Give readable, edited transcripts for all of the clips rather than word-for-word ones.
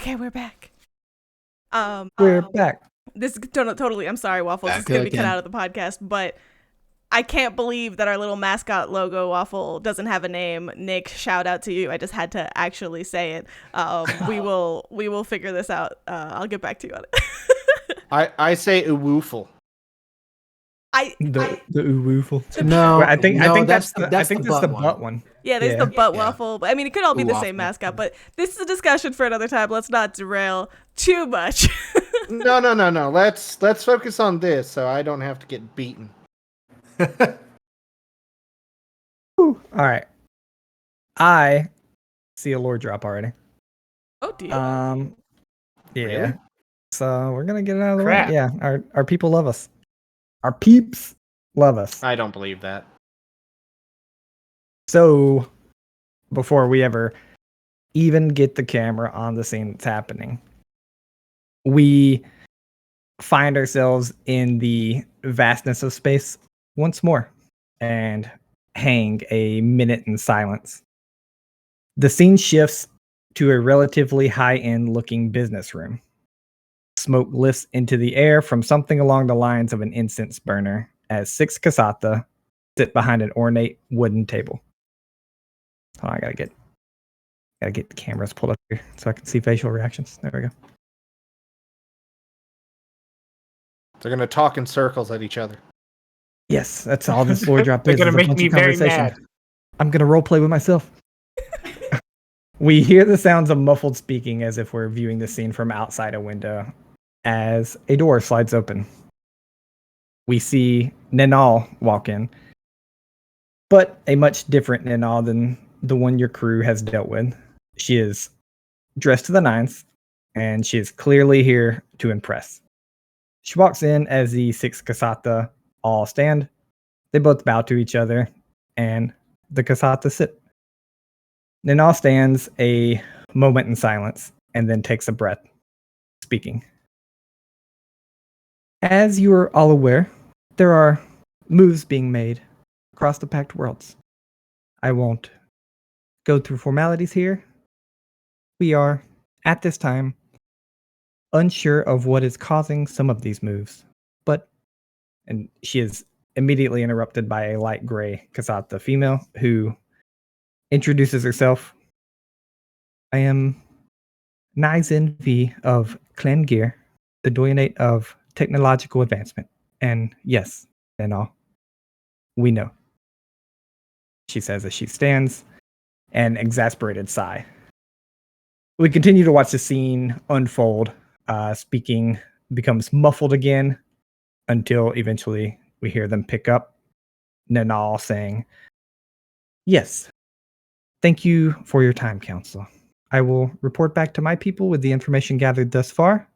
Okay, we're back. We're back. This is totally. I'm sorry, Waffles. Back This is gonna be again. cut out of the podcast, but I can't believe that our little mascot logo Waffle doesn't have a name. Nick, shout out to you. I just had to actually say it. We will figure this out. I'll get back to you on it. I say woofle. The woofle. No, I think that's the butt butt one. Yeah, there's the butt Yeah. waffle. But I mean, it could all be the same Waffle. mascot, but this is a discussion for another time. Let's not derail too much. No. Let's focus on this so I don't have to get beaten. All right. I see a lore drop already. Oh dear. Yeah. Really? So we're gonna get it out of the Crap. way. Yeah, our people love us. Our peeps love us. I don't believe that. So before we ever even get the camera on the scene that's happening, we find ourselves in the vastness of space once more and hang a minute in silence. The scene shifts to a relatively high-end looking business room. Smoke lifts into the air from something along the lines of an incense burner as 6 Kasatha sit behind an ornate wooden table. Oh, I gotta get the cameras pulled up here so I can see facial reactions. There we go. They're gonna talk in circles at each other. Yes, that's all this lore drop They're is. gonna is a make bunch me of very conversation. mad. I'm gonna roleplay with myself. We hear the sounds of muffled speaking as if we're viewing the scene from outside a window as a door slides open. We see Ninal walk in, but a much different Ninal than the one your crew has dealt with. She is dressed to the nines, and she is clearly here to impress. She walks in as the 6 Kasatha all stand. They both bow to each other, and the Kasatha sit. Ninal stands a moment in silence and then takes a breath, speaking. As you are all aware, there are moves being made across the Pact Worlds. I won't go through formalities here. We are, at this time, unsure of what is causing some of these moves, and she is immediately interrupted by a light gray Kasatha female who introduces herself. I am Naizen V of Clan Gear, the Doyenate of Technological Advancement. And yes, and all, we know. She says as she stands, an exasperated sigh. We continue to watch the scene unfold. Speaking becomes muffled again until eventually we hear them pick up. Ninal saying, "Yes, thank you for your time, Council. I will report back to my people with the information gathered thus far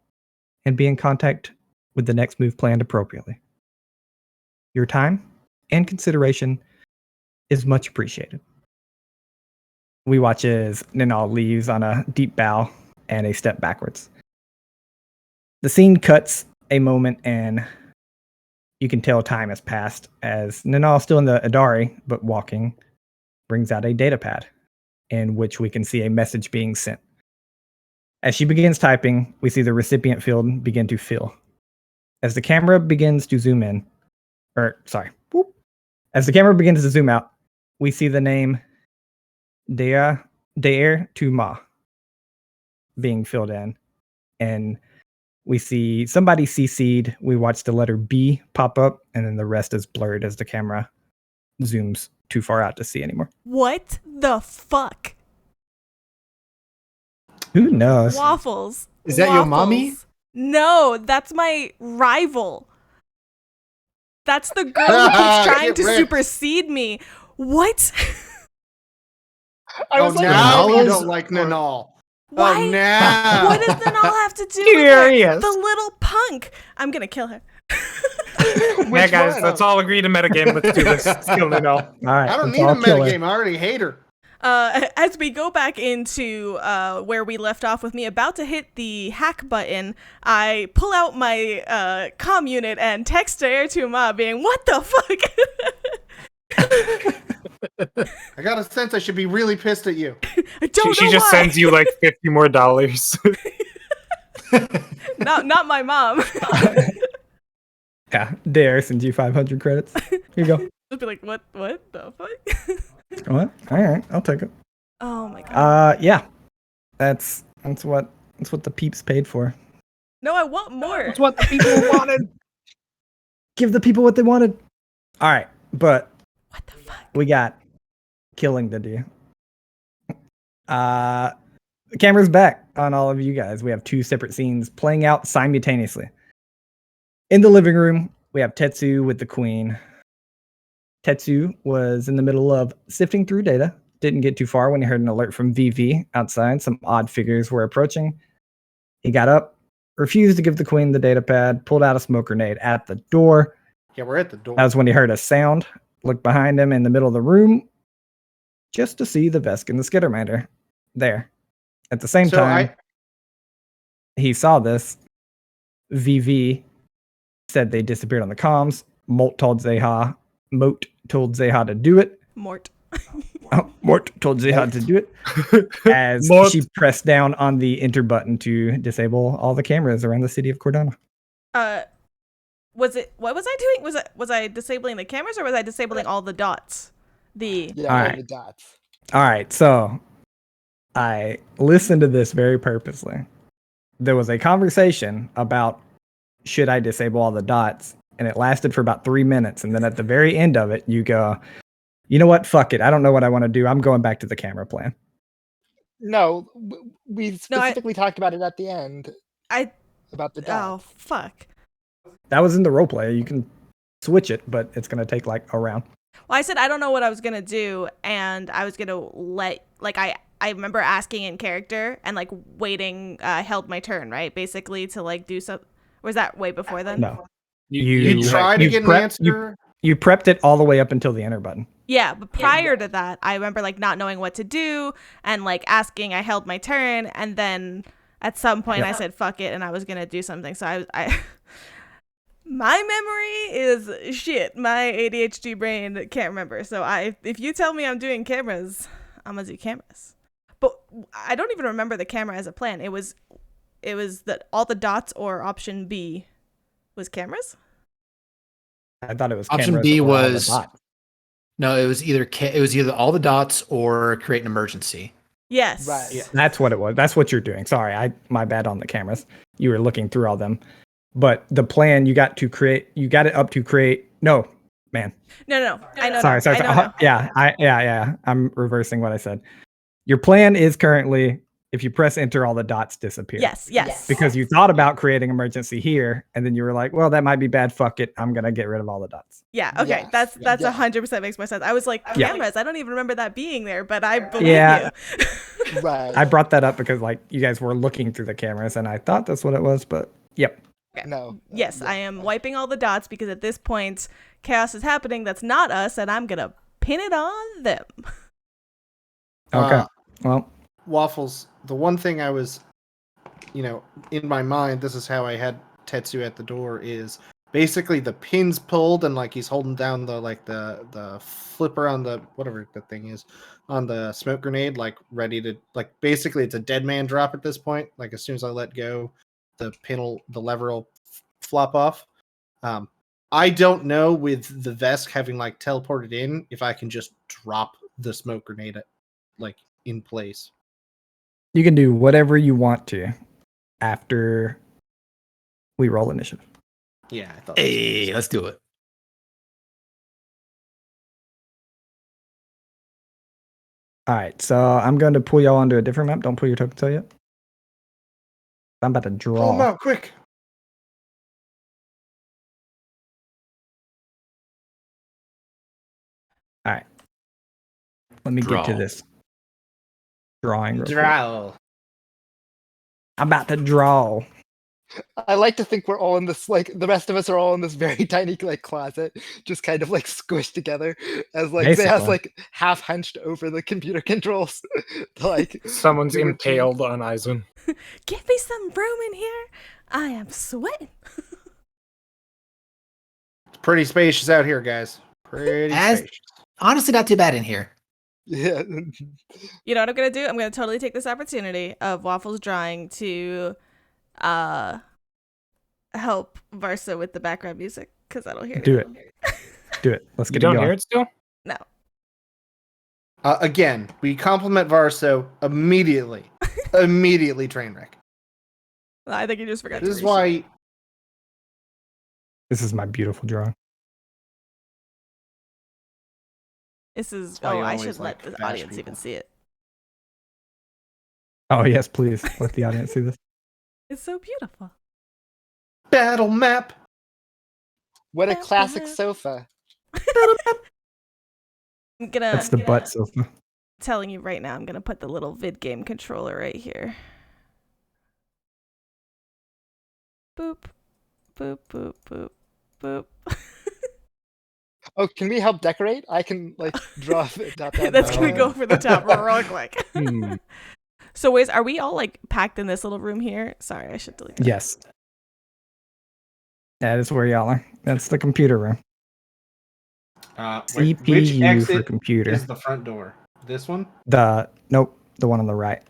and be in contact with the next move planned appropriately. Your time and consideration is much appreciated." We watch as Ninal leaves on a deep bow and a step backwards. The scene cuts a moment and you can tell time has passed as Ninal, still in the Adari, but walking, brings out a data pad in which we can see a message being sent. As she begins typing, we see the recipient field begin to fill. As the camera begins to zoom in, as the camera begins to zoom out, we see the name Daer to Ma being filled in. And we see somebody CC'd. We watch the letter B pop up, and then the rest is blurred as the camera zooms too far out to see anymore. What the fuck? Who knows? Waffles. Is that your mommy? No, that's my rival. That's the girl who keeps trying to supersede me. What? I was like, now you Ninal don't is- like Ninal. Why? Oh, now. What does the null have to do with Curious. her? The little punk. I'm gonna kill her. yeah, guys, one? let's all agree to metagame. Let's do this. Skill it all. All right, I don't let's need a all kill her. metagame. I already hate her. As we go back into where we left off with me about to hit the hack button, I pull out my comm unit and text to Air to Ma being, "What the fuck?" I got a sense I should be really pissed at you. I don't She know just why. sends you like $50 more. Not my mom. Yeah, Dare sends you 500 credits. Here you go. Just be like, what the fuck? What? All right, I'll take it. Oh my god. Yeah, that's what the peeps paid for. No, I want more. That's what the people wanted. Give the people what they wanted. All right, but What the fuck? we got killing to do. The camera's back on all of you guys. We have 2 separate scenes playing out simultaneously. In the living room, we have Tetsu with the queen. Tetsu was in the middle of sifting through data. Didn't get too far when he heard an alert from VV outside. Some odd figures were approaching. He got up, refused to give the queen the data pad, pulled out a smoke grenade at the door. Yeah, we're at the door. That was when he heard a sound, looked behind him in the middle of the room, just to see the Vesk and the Skittermander there. At the same time, he saw this. VV said they disappeared on the comms. Moat told Zeha to do it. Mort. Mort told Zeha to do it as Mort. she pressed down on the enter button to disable all the cameras around the city of Cordana. What was I doing? Was I disabling the cameras or was I disabling all the dots? Yeah, All all right. the dots. All right, so I listened to this very purposely. There was a conversation about should I disable all the dots, and it lasted for about 3 minutes, and then at the very end of it, you go, you know what? Fuck it. I don't know what I want to do. I'm going back to the camera plan. No, we No, I- specifically talked about it at the end. I- About the Oh dots. fuck. That was in the roleplay. You can switch it, but it's going to take like a round. Well, I said I don't know what I was gonna do, and I was gonna I remember asking in character and like waiting, held my turn, right? Basically to like do some. Was that way before then? No. You tried to get an answer. You prepped it all the way up until the enter button. Yeah, but prior to that, I remember like not knowing what to do and like asking. I held my turn, and then at some point I said fuck it, and I was gonna do something. So I my memory is shit. My ADHD brain can't remember. So if you tell me I'm doing cameras, I'm gonna do cameras. But I don't even remember the camera as a plan. It was that all the dots or option B was cameras. I thought it was Option cameras B or all the was- dots. No, it was either all the dots or create an emergency. Yes. Right. Yeah. That's what it was. That's what you're doing. Sorry, my bad on the cameras. You were looking through all them. But the plan you got it up to create. No, man. No. I know. Sorry. I know now. Yeah. I'm reversing what I said. Your plan is currently, if you press enter, all the dots disappear. Yes. Because you thought about creating emergency here, and then you were like, well, that might be bad. Fuck it. I'm gonna get rid of all the dots. Yeah. Okay. Yes. That's Yeah. 100% makes more sense. I was like Yeah. cameras. I don't even remember that being there, but I believe Yeah. you. Right. I brought that up because like you guys were looking through the cameras, and I thought that's what it was. But yep. No. Yes, I am wiping all the dots because at this point, chaos is happening that's not us, and I'm gonna pin it on them. Okay. Well, Waffles, the one thing I was, in my mind, this is how I had Tetsu at the door, is basically the pin's pulled and like he's holding down the flipper on the whatever the thing is on the smoke grenade, like ready to, like, basically it's a dead man drop at this point. Like as soon as I let go, the lever will flop off. I don't know with the Vesk having like teleported in if I can just drop the smoke grenade like in place. you can do whatever you want to after we roll initiative. Yeah, I thought. Hey, let's do it. All right, so I'm going to pull y'all onto a different map. Don't pull your token cell yet. I'm about to draw. Oh no, quick! All right. Let me get to Draw. this drawing. real quick. Drow. I'm about to draw. I like to think we're all in this, like, the rest of us are all in this very tiny, like, closet, just kind of, like, squished together, as, like, they has, Basically. like, half hunched over the computer controls. Like, Someone's do it. impaled on Aizen. Give me some room in here. I am sweating. It's pretty spacious out here, guys. Pretty As- spacious. Honestly, not too bad in here. Yeah. You know what I'm gonna do? I'm gonna totally take this opportunity of Waffles drawing to help Varsa with the background music because I don't hear Do anything. Do it. Let's You get it don't going. hear it still? No. Again, we compliment Varso immediately. Immediately train wreck. I think you just forgot This to is reshoot. why This is my beautiful drawing. This is. why Oh, you I always, should let like, the bash audience even people. see it. Oh yes, please let the audience see this. It's so beautiful. battle map. What a classic sofa. I'm gonna. That's the butt sofa. Telling you right now, I'm gonna put the little vid game controller right here. Boop, boop, boop, boop, boop. Oh, can we help decorate? I can like draw it. That's gonna go over the top real quick. Hmm. So, are we all like packed in this little room here? Sorry, I should delete that. Yes. That is where y'all are. That's the computer room. Which CPU for exit computer. is the front door? This one? Nope, the one on the right.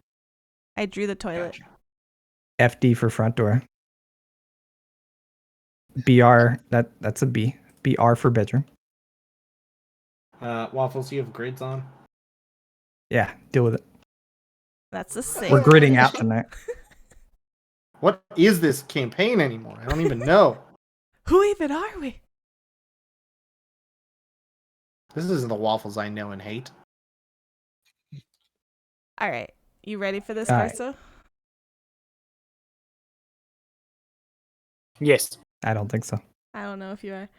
I drew the toilet. Gotcha. FD for front door. BR, that's a B. BR for bedroom. Waffles, you have grids on? Yeah, deal with it. That's the same. We're gridding out tonight. What is this campaign anymore? I don't even know. Who even are we? This isn't the Waffles I know and hate. All right, you ready for this, All right. Verso? Yes. I don't think so. I don't know if you are.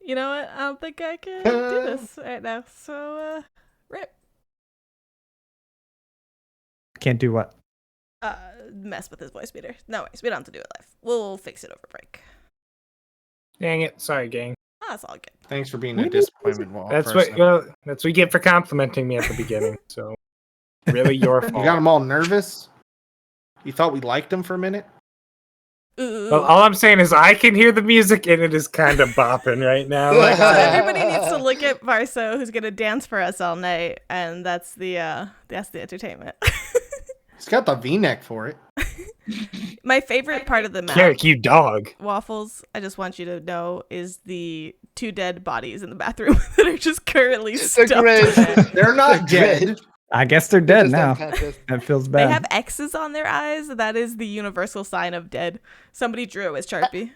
You know what? I don't think I can do this right now. So, rip. Can't do what? Mess with his voice meter. No worries, we don't have to do it live. We'll fix it over break. Dang it. Sorry, gang. Oh, that's all good. Thanks for being We a did- disappointment, Waffles. That's what you get for complimenting me at the beginning. So, really, your You fault. got them all nervous? You thought we liked them for a minute? Ooh. Well, all I'm saying is I can hear the music and it is kind of bopping right now. Like, So everybody needs to look at Varso, who's gonna dance for us all night, and that's the entertainment. He's got the V-neck for it. My favorite part of the map, Carrick, you dog. Waffles, I just want you to know, is the 2 dead bodies in the bathroom that are just currently stuffed great. in there. They're not dead. I guess they're dead Just now. unconscious. That feels They bad. have X's on their eyes. That is the universal sign of dead. Somebody drew it as Sharpie.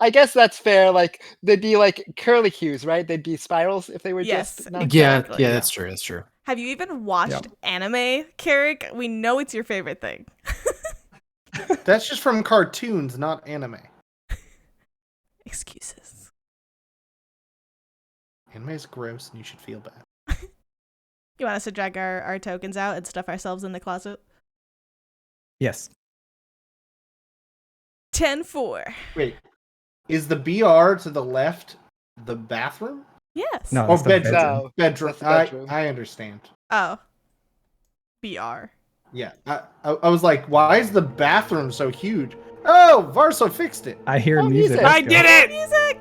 I guess that's fair. Like they'd be like curly cues, right? They'd be spirals if they were Yes, just not. exactly. Yeah, that's true. That's true. Have you even watched anime, Carrick? We know it's your favorite thing. That's just from cartoons, not anime. Excuses. Anime is gross and you should feel bad. You want us to drag our tokens out and stuff ourselves in the closet? Yes. 10-4. Wait, is the BR to the left the bathroom? Yes. No, Oh, that's the bedroom. No, Bedroom. that's the bedroom. I understand. Oh. BR. Yeah, I was like, why is the bathroom so huge? Oh, Varso fixed it. I hear Oh, music. music. I Let's did go. it! Music!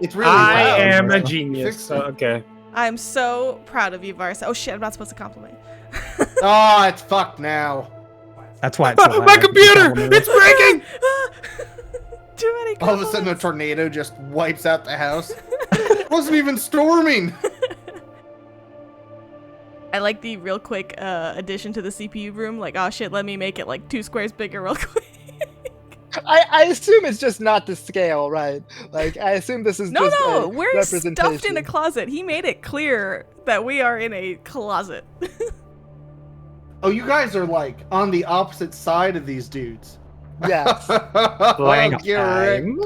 It's really I loud. am a Varso. genius. Fix So, okay. I'm so proud of you, Varsa. Oh shit, I'm not supposed to compliment. Oh, it's fucked now. That's why it's so My loud. computer! It's breaking! Too many All of a sudden, a compliments. tornado just wipes out the house. It wasn't even storming. I like the real quick addition to the CPU room. Like, oh shit, let me make it like 2 squares bigger real quick. I assume it's just not the scale, right? Like I assume this is No, just no, a we're representation. stuffed in a closet. He made it clear that we are in a closet. Oh, you guys are like on the opposite side of these dudes. Yes. Blank You're right. time.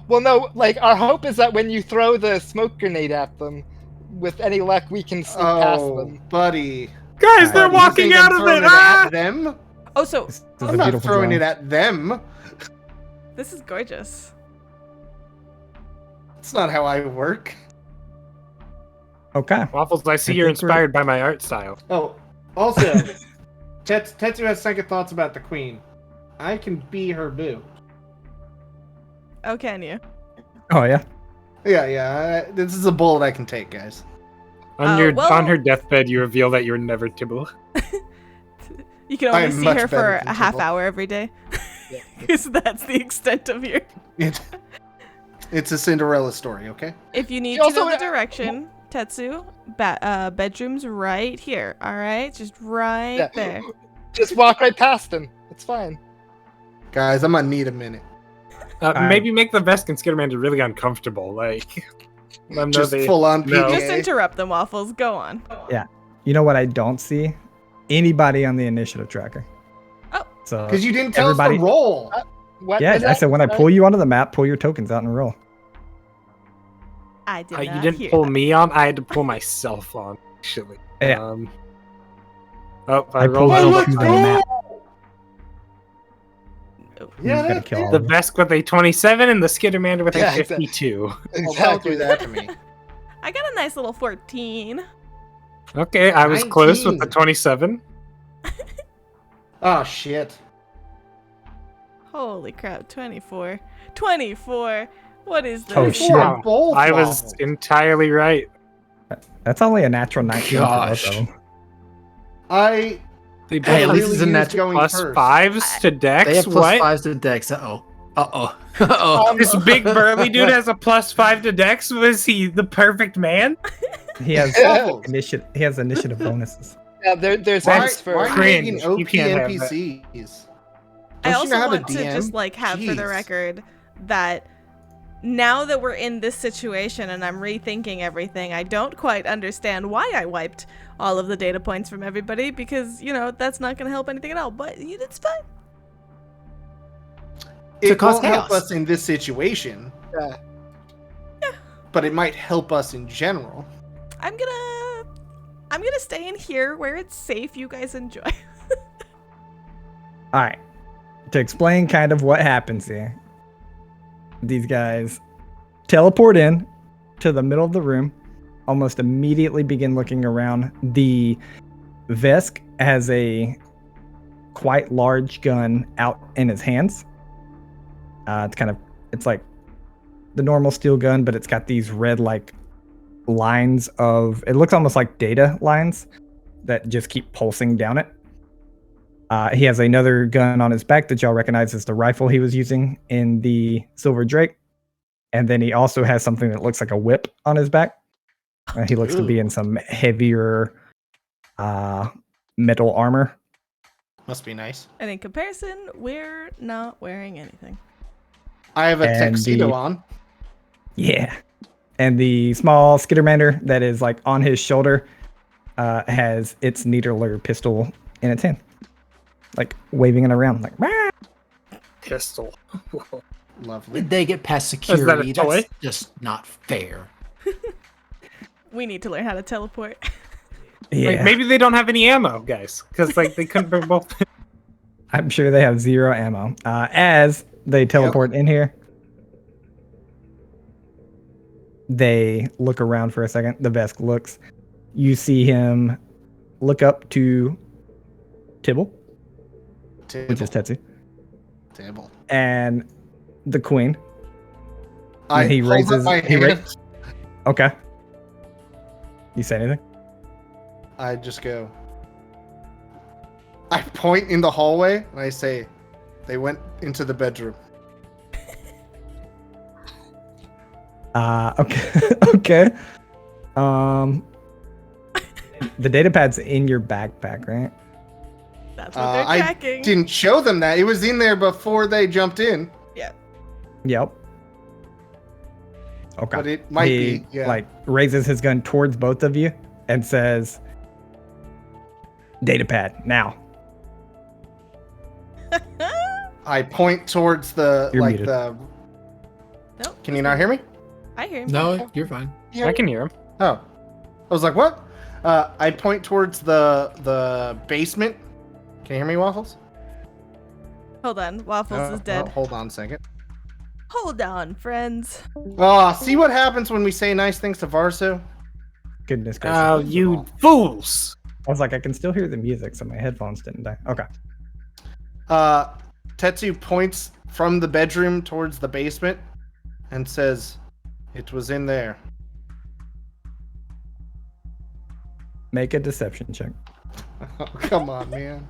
Well, no. Like our hope is that when you throw the smoke grenade at them, with any luck, we can sneak past Oh, them. buddy. Guys, they're Buddy, You walking think out I'm of throwing it! Ah! at them? Oh, so This is I'm a not beautiful throwing drawing. it at them. this is gorgeous. That's not how I work. Okay. Waffles, I see I you're think we're- inspired by my art style. Oh, also, Tetsu has second thoughts about the queen. I can be her boo. Oh, can you? Oh yeah. Yeah. This is a bullet I can take, guys. On her deathbed, you reveal that you're never Tibbel. You can I only am see much her better for than a half Tibbel. hour every day. Because that's the extent of your... It's a Cinderella story, okay? If you need She to also- know the direction, Tetsu, bedroom's right here, alright? Just right Yeah. there. Just walk right past him. It's fine. Guys, I'm gonna need a minute. Maybe make the Vesk and Skittermander really uncomfortable. Like, let them know Just they- full on No. Just PDA. interrupt them, Waffles. Go on. You know what I don't see? Anybody on the initiative tracker. Oh. So Because you didn't tell us everybody- to roll. What? yeah, I said when I pull you onto the map, pull your tokens out and roll. I did You not didn't hear pull that. me on. I had to pull myself on. Actually. Yeah. I I rolled pulled well. you let's to the go! map. Yeah, gotta kill all The of you. Vesk with a 27 and the Skittermander with Yeah, a 52. Don't do that to me. I got a nice little 14. Okay, I was close with the 19. 27. Oh, shit. Holy crap, 24. 24! What is this? Oh, shit. Wow. Both I was waffles. entirely right. That's only a natural 19 Gosh. for both of them. I They Hey, at both least really it's a used natural going plus first. 5s to Dex. They have plus What? 5s to Dex. Uh-oh. This big burly dude has a plus 5 to Dex. Was he the perfect man? He has Waffles. initiative. He has initiative bonuses. Yeah, there's Why, X for. why are you Cringe. making You OP can't have that. NPCs? I Don't you also not have a want to DM? just have for the Jeez. record that now that we're in this situation and I'm rethinking everything, I don't quite understand why I wiped all of the data points from everybody because, that's not going to help anything at all. But it's fine. It cause won't help chaos. us in this situation, Yeah. but it might help us in general. I'm gonna stay in here where it's safe. You guys enjoy. All right. To explain kind of what happens here, these guys teleport in to the middle of the room, almost immediately begin looking around. The Vesk has a quite large gun out in his hands. It's like the normal steel gun, but it's got these red lines of, it looks almost like data lines that just keep pulsing down it. He has another gun on his back that y'all recognize as the rifle he was using in the Silver Drake. And then he also has something that looks like a whip on his back. He looks to be in some heavier metal armor. Must be nice. And in comparison, we're not wearing anything. I have a And tuxedo the- on. Yeah. And the small Skittermander that is on his shoulder has its needler pistol in its hand. Waving it around "Rah!" Pistol. Lovely. Did they get past that a security? toy? That's just not fair. We need to learn how to teleport. Yeah. Maybe they don't have any ammo, guys, because they couldn't bring both. I'm sure they have 0 ammo. As they teleport in here, they look around for a second. The Vesk looks. You see him look up to Tibbel, which is Tetsu, Table. and the Queen. I he hold raises- up my he ra- hand. Okay. You say anything? I just go. I point in the hallway and I say, they went into the bedroom. Okay. Okay. The data pad's in your backpack, right? That's what they're I tracking. didn't show them that. It was in there before they jumped in, Yep. Okay. but it might He be. Yeah. raises his gun towards both of you and says, "Data pad now." I point towards the You're like muted. the. Nope. Can you not hear me? I hear him. No, you're fine. I can hear him. Oh, I was like, what? I point towards the basement. Can you hear me, Waffles? Hold on. Waffles is dead. Hold on a second. Hold on, friends. Oh, see what happens when we say nice things to Varso? Goodness gracious. Oh, you fools! I was like, I can still hear the music, so my headphones didn't die. Okay. Tetsu points from the bedroom towards the basement and says, It was in there. Make a deception check. Oh, come on, man.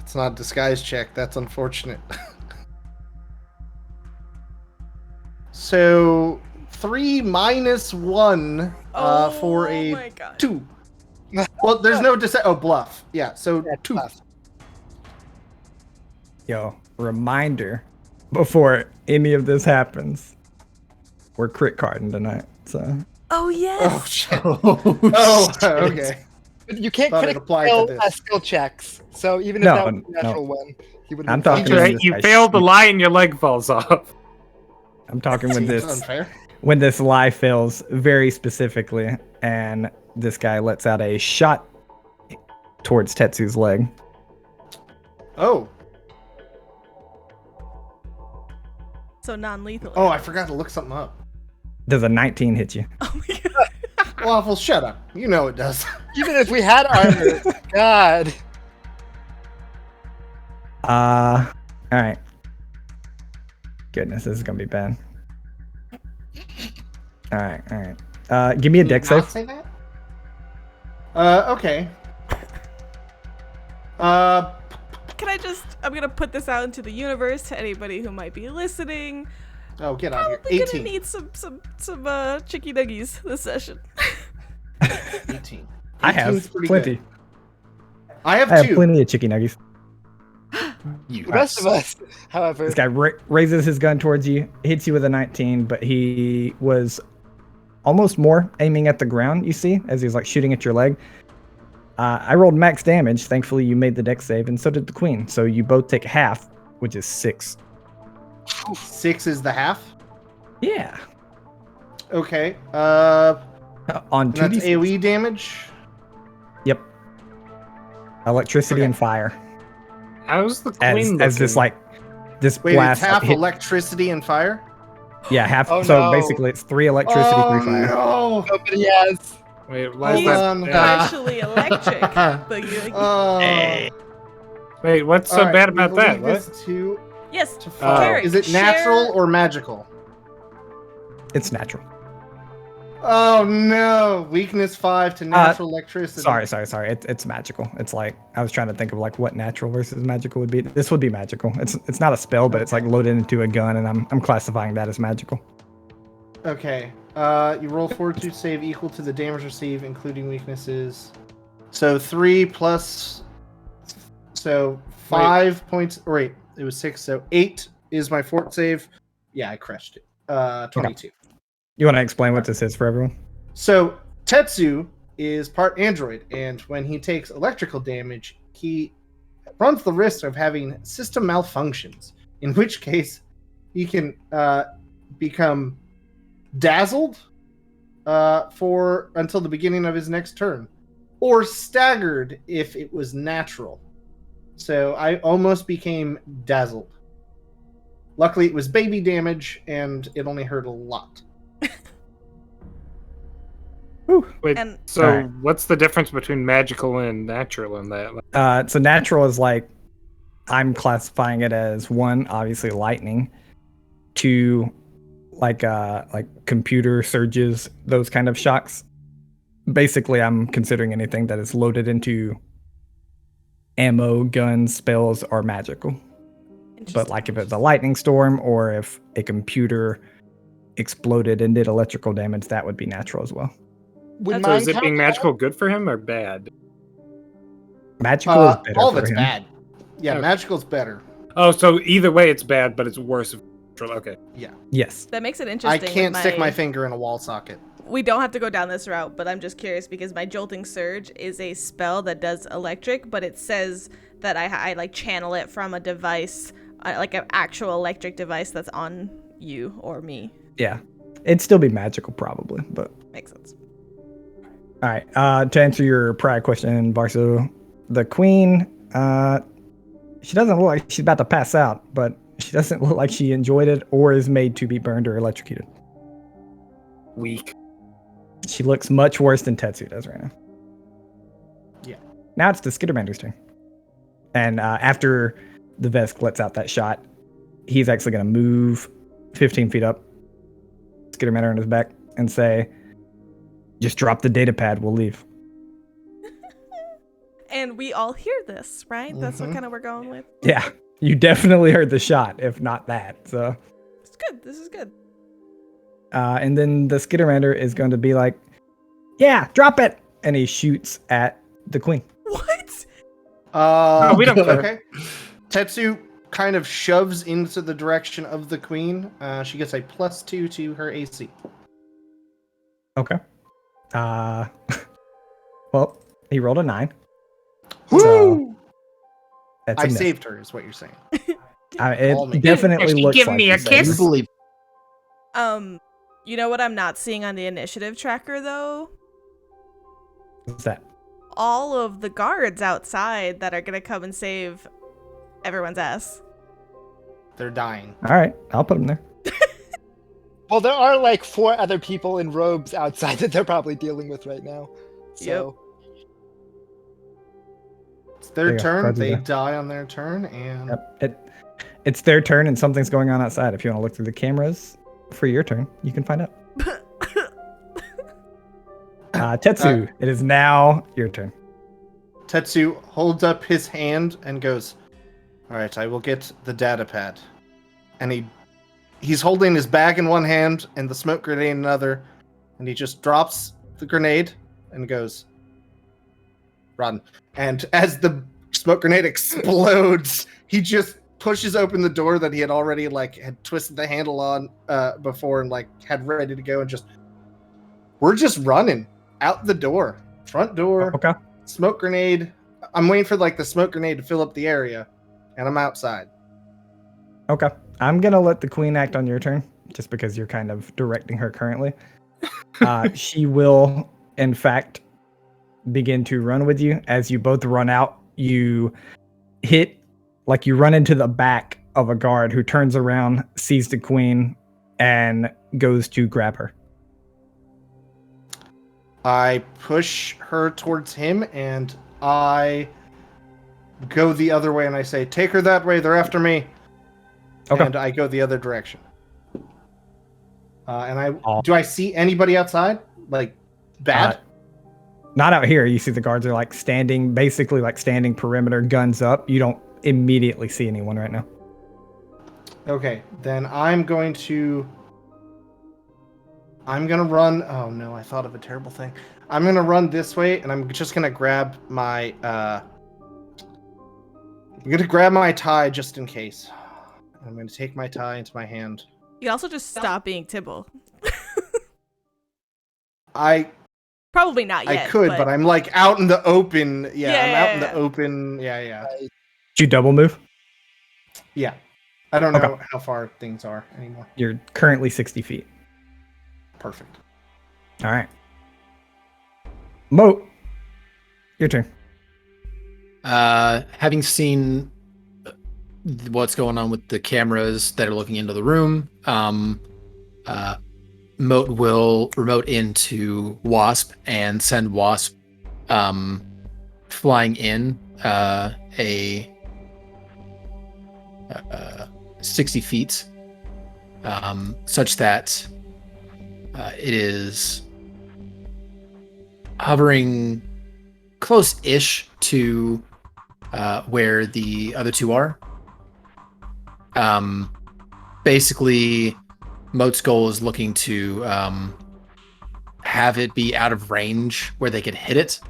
It's not a disguise check. That's unfortunate. So 3 minus 1 for a my God. 2. Well, there's no bluff. Yeah, so 2. Yo, reminder before any of this happens, we're crit carding tonight. So Oh yes. Oh shit. Oh, okay. You can't Thought it applied to critical this. skill checks. So even if No, that was a no. natural one, he would. I'm been talking fine. to Right, this you guy failed the shit. lie and your leg falls off. I'm talking with Seems this unfair. when this lie fails very specifically, and this guy lets out a shot towards Tetsu's leg. Oh. So non-lethal. Oh, I forgot to look something up. Does a 19 hit you? Oh my God. Waffle, shut up. You know it does. Even if we had armor, God. All right. Goodness, this is gonna be bad. All right. Give me a dex Not save. say that? Okay. Can I just? I'm gonna put this out into the universe to anybody who might be listening. Oh, get out of Probably here. gonna 18. need some chicky nuggies this session. 18. I 18's have pretty plenty. good. I have I have 2. plenty of chicken nuggies. You The rest of us, however, This guy raises his gun towards you, hits you with a 19, but he was almost more aiming at the ground, you see, as he's like shooting at your leg. I rolled max damage. Thankfully, you made the dex save, and so did the queen. So you both take half, which is 6. 6 is the half. Yeah. Okay. On That's 2d6. AoE damage. Yep. Electricity Okay. and fire. How's the As queen this looking? this Wait, blast it's half hit- electricity and fire? Yeah, half. Oh, so no. basically, it's 3 electricity, 3 fire. no! nobody has. Wait, why is He's that on. bad? partially electric. But Oh. Wait, what's so Alright, bad we about that? believe What? it's 2 yes, to 5. Carrick, Is it natural share- or magical? It's natural. Oh no! Weakness 5 to natural electricity. Sorry. It's magical. It's like I was trying to think of like what natural versus magical would be. This would be magical. It's not a spell, but it's like loaded into a gun, and I'm classifying that as magical. Okay. You roll fortitude save equal to the damage received, including weaknesses. So 3 plus. So 5 points. Or wait, it was 6. So 8 is my fort save. Yeah, I crushed it. 22. You want to explain what this is for everyone? So Tetsu is part android, and when he takes electrical damage, he runs the risk of having system malfunctions, in which case he can become dazzled for until the beginning of his next turn, or staggered if it was natural. So I almost became dazzled. Luckily, it was baby damage, and it only hurt a lot. Wait, And- so Alright. what's the difference between magical and natural in that? So natural is like I'm classifying it as 1, obviously lightning, 2, like computer surges, those kind of shocks. Basically, I'm considering anything that is loaded into ammo, guns, spells, or magical. But like if it's a lightning storm or if a computer exploded and did electrical damage, that would be natural as well. Would That's- So mine is it count being as magical good for him or bad? Magical is better All of for it's him. bad. Yeah, Okay. magical's better. Oh, so either way it's bad, but it's worse if natural. Okay. Yes. that makes it I interesting. can't with stick my finger in a wall socket. We don't have to go down this route, but I'm just curious because my Jolting Surge is a spell that does electric, but it says that I like channel it from a device, like an actual electric device that's on you or me. Yeah. It'd still be magical probably, but Makes sense. all right. To answer your prior question, Barso, the queen, she doesn't look like she's about to pass out, but she doesn't look like she enjoyed it or is made to be burned or electrocuted. Weak. She looks much worse than Tetsu does right now. Yeah. Now it's the Skittermander's turn. And after the Vesk lets out that shot, he's actually going to move 15 feet up Skittermatter on his back and say, "Just drop the data pad. We'll leave." And we all hear this, right? That's what kind of we're going with. Yeah, you definitely heard the shot, if not that. So It's good. This is good. and then the Skittermander is going to be like, "Yeah, drop it," and he shoots at the queen. What? No, we don't care. Okay. Tetsu kind of shoves into the direction of the queen. She gets a +2 to her AC. Okay. Well, he rolled a 9. Woo! So that's a I miss. saved her, is what you're saying. It She definitely looks give like me you a saved kiss? her. Believe You know what I'm not seeing on the initiative tracker though? What's that? All of the guards outside that are gonna come and save everyone's ass. They're dying. All right, I'll put him there. Well, there are like 4 other people in robes outside that they're probably dealing with right now. So It's There their you go. turn. Glad you're They there. die on their turn, and Yep. It's their turn, and something's going on outside. If you want to look through the cameras for your turn, you can find out. Tetsu, it is now your turn. Tetsu holds up his hand and goes, "All right, I will get the data pad." And he's holding his bag in one hand and the smoke grenade in another, and he just drops the grenade and goes, "Run!" And as the smoke grenade explodes, he just pushes open the door that he had already had twisted the handle on before and had ready to go, and we're just running out the door, front door. Okay. Smoke grenade. I'm waiting for the smoke grenade to fill up the area, and I'm outside. Okay. I'm going to let the queen act on your turn, just because you're kind of directing her currently. She will, in fact, begin to run with you. As you both run out, you you run into the back of a guard who turns around, sees the queen, and goes to grab her. I push her towards him, and I go the other way, and I say, "Take her that way. They're after me." Okay. And I go the other direction. Do I see anybody outside? Bad? Not out here. You see the guards are standing perimeter, guns up. You don't immediately see anyone right now. Okay, then I'm going to run. Oh no, I thought of a terrible thing. I'm going to run this way, and I'm just going to grab my tie just in case. I'm going to take my tie into my hand. You also just stop being Tibbel. Probably not yet. I could, but I'm out in the open. Yeah, I'm out in the Yeah. open. Yeah. Did you double move? Yeah. I don't know Okay. how far things are anymore. You're currently 60 feet. Perfect. All right. Moat, your turn. Having seen what's going on with the cameras that are looking into the room, Moat will remote into Wasp and send Wasp flying in a 60 feet, such that it is hovering close-ish to where the other two are. Basically, Moat's goal is looking to have it be out of range where they could hit it,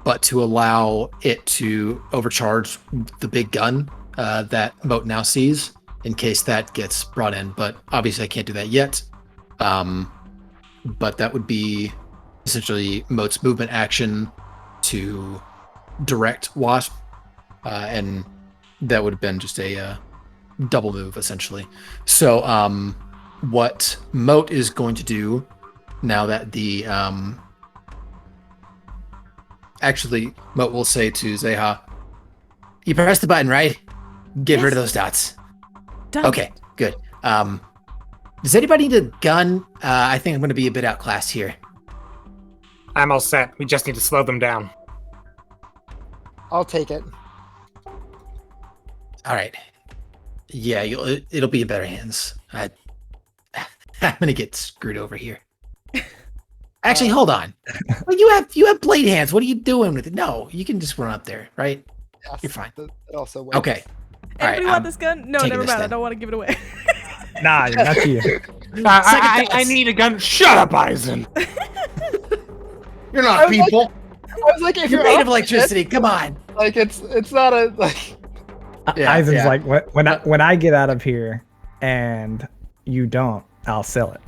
but to allow it to overcharge the big gun that Moat now sees in case that gets brought in. But obviously I can't do that yet. But that would be essentially Moat's movement action to direct Wasp, and that would have been just a double move essentially. So what Moat is going to do now that the actually Moat will say to Zeha, "You pressed the button, right? Get rid of those dots." Done. Okay, good. Does anybody need a gun? I think I'm going to be a bit outclassed here. I'm all set. We just need to slow them down. I'll take it. All right. Yeah, it'll be in better hands. I'm gonna get screwed over here. Actually, hold on. Well, you have blade hands. What are you doing with it? No, you can just run up there, right? Yes, You're fine. It also works. Okay. All Anybody right, want this gun? No, taking never this mind. I then. don't want to give it away. Nah, not to you. I need a gun. Shut up, Eisen. You're not people. I was like, if You're you're made up of for it, electricity. Come on. like it's not a like. Yeah, Eisen's yeah. like, when I get out of here and you don't, I'll sell it.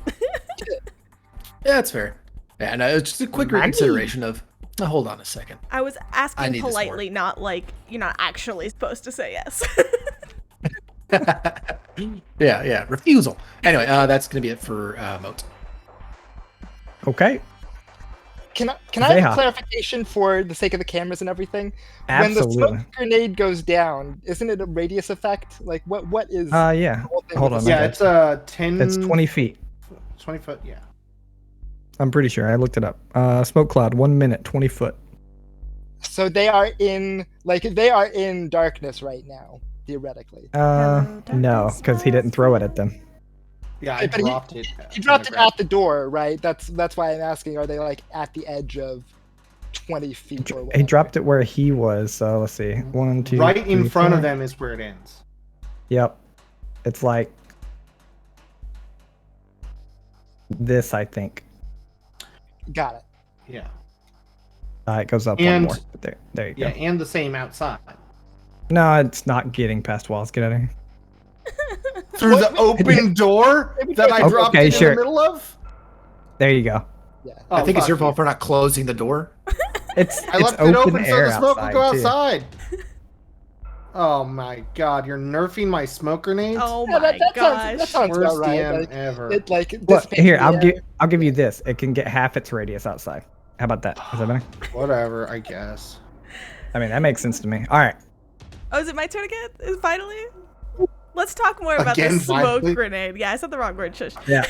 Yeah, that's fair. Yeah, no, it's just a quick reconsideration of. Now, hold on a second. I was I asking need this politely, not like you're not actually supposed to say yes. Yeah. Refusal. Anyway, that's gonna be it for Moat. Okay. Can I have Zeha. a clarification for the sake of the cameras and everything? Absolutely. When the smoke grenade goes down, isn't it a radius effect? Like what is? Yeah. the whole thing Hold with on. the I Yeah, got it's you. 10. It's 20 feet. 20 foot. Yeah. I'm pretty sure. I looked it up. Smoke cloud, 1 minute, 20 foot. So they are in darkness right now, theoretically. No, because he didn't throw it at them. Yeah, I Okay, but dropped it. He dropped it at the door, right? That's why I'm asking. Are they like at the edge of 20 feet or He whatever? dropped it where he was. So let's see. 1, 2. Right in 3, front of 4. them is where it ends. Yep. It's like this, I think. Got it. Yeah. It goes up And- one more. But there you go. Yeah, and the same outside. No, it's not getting past walls. Get out of here. Through the open door that I dropped Okay, it sure. in the middle of? There you go. Yeah. I think it's fuck your you. fault for not closing the door. It's I left open it open so air the smoke would go too. outside. Oh my god, you're nerfing my smoke grenades? Oh Yeah, my that gosh. sounds Worst about right. DM Like, ever. it like Look, dissipates here, the I'll air. give you this. It can get half its radius outside. How about that? Is that better? Whatever, I guess. I mean, that makes sense to me. All right. Oh, is it my turn again? Finally? Let's talk more about Again, this smoke finally? grenade. Yeah, I said the wrong word. Shush. Yeah.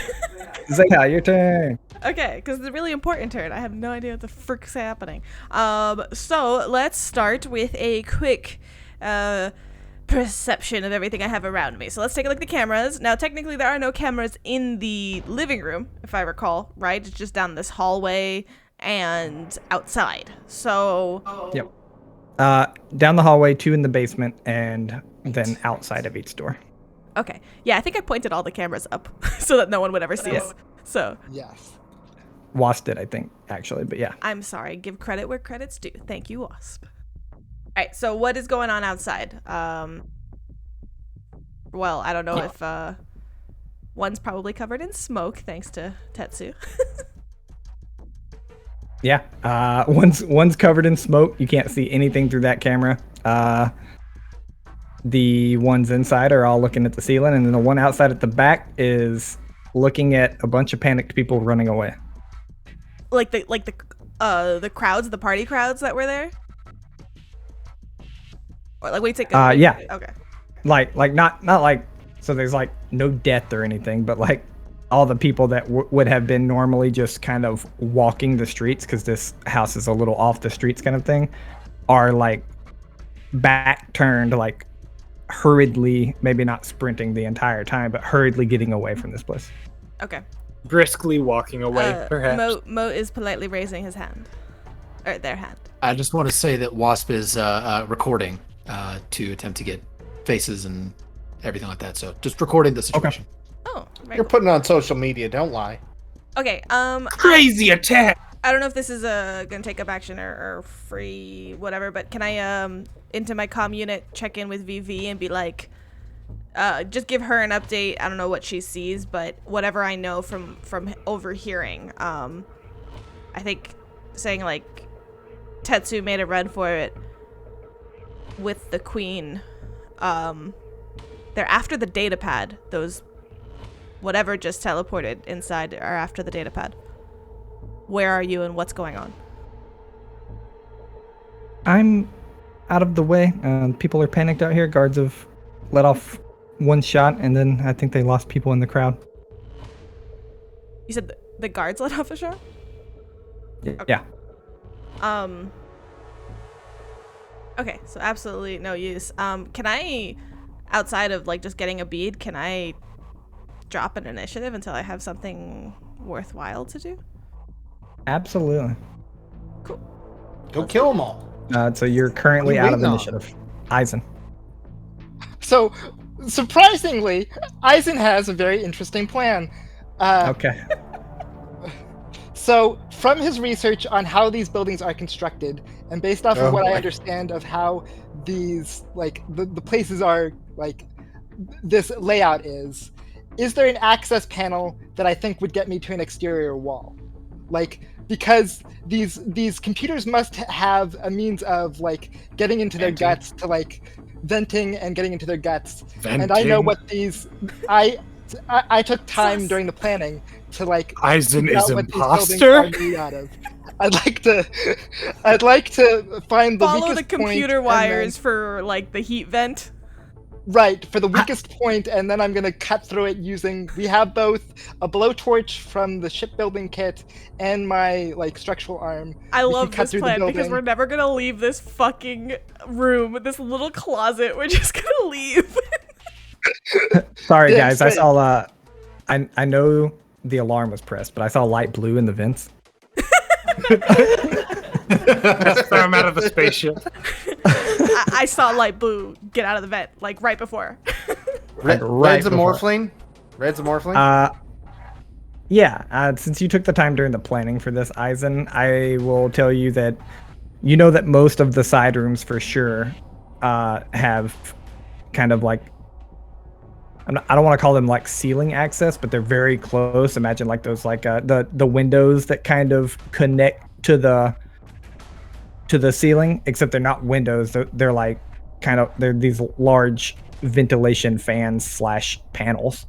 Zeha, your turn. Okay, because it's a really important turn. I have no idea what the frick's happening. So let's start with a quick perception of everything I have around me. So let's take a look at the cameras. Now, technically, there are no cameras in the living room, if I recall, right? It's just down this hallway and outside. So Yep. Down the hallway, 2 in the basement, and then outside of each door. okay, yeah, I think I pointed all the cameras up so that no one would ever see us. So Yes. Wasp did, I think, actually, but yeah. I'm sorry. Give credit where credit's due. Thank you, Wasp. All right, so what is going on outside? Well, I don't know if one's probably covered in smoke thanks to Tetsu. Yeah. One's covered in smoke. You can't see anything through that camera. The ones inside are all looking at the ceiling, and then the one outside at the back is looking at a bunch of panicked people running away. like the crowds, the party crowds that were there. Or like wait, take a Yeah. Okay. Like not like, so there's like no death or anything, but like all the people that would have been normally just kind of walking the streets, because this house is a little off the streets kind of thing, are like back turned, like hurriedly, maybe not sprinting the entire time, but hurriedly getting away from this place. Okay. Briskly walking away, perhaps. Mo is politely raising his hand, or their hand. I just want to say that Wasp is recording to attempt to get faces and everything like that. So just recording the situation. Oh, very You're cool. putting it on social media, don't lie. Okay. Crazy attack! I don't know if this is gonna take up action or free whatever, but can I into my comm unit check in with VV and be like, just give her an update. I don't know what she sees, but whatever I know from overhearing, I think saying like Tetsu made a run for it with the queen. They're after the data pad. Those whatever just teleported inside are after the data pad. Where are you and what's going on? I'm out of the way. People are panicked out here. Guards have let off one shot, and then I think they lost people in the crowd. You said the guards let off a shot? Yeah. Okay, so absolutely no use. Can I, outside of like just getting a bead, can I drop an initiative until I have something worthwhile to do? Absolutely. Go kill them all. So you're currently What are you out of waiting on? initiative. Eisen. So, surprisingly, Eisen has a very interesting plan. Okay. So, from his research on how these buildings are constructed, and based off of Oh, what I boy. understand of how these, like, the places are, like, this layout is there an access panel that I think would get me to an exterior wall? Like, because these computers must have a means of, like, getting into their Venting. guts to, like, venting and getting into their guts. And I know Venting? what these... I took time Sus. during the planning to, like, Eisen figure out is what these buildings are imposter? made out of. I'd like to find the Follow weakest the point computer and wires for like the heat vent. right, for the weakest point, and then I'm gonna cut through it using. We have both a blowtorch from the shipbuilding kit and my like structural arm. I We can love cut this through the plan because building. we're never gonna leave this fucking room, this little closet. We're just gonna leave. Sorry, Damn guys. I straight. saw. I know the alarm was pressed, but I saw light blue in the vents. Let's throw him out of the spaceship. I saw light blue get out of the vent like right before. Right Red's a before. morphling. Red's a morphling. Yeah. Since you took the time during the planning for this, Eisen, I will tell you that you know that most of the side rooms for sure have kind of like I don't want to call them like ceiling access, but they're very close. Imagine like those like the windows that kind of connect to the ceiling, except they're not windows. They're like they're these large ventilation fans / panels.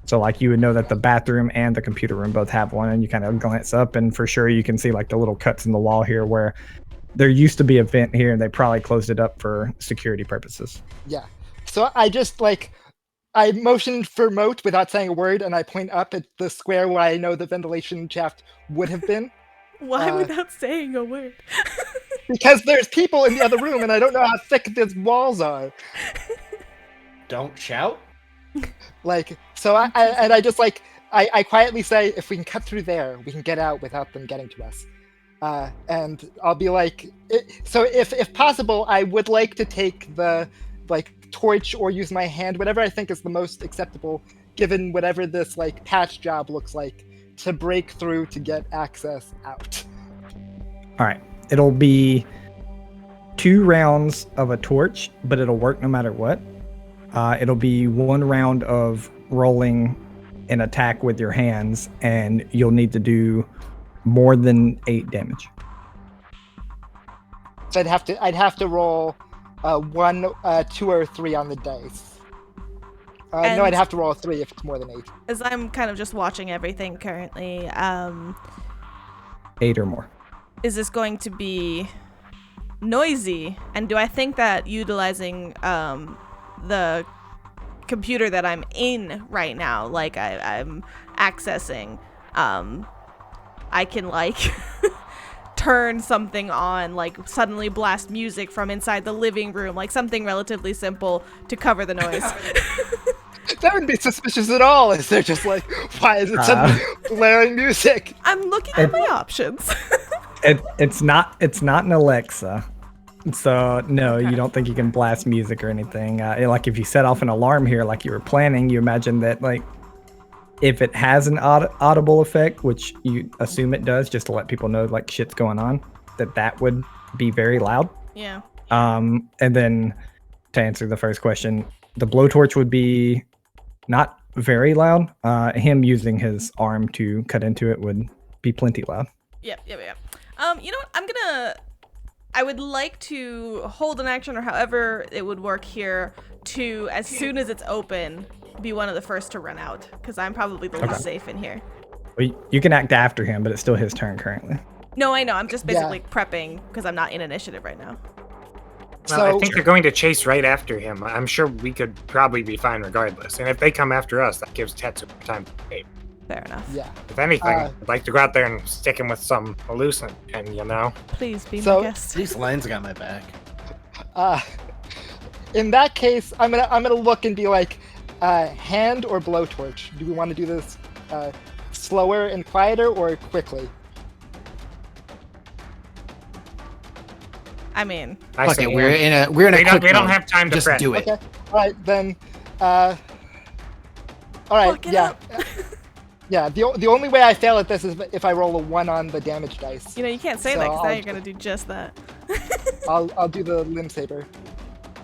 So like you would know that the bathroom and the computer room both have one, and you kind of glance up, and for sure you can see like the little cuts in the wall here where there used to be a vent here, and they probably closed it up for security purposes. Yeah. So I just like I motioned for moat without saying a word, and I point up at the square where I know the ventilation shaft would have been. Why without saying a word? Because there's people in the other room, and I don't know how thick these walls are. Don't shout. Like, so I just like I quietly say, if we can cut through there, we can get out without them getting to us. And I'll be like, so if possible, I would like to take the like torch or use my hand, whatever I think is the most acceptable, given whatever this like patch job looks like, to break through to get access out. All right. It'll be 2 rounds of a torch, but it'll work no matter what. It'll be 1 round of rolling an attack with your hands, and you'll need to do more than 8 damage. So I'd have to roll 1, 2, or 3 on the dice. No, And- I'd have to roll a 3 if it's more than 8. As I'm kind of just watching everything currently, 8 or more. is this going to be noisy? And do I think that utilizing the computer that I'm in right now, like I'm accessing, I can like turn something on, like suddenly blast music from inside the living room, like something relatively simple to cover the noise. That wouldn't be suspicious at all. Is there just like, why is it suddenly blaring music? I'm looking at my options. It's not an Alexa. So no, you don't think you can blast music or anything. Like if you set off an alarm here, like you were planning, you imagine that like if it has an audible effect, which you assume it does, just to let people know like shit's going on, that would be very loud. Yeah. And then to answer the first question, the blowtorch would be not very loud. Him using his arm to cut into it would be plenty loud. Yep. You know what? I would like to hold an action, or however it would work here, to, as soon as it's open, be one of the first to run out, because I'm probably the least safe in here. Well, you can act after him, but it's still his turn currently. No, I know. I'm just basically prepping, because I'm not in initiative right now. Well, I So think they're going to chase right after him. I'm sure we could probably be fine regardless. And if they come after us, that gives Tetsu time to escape. Fair enough. yeah. If anything, I'd like to go out there and stick him with some hallucinant, and you know. Please be So- my guest. These lines got my back. In that case, I'm gonna look and be like, hand or blowtorch? Do we want to do this slower and quieter or quickly? I mean, I Okay, say we're hand. in a We quick don't mode. have time to Just prep. do it. Okay. All right then. All right. Fuck it Yeah. up. Yeah. The only way I fail at this is if I roll a 1 on the damage dice. you know, you can't say So that because now I'll you're gonna do just that. I'll do the limb saber.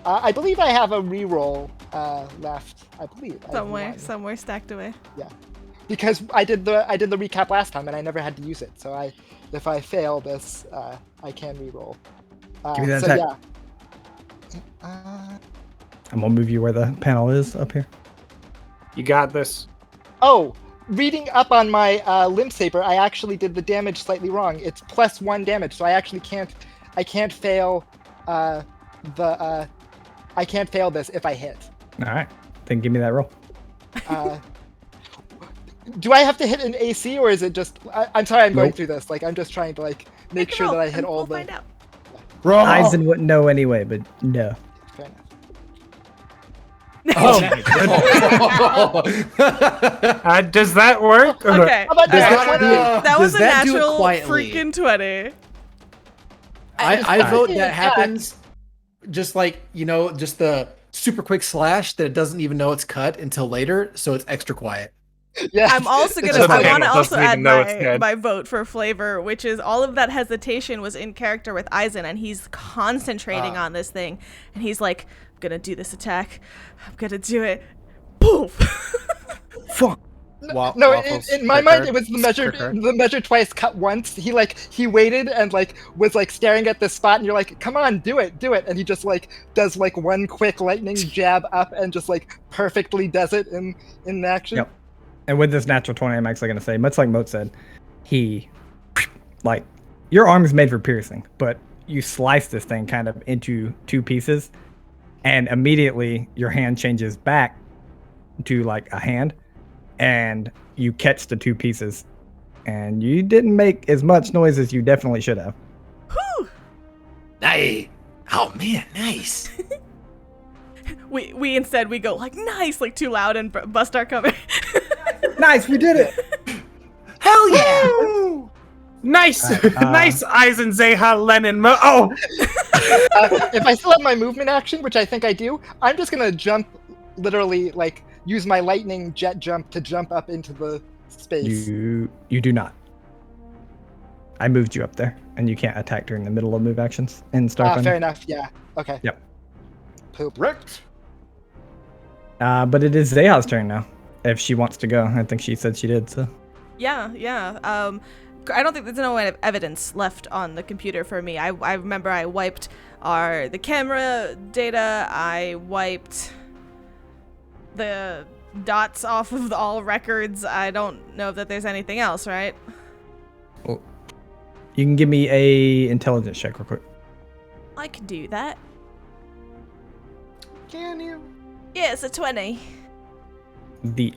I believe I have a reroll left. I believe I have one. Somewhere stacked away. Because I did the recap last time and I never had to use it. So if I fail this, I can reroll. Give me that so attack. yeah. I'm gonna move you where the panel is up here. You got this. Oh, reading up on my limb saber, I actually did the damage slightly wrong. It's +1 damage, so I actually can't. I can't fail I can't fail this if I hit. All right, then give me that roll. Do I have to hit an AC or is it just? I'm sorry, I'm going Nope. through this. Like I'm just trying to make Make a sure that roll, I hit and all we'll the. find out. Roll. Eisen wouldn't know anyway, but no. Fair enough. Oh, Does that work? Or Okay, How about Does that? that- that was does a that do it natural quietly? freaking 20. I vote Yeah. that happens just like, just the super quick slash that it doesn't even know it's cut until later, so it's extra quiet. Yeah. I'm also It's gonna. just I like- want to Doesn't also even add know it's dead. my vote for flavor, which is all of that hesitation was in character with Eisen, and he's concentrating on this thing, and he's like, "I'm gonna do this attack. I'm gonna do it." Poof. Fuck. No, Waffles, in my crit mind, card, it was the crit card. measure twice, cut once. He waited and was staring at this spot, and you're like, "Come on, do it!" And he just does one quick lightning jab up and just perfectly does it in action. Yep. And with this natural 20, I'm actually gonna say, much like Moat said, he your arm is made for piercing, but you slice this thing kind of into 2 pieces, and immediately your hand changes back to like a hand, and you catch the 2 pieces, and you didn't make as much noise as you definitely should have. Whew. Nice. Oh man, nice. We instead we go like nice, like too loud, and bust our cover. Nice, we did it. Hell yeah. Nice, Alright, nice Eisen Zeha Lenin. If I still have my movement action, which I think I do, I'm just gonna jump, literally use my lightning jet jump to jump up into the space. You do not. I moved you up there, and you can't attack during the middle of move actions in Starfinder. Fair enough. Yeah. Okay. Yep. Poop. Wrecked. But it is Zeha's turn now. If she wants to go, I think she said she did. So Yeah. I don't think there's no evidence left on the computer for me. I remember I wiped the camera data. I wiped the dots off of all records. I don't know that there's anything else, right? well, you can give me a intelligence check real quick. I can do that. Can you? Yeah, it's a 20. The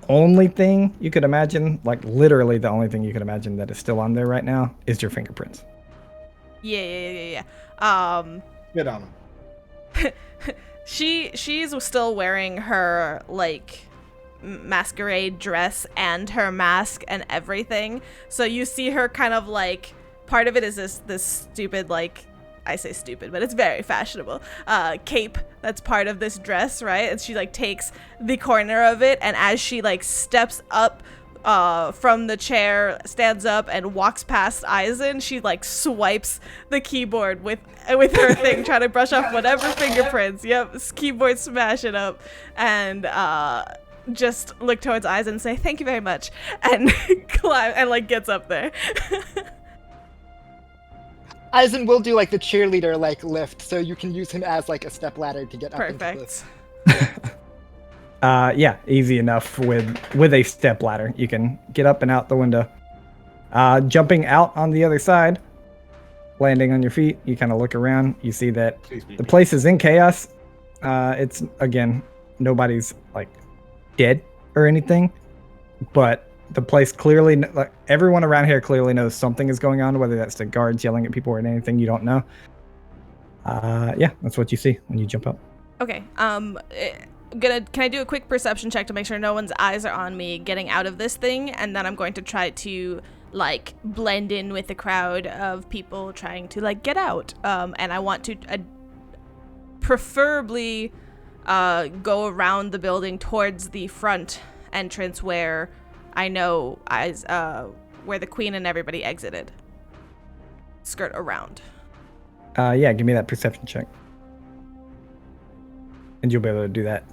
only thing you could imagine, like literally the only thing you could imagine that is still on there right now, is your fingerprints. Yeah. Get on him. She's still wearing her masquerade dress and her mask and everything. So you see her kind of part of it is this stupid I say stupid, but it's very fashionable cape that's part of this dress, right? And she takes the corner of it, and as she steps up from the chair, stands up and walks past Eisen, she swipes the keyboard with her thing, trying to brush off whatever fingerprints. Yep, keyboard smash it up, and just look towards Eisen and say thank you very much, and climb and gets up there. Eisen will do the cheerleader lift, so you can use him as a step ladder to get up into Perfect. this. Yeah, easy enough with a step ladder. You can get up and out the window. Jumping out on the other side, landing on your feet, you kind of look around. You see that the place is in chaos. It's again, nobody's dead or anything, but the place clearly, everyone around here clearly knows something is going on, whether that's the guards yelling at people or anything you don't know. Yeah, that's what you see when you jump up. Okay. Can I do a quick perception check to make sure no one's eyes are on me getting out of this thing, and then I'm going to try to like blend in with the crowd of people trying to like get out. And I want to preferably go around the building towards the front entrance where I know where the queen and everybody exited. Skirt around. Yeah, give me that perception check. And you'll be able to do that.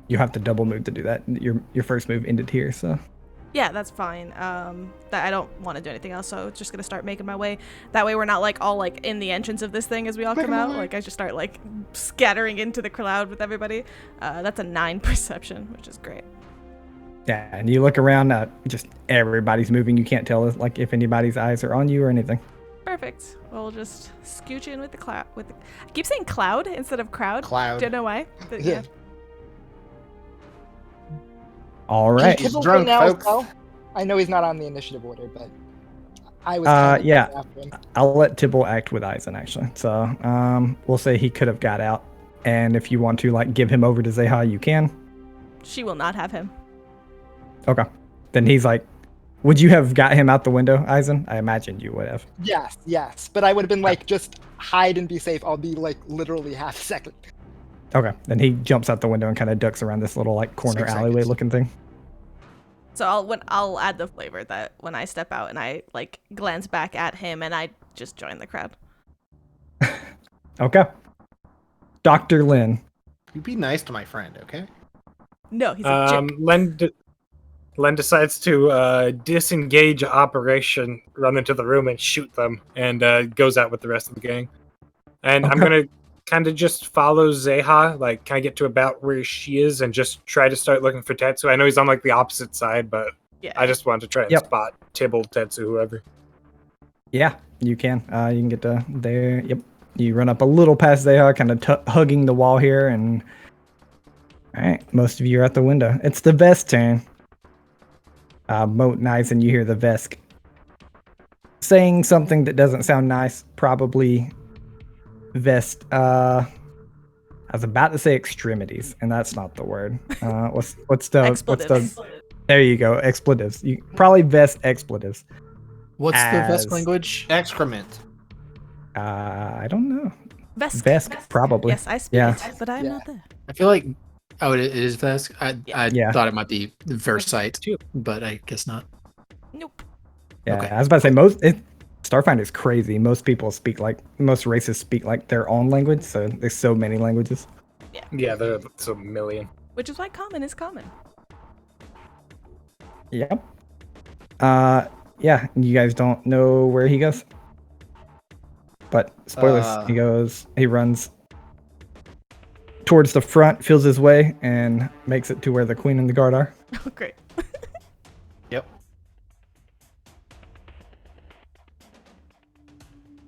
You have to double move to do that. Your first move ended here, so. Yeah, that's fine. I don't want to do anything else, so just gonna start making my way. That way we're not like all like in the entrance of this thing as we all come out. Like I just start like scattering into the crowd with everybody. That's a 9 perception, which is great. Yeah, and you look around, just everybody's moving. You can't tell like if anybody's eyes are on you or anything. Perfect. We'll just scooch in with the cloud. I keep saying cloud instead of crowd. Cloud. Don't know why. But Yeah. All right. Can Tibbel drunk, go now as folks. well? I know he's not on the initiative order, but I was kind of yeah. after him. I'll let Tibbel act with Eisen, actually. So, we'll say he could have got out. And if you want to, like, give him over to Zeha, you can. She will not have him. Okay. Then he's like, would you have got him out the window, Eisen? I imagine you would have. Yes. But I would have been like, just hide and be safe. I'll be like literally half a second. Okay. Then he jumps out the window and kind of ducks around this little, like, corner 6 alleyway seconds. looking thing. So I'll add the flavor that when I step out and I like glance back at him and I just join the crowd. Okay. Dr. Lin. You be nice to my friend, okay? No, he's a chick. Len decides to disengage operation, run into the room and shoot them, and goes out with the rest of the gang. And I'm Okay. gonna kind of just follow Zeha, like kind of get to about where she is, and just try to start looking for Tetsu. I know he's on like the opposite side, but Yeah. I just wanted to try and Yep. spot Tibbel, Tetsu, whoever. Yeah, you can. You can get to there. Yep. You run up a little past Zeha, kind of hugging the wall here, and all right, most of you are at the window. It's the Vest turn. Moat nice, and you hear the Vesk saying something that doesn't sound nice. Probably Vest. I was about to say extremities, and that's not the word. What's the Expletives. There you go, expletives. You probably Vest expletives. What's the As- best language? Excrement. I don't know. Vesk. Vesk, probably. Yes, I speak Yeah. it, but I'm Yeah. not there. I feel like it is Vesk. I Yeah. thought it might be Versite too, but I guess not. Nope. Yeah, Okay. I was about to say Starfinder's crazy. Most races speak like their own language, so there's so many languages. Yeah, there's a million. Which is why common is common. Yep. Yeah, you guys don't know where he goes. But spoilers, he runs towards the front, feels his way, and makes it to where the queen and the guard are. Oh, great. Yep.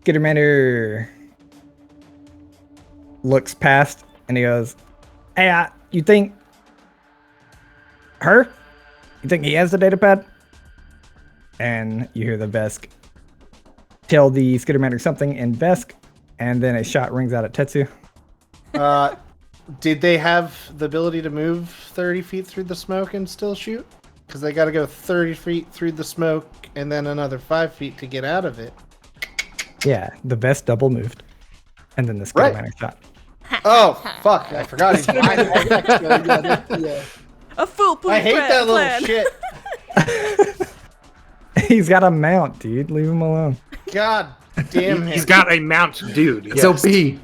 Skittermander looks past and he goes, "Hey, you think her? You think he has the data pad?" And you hear the Vesk tell the Skittermander something in Vesk, and then a shot rings out at Tetsu. Did they have the ability to move 30 feet through the smoke and still shoot? Because they got to go 30 feet through the smoke and then another 5 feet to get out of it. Yeah, the Vesk double moved, and then the Skittermander shot. Oh, fuck. I forgot he's Yeah. A foolproof I hate that little plan. shit. He's got a mount, dude. Leave him alone. God damn him. He's got a mount, dude. It's OP.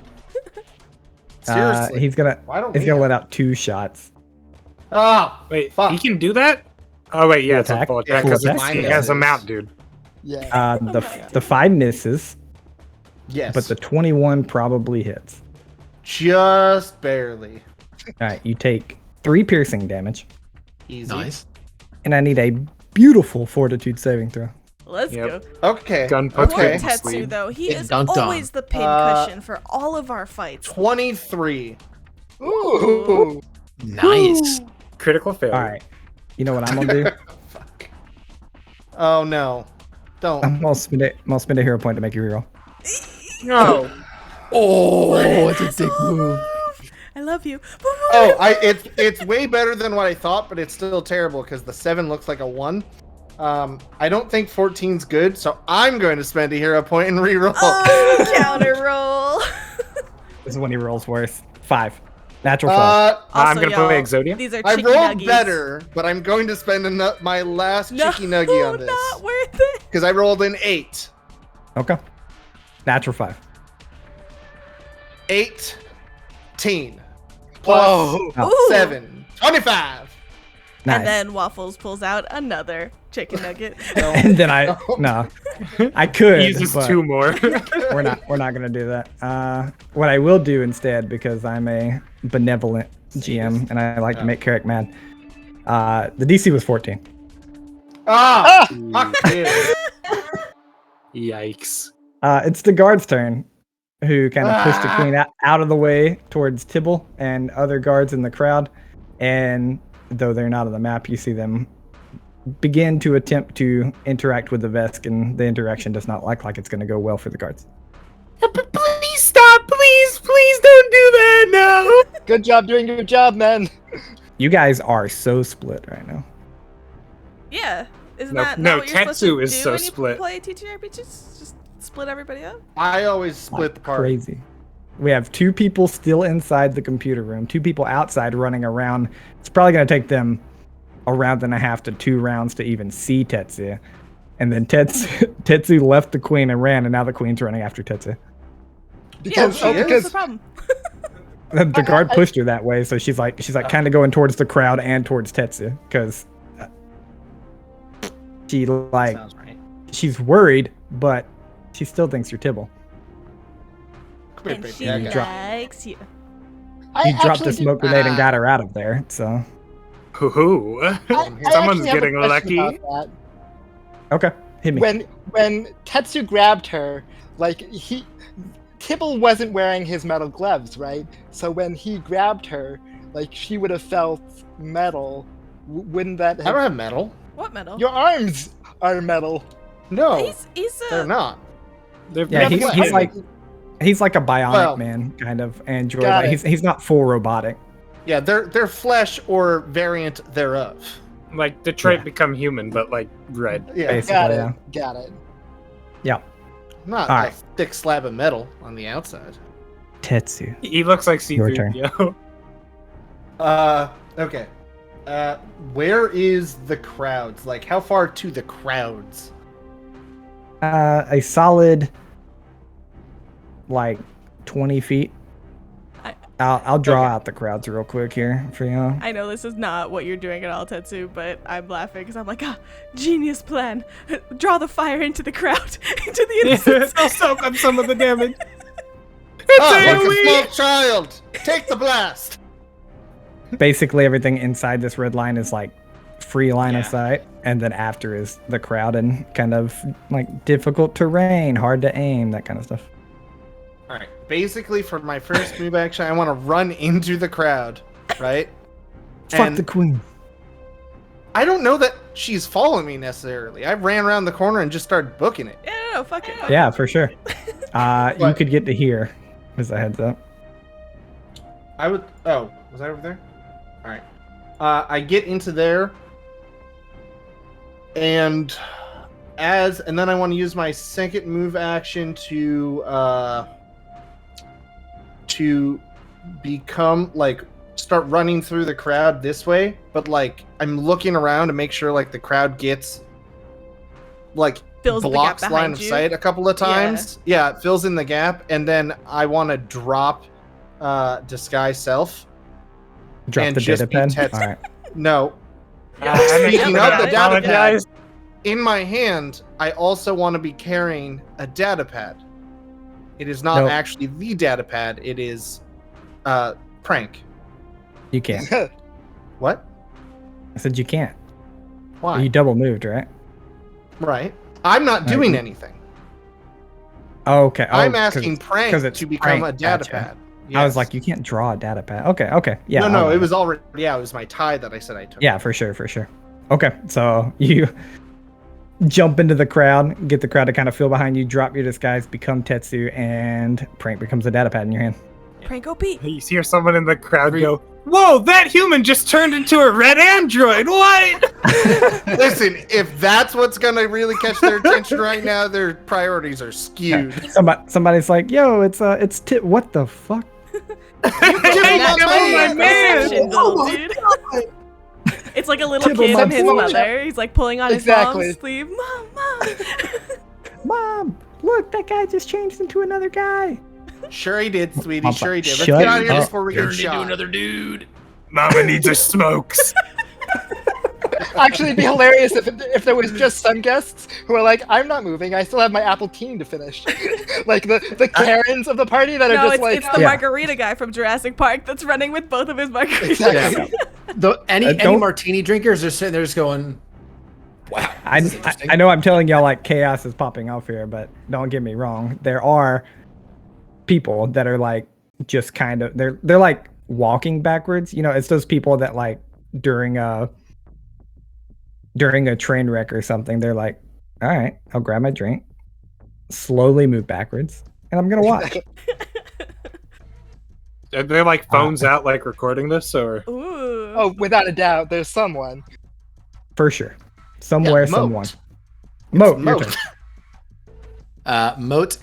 Seriously. He's gonna Why don't he's we gonna have- let out 2 shots. Oh, Wait, fuck. he can do that? Oh wait, yeah, Full it's a attack? full attack Full because attack? he has a mount, dude. Yeah. The 5 misses, Yes. but the 21 probably hits. Just barely. All right, you take 3 piercing damage, Easy. Nice. and I need a beautiful fortitude saving throw. Let's Yep. go. Okay. Gun Poor puts Okay. good. Tetsu, though. He Get is dunked on. always the pincushion for all of our fights. 23. Ooh. Nice. Critical failure. All right, you know what I'm gonna do? Fuck. Oh no. Don't. I'm gonna spend a hero point to make you reroll. No. Oh, it's a dick move. I love you. It's way better than what I thought, but it's still terrible because the 7 looks like a 1. I don't think 14's good, so I'm going to spend a hero point and reroll. Oh, counter roll. This is when he rolls worse. 5. Natural 5. I'm Also, going to play y'all, Exodia. These are I chicken rolled nuggies. better, but I'm going to spend my last cheeky nuggie on this. Not worth it. Because I rolled an 8. Okay. Natural 5. 18 plus Ooh. 7. 25. Nice. And then Waffles pulls out another chicken nugget. And then I could. He uses but 2 more. we're not gonna do that. What I will do instead, because I'm a benevolent GM and I like to make Carrick mad. The DC was 14. Fuck you. Yikes. It's the guard's turn, who kind of pushed the queen out of the way towards Tibbel and other guards in the crowd. And though they're not on the map, you see them begin to attempt to interact with the Vesk, and the interaction does not look like it's going to go well for the guards. Please stop! Please don't do that now! Good job doing your job, man. You guys are so split right now. Yeah. Isn't No, that no, not what you're supposed to Tetsu is do so when you split. play TTRPGs? Just split everybody up? I always split the party. Crazy. We have 2 people still inside the computer room, 2 people outside running around. It's probably going to take them a round and a half to 2 rounds to even see Tetsu. And then Tetsu left the queen and ran, and now the queen's running after Tetsu. Because, yeah, what's because the problem? The guard pushed her that way, so she's like kind of going towards the crowd and towards Tetsu, because she Sounds right. she's worried, but she still thinks you're Tibbel. Come here, And baby. she I got you. likes you. You dropped actually a smoke grenade and got her out of there, so Hoo-hoo. I Someone's actually have a getting question lucky. about okay, hit me. that. When Tetsu grabbed her, like Tibbel wasn't wearing his metal gloves, right? So when he grabbed her, like she would have felt metal. Wouldn't that I have? don't have metal. What metal? Your arms are metal. No, He's they're not. They're Yeah, he's definitely- like he's like a bionic Well, man kind of android. got Like, it. he's not full robotic. Yeah, they're flesh or variant thereof. like Detroit Yeah. become human, but like red. Yeah, Basically, Got yeah. it. Got it. not All a right. thick slab of metal on the outside. Tetsu. He looks like Your turn. C-3PO. Okay. Where is the crowds? Like, how far to the crowds? A solid like 20 feet. I'll draw Okay. out the crowds real quick here for you. I know this is not what you're doing at all, Tetsu, but I'm laughing because I'm like, genius plan. Draw the fire into the crowd, into the innocents. I'll soak up some of the damage. Like a small child! Take the blast! Basically, everything inside this red line is like free line of Yeah. sight, and then after is the crowd and kind of like difficult terrain, hard to aim, that kind of stuff. Alright, basically for my first move action, I want to run into the crowd, right? Fuck And the queen. I don't know that she's following me necessarily. I ran around the corner and just started booking it. Yeah, no, fuck it. Yeah, for sure. You What? could get to here, as a heads up. I would. Oh, was I over there? All right. I get into there, and then I want to use my second move action to become like start running through the crowd this way, but like I'm looking around to make sure like the crowd gets like Fills the gap blocks line behind of you. sight a couple of times. Yeah, it fills in the gap, and then I want to drop disguise self. Drop And the just data be pen. Tetsu. All right. No, I Speaking of the data apologize. in my hand, I also want to be carrying a data pad. It is not Nope. actually the data pad. It is prank. You can't. What? I said you can't. Why? You double moved, right? Right. I'm not Right. doing anything. Oh, okay. Oh, I'm asking prank 'cause it's to become prank, a data gotcha. pad. I was Yes. like, you can't draw a data pad. Okay. Yeah. no, I'll- it was already. Yeah, it was my tie that I said I took. Yeah, for sure. Okay, so you jump into the crowd, get the crowd to kind of feel behind you, drop your disguise, become Tetsu, and Prank becomes a data pad in your hand. Prank OP. You hear someone in the crowd go, "Whoa, that human just turned into a red android. What?" Listen, if that's what's gonna really catch their attention right now, their priorities are skewed. Somebody's like, "Yo, it's what the fuck?" My man. Dude. It's like a little Tibbel, kid my and his boy. mother. He's like pulling on his Exactly. mom's sleeve. Mom. Mom, look, that guy just changed into another guy. Sure he did, sweetie. Mom, Sure he did. Let's shut get out of here up. before we get Turned into shot. another dude. Mama needs her smokes. Actually, it'd be hilarious if there was just some guests who are like, I'm not moving. I still have my apple teen to finish. Like the Karens of the party that are No, just it's, like, it's the Yeah. margarita guy from Jurassic Park that's running with both of his margaritas. Exactly. Any don't- martini drinkers are sitting there just going, "Wow, I this is interesting." know I'm telling y'all like chaos is popping off here, but don't get me wrong. There are people that are like just kind of they're like walking backwards. You know, it's those people that like during a train wreck or something, they're like, all right, I'll grab my drink, slowly move backwards, and I'm gonna watch. Are they like phones out, like recording this, or? Ooh. oh, without a doubt, there's someone. For sure. Somewhere, Yeah, Moat. someone. Moat, your Moat. turn. Moat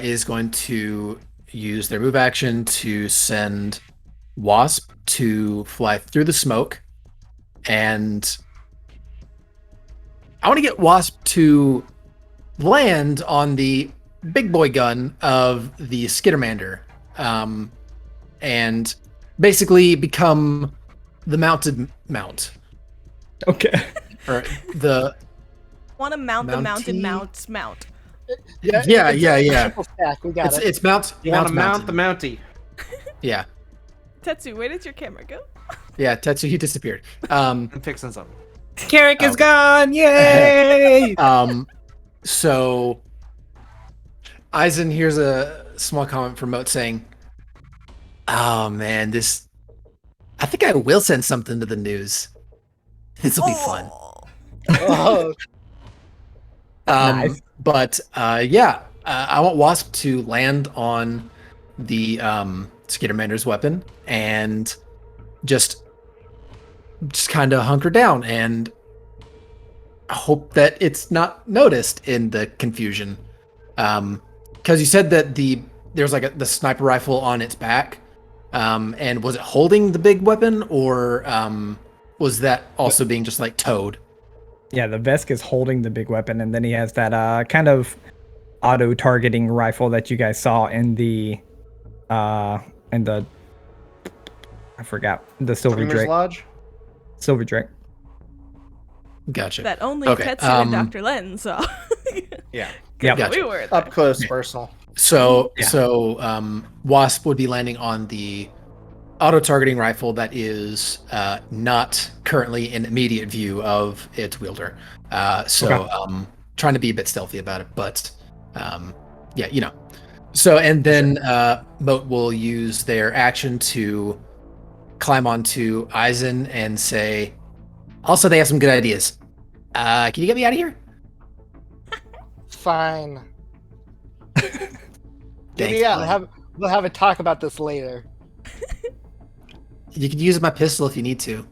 is going to use their move action to send Wasp to fly through the smoke, and I want to get Wasp to land on the big boy gun of the Skittermander, and basically become the mounted mount, Okay. or the Want to mount the mounted Mountie? mount. yeah. Triple stack, we got it. It's mount. You want to mounted. mount the Mountie? Yeah, Tetsu, where did your camera go? yeah. Tetsu, he disappeared. I'm fixing something. Carrick is gone! Yay! So Eisen here's a small comment from Moat saying, "Oh man, I think I will send something to the news. This will be fun." Oh, Nice. But yeah, I want Wasp to land on the Skittermander's weapon and just kind of hunker down and hope that it's not noticed in the confusion. Because you said that there's like the sniper rifle on its back, and was it holding the big weapon, or was that also being just like towed? Yeah, the Vesk is holding the big weapon, and then he has that kind of auto-targeting rifle that you guys saw in the I forgot, the Silver Dreamer's Drake. Lodge? Silver Drake. Gotcha. That only Okay, Tetsu and Dr. Len saw. Yeah. Yeah. Gotcha. We were there. Up close, personal. So Yeah. Wasp would be landing on the auto-targeting rifle that is not currently in immediate view of its wielder. Trying to be a bit stealthy about it, but yeah, you know. So, and then Moat will use their action to climb onto Eisen and say, also, they have some good ideas. Can you get me out of here? fine. Thanks, Yeah, bud. we'll have a talk about this later. You could use my pistol if you need to.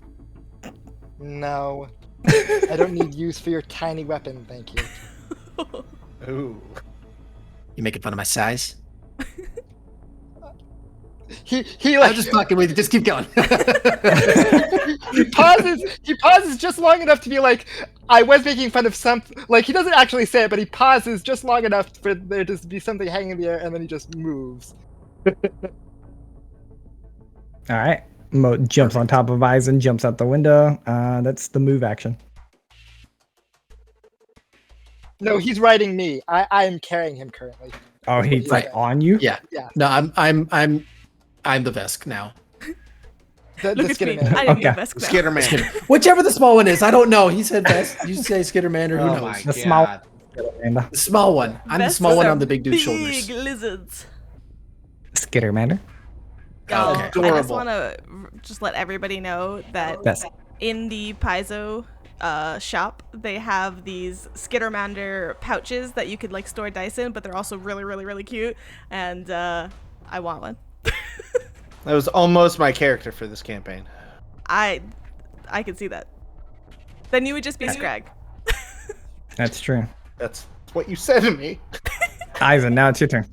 No. I don't need use for your tiny weapon, thank you. Ooh. You making fun of my size? He I'm like just fucking with you. Just keep going. he pauses just long enough to be like, I was making fun of something. Like, he doesn't actually say it, but he pauses just long enough for there to be something hanging in the air, and then he just moves. All right. Moat jumps on top of Eisen, jumps out the window. That's the move action. No, he's riding me. I am carrying him currently. Oh, he's like Right. on you? Yeah. Yeah. No, I'm the Vesk now. The Look at Skitter me. Man. I didn't get Okay. Vesk now. Skitter Man. Whichever the small one is, I don't know. He said Vesk. You say Skittermander. Who Oh knows? my The small- god. Amanda. The small one. I'm the Vesks small one are on the big dude's big shoulders. lizards. Skittermander. Y'all, Okay. I just Adorable. want to just let everybody know that Best. in the Paizo shop, they have these Skittermander pouches that you could like store dice in, but they're also really, really, really cute. And I want one. That was almost my character for this campaign. I can see that. Then you would just be Scrag. That's true. That's what you said to me. Eisen, now it's your turn.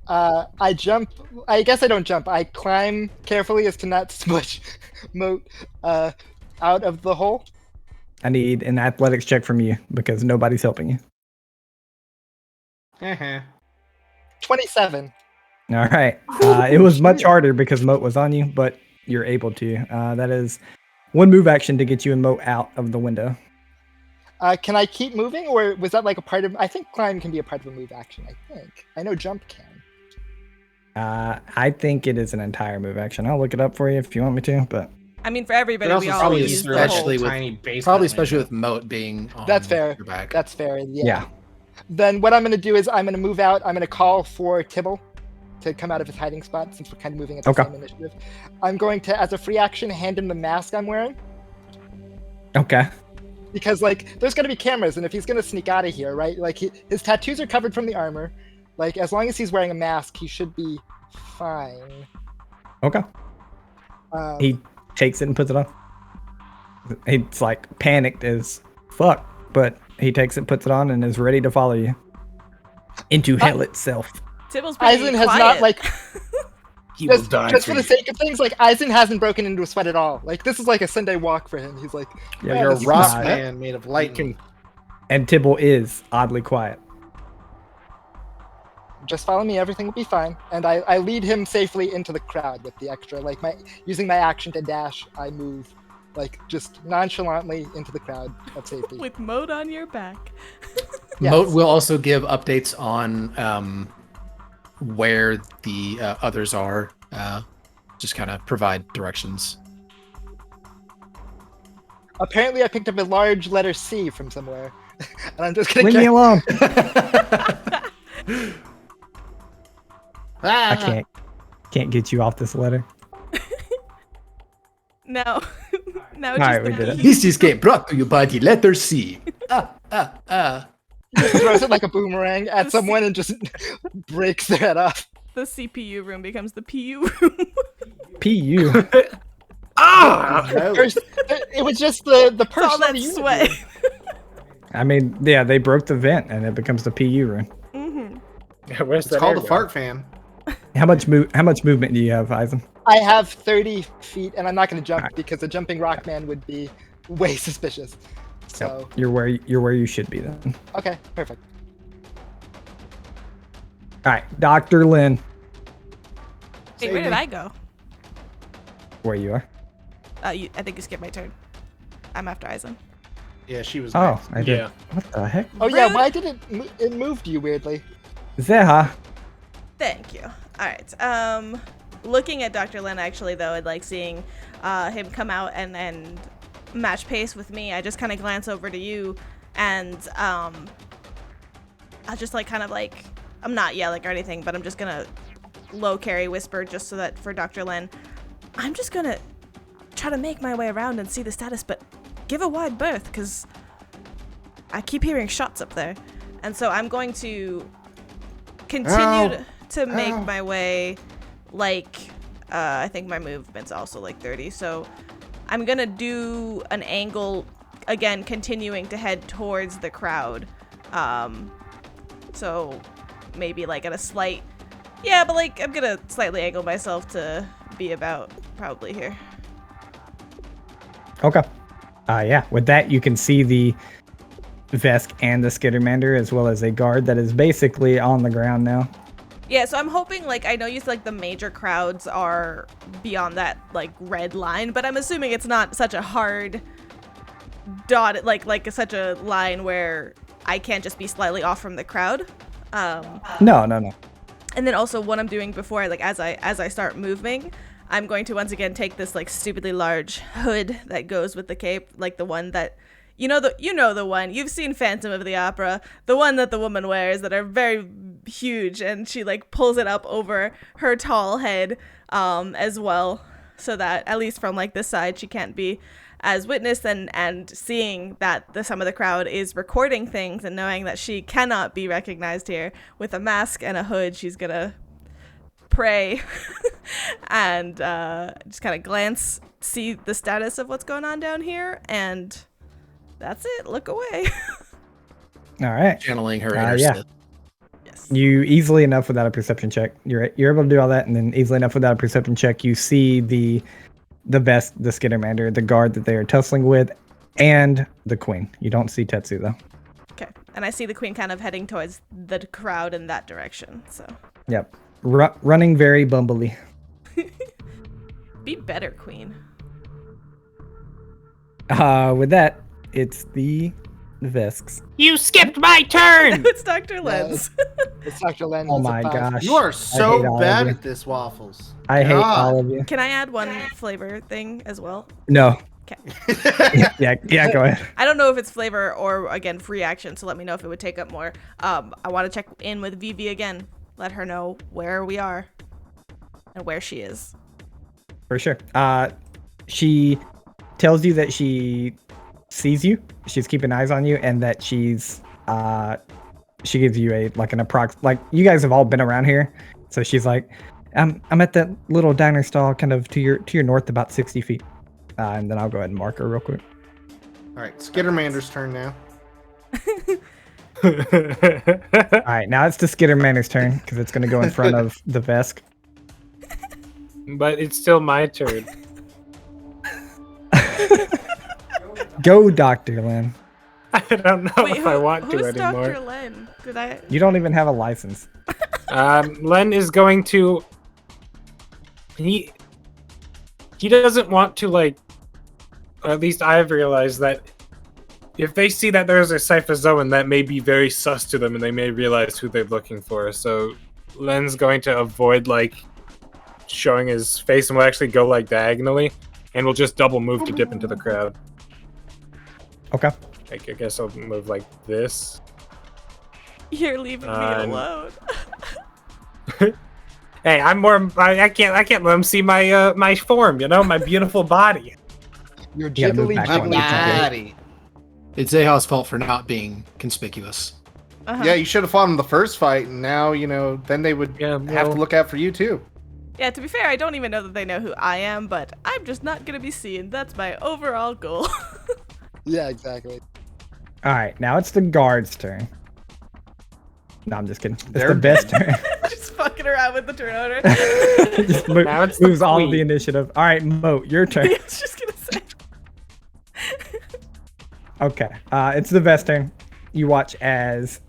I jump. I guess I don't jump. I climb carefully as to not smush Moat out of the hole. I need an athletics check from you because nobody's helping you. 27. All right. It was much harder because Moat was on you, but you're able to. That is one move action to get you and Moat out of the window. Can I keep moving, or was that like a part of? I think climb can be a part of a move action. I think. I know jump can. I think it is an entire move action. I'll look it up for you if you want me to, but I mean, for everybody, But we also all probably use the especially whole. with- tiny base. Probably especially with Moat being on That's fair. your back. That's fair. Yeah. yeah. Then what I'm going to do is I'm going to move out. I'm going to call for Tibbel to come out of his hiding spot since we're kind of moving at the Okay. same initiative. I'm going to, as a free action, hand him the mask I'm wearing. Okay. Because, like, there's going to be cameras, and if he's going to sneak out of here, right? Like, his tattoos are covered from the armor. Like, as long as he's wearing a mask, he should be fine. Okay. He takes it and puts it on. He's like panicked as fuck, but he takes it, puts it on, and is ready to follow you into hell itself. Tibble's pretty Eisen has quiet. not, like, He will just die for the sake of things, like, Eisen hasn't broken into a sweat at all. Like, this is like a Sunday walk for him. He's like, Yeah, "Yeah, You're a this is rock fine." man made of lightning. And Tibbel is oddly quiet. Just follow me, everything will be fine. And I lead him safely into the crowd with the extra, like, using my action to dash, I move, like, just nonchalantly into the crowd of safety. With Moat on your back. Yes. Moat will also give updates on where the others are. Just kind of provide directions. Apparently I picked up a large letter C from somewhere. And I'm just gonna Leave me alone. Ah! I can't get you off this letter. No. No, All just right, the we did it. key. This is game brought to you by the letter C. He throws it like a boomerang at someone and just breaks their head off. The CPU room becomes the PU room. PU. Ah! No. First, it was just the All personal that unity. sweat. I mean, yeah, they broke the vent, and it becomes the PU room. Where's It's that called air a fart fan. How much movement do you have, Eisen? I have 30 feet, and I'm not going to jump because a jumping rock man would be way suspicious. So, You're where you should be then. okay, perfect. All right, Dr. Lynn, Hey, where did I go? where you are. I think you skipped my turn. I'm after Eisen. Yeah, she was. Oh, next. I did. Yeah. What the heck? Oh yeah, Rude. why did it moved you weirdly? Zeha. Thank you. All right. Looking at Dr. Lin actually though, and like seeing him come out and match pace with me, I just kind of glance over to you, and I'll just like kind of like, I'm not yelling or anything, but I'm just gonna low carry whisper just so that for Dr. Lin, I'm just gonna try to make my way around and see the status, but give a wide berth because I keep hearing shots up there, and so I'm going to continue to make my way, like, I think my movement's also like 30, so I'm gonna do an angle, again, continuing to head towards the crowd, so maybe like at a slight, yeah, but like I'm gonna slightly angle myself to be about probably here. Okay. Yeah, with that, you can see the Vesk and the Skittermander, as well as a guard that is basically on the ground now. Yeah, so I'm hoping, like, I know you said, like, the major crowds are beyond that, like, red line, but I'm assuming it's not such a hard dot, like such a line where I can't just be slightly off from the crowd. No. And then also what I'm doing before, like, as I start moving, I'm going to once again take this, like, stupidly large hood that goes with the cape, like the one that, you know the one, you've seen Phantom of the Opera, the one that the woman wears that are very huge, and she like pulls it up over her tall head as well, so that at least from like this side she can't be as witnessed, and seeing that some of the crowd is recording things and knowing that she cannot be recognized here with a mask and a hood, she's gonna prey and just kind of glance, see the status of what's going on down here, and that's it. Look away. All right. Channeling her inner yeah. Sith. Yes. You easily enough without a perception check. You're able to do all that, and then easily enough without a perception check, you see the best, the Skittermander, the guard that they are tussling with, and the queen. You don't see Tetsu though. Okay. And I see the queen kind of heading towards the crowd in that direction. So. Yep. Running very bumbly. Be better, queen. With that, it's the Vesks. You skipped my turn! It's Dr. Lens. It's Dr. Len. Oh it's a my 5. gosh. You are hate so all of bad you. at this, Waffles. I hate God. all of you. Can I add one flavor thing as well? No. Okay. Yeah, go ahead. I don't know if it's flavor or, again, free action, so let me know if it would take up more. I want to check in with Vivi again. Let her know where we are and where she is. For sure. She tells you that she sees you. She's keeping eyes on you, and that she's she gives you an approx. Like, you guys have all been around here, so she's like, I'm at that little diner stall, kind of to your north, about 60 feet. And then I'll go ahead and mark her real quick. All right, Skittermander's turn now. All right, now it's the Skittermander's turn because it's going to go in front of the Vesk. But it's still my turn. Go, Dr. Lin. I don't know Wait, if I want to who's anymore. Dr. Len? Did I? You don't even have a license. Len is going to. He doesn't want to, like. Or at least I've realized that if they see that there's a Cyphozoan, that may be very sus to them, and they may realize who they're looking for. So Len's going to avoid, like, showing his face, and will actually go, like, diagonally, and will just double move to dip into the crowd. Okay. I guess I'll move like this. You're leaving me alone. Hey, I'm more. I can't let him see my my form. You know, my beautiful body. You're gotta move jiggly, back My one. jiggly. body. It's Aha's fault for not being conspicuous. Uh-huh. Yeah, you should have fought him the first fight, and now, then they would have to look out for you, too. Yeah, to be fair, I don't even know that they know who I am, but I'm just not going to be seen. That's my overall goal. Yeah, exactly. All right, now it's the guard's turn. No, I'm just kidding. It's They're the best turn. Just fucking around with the turn order. Just Now it's the moves all of the queen. initiative. All right, Moat, your turn. I was just going to say. Okay, it's the best turn. You watch as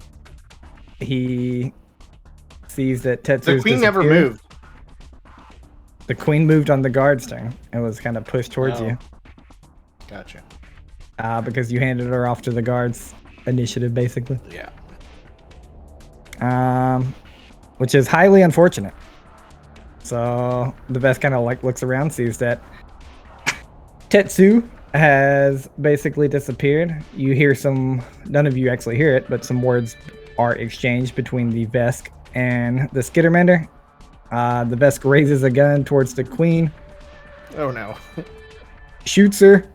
he sees that Tetsu's The queen never disappeared. moved. The queen moved on the guard's turn and was kind of pushed towards Oh. you Gotcha. because you handed her off to the guard's initiative, basically. Yeah. Which is highly unfortunate. So the best kind of like looks around, sees that Tetsu has basically disappeared. You hear none of you actually hear it, but some words are exchanged between the Vesk and the Skittermander. The Vesk raises a gun towards the queen, Oh, no. shoots her.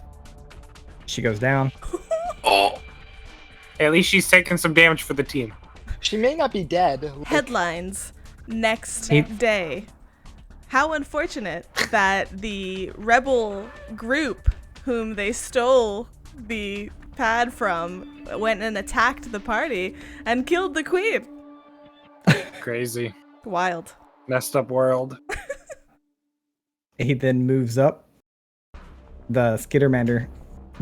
She goes down. Oh, At least she's taking some damage for the team. She may not be dead. Headlines next See- day. How unfortunate that the rebel group whom they stole the pad from went and attacked the party and killed the queen. Crazy, Wild. messed up world. He then moves up. The Skittermander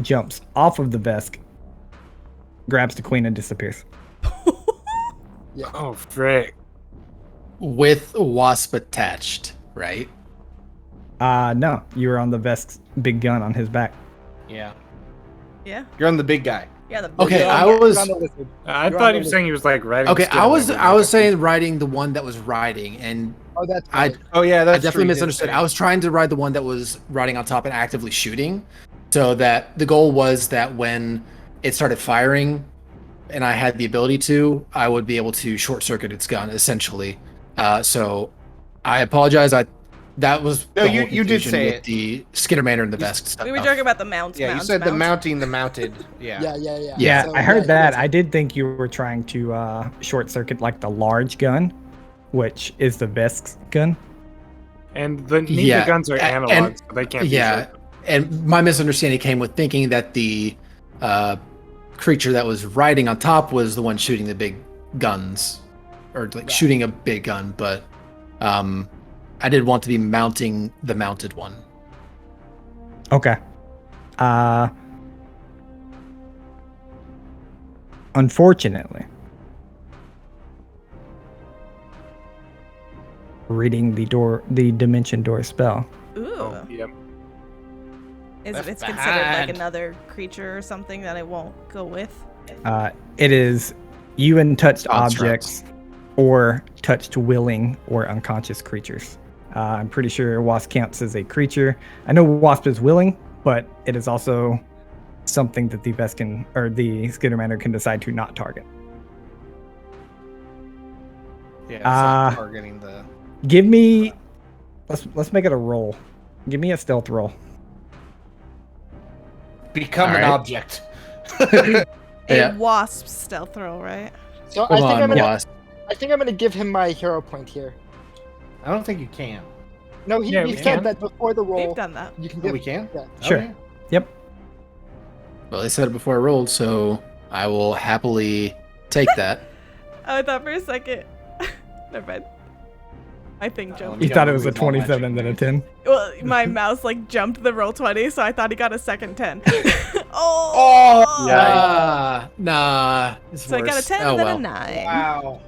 jumps off of the Vesk, grabs the queen, and disappears. Oh frick! with Wasp attached, right? No, you were on the Vesk's big gun on his back. Yeah. Yeah. You're on the big guy. Yeah. The Okay, You're I on the- was- you're on the lizard. I You're thought on he the was saying he was like riding. Okay, still I was like- saying riding the one that was riding, and Oh, that's I right. Oh, yeah, I that's definitely true, you did misunderstood. say. I was trying to ride the one that was riding on top and actively shooting, so that the goal was that when it started firing, and I had the ability to, I would be able to short circuit its gun essentially. So I apologize. That was No, the you- whole you did confusion say with it. the Skittermander and the Vesk stuff. We were talking about the mounts. Yeah, you mounts, said the mounts. mounting, the mounted. Yeah. Yeah. Yeah, So, I heard yeah, that. it I did think you were trying to short circuit like the large gun which is the Vesk's gun. And neither guns are analog, so they can't be shot. And my misunderstanding came with thinking that the creature that was riding on top was the one shooting the big guns, or like shooting a big gun, but I did want to be mounting the mounted one. Okay. Unfortunately, reading the dimension door spell. Ooh. Yep. It's That's considered bad. like another creature or something that I won't go with. It is you and touched Constructs. objects or touched willing or unconscious creatures. I'm pretty sure Wasp counts as a creature. I know Wasp is willing, but it is also something that the Veskin or the Skittermander can decide to not target. Yeah, it's not targeting the. Give me. Let's make it a roll. Give me a stealth roll. Become an Alright. object. A Yeah. wasp stealth roll, right? So Hold on, I think I'm gonna give him my hero point here. I don't think you can. No, Yeah, he we said can. that before the roll. We've done that. You can Oh, give. we can? Yeah. Sure. Okay. Yep. Well, they said it before I rolled, so I will happily take that. Oh, I thought for a second. Never mind. My thing jumped. You Yeah, thought it was a it's all magic, 27 then a 10. Well, my mouse like jumped the roll 20, so I thought he got a second 10. Nah. It's So I got a worse. 10 Oh, and then well. a 9. Wow. All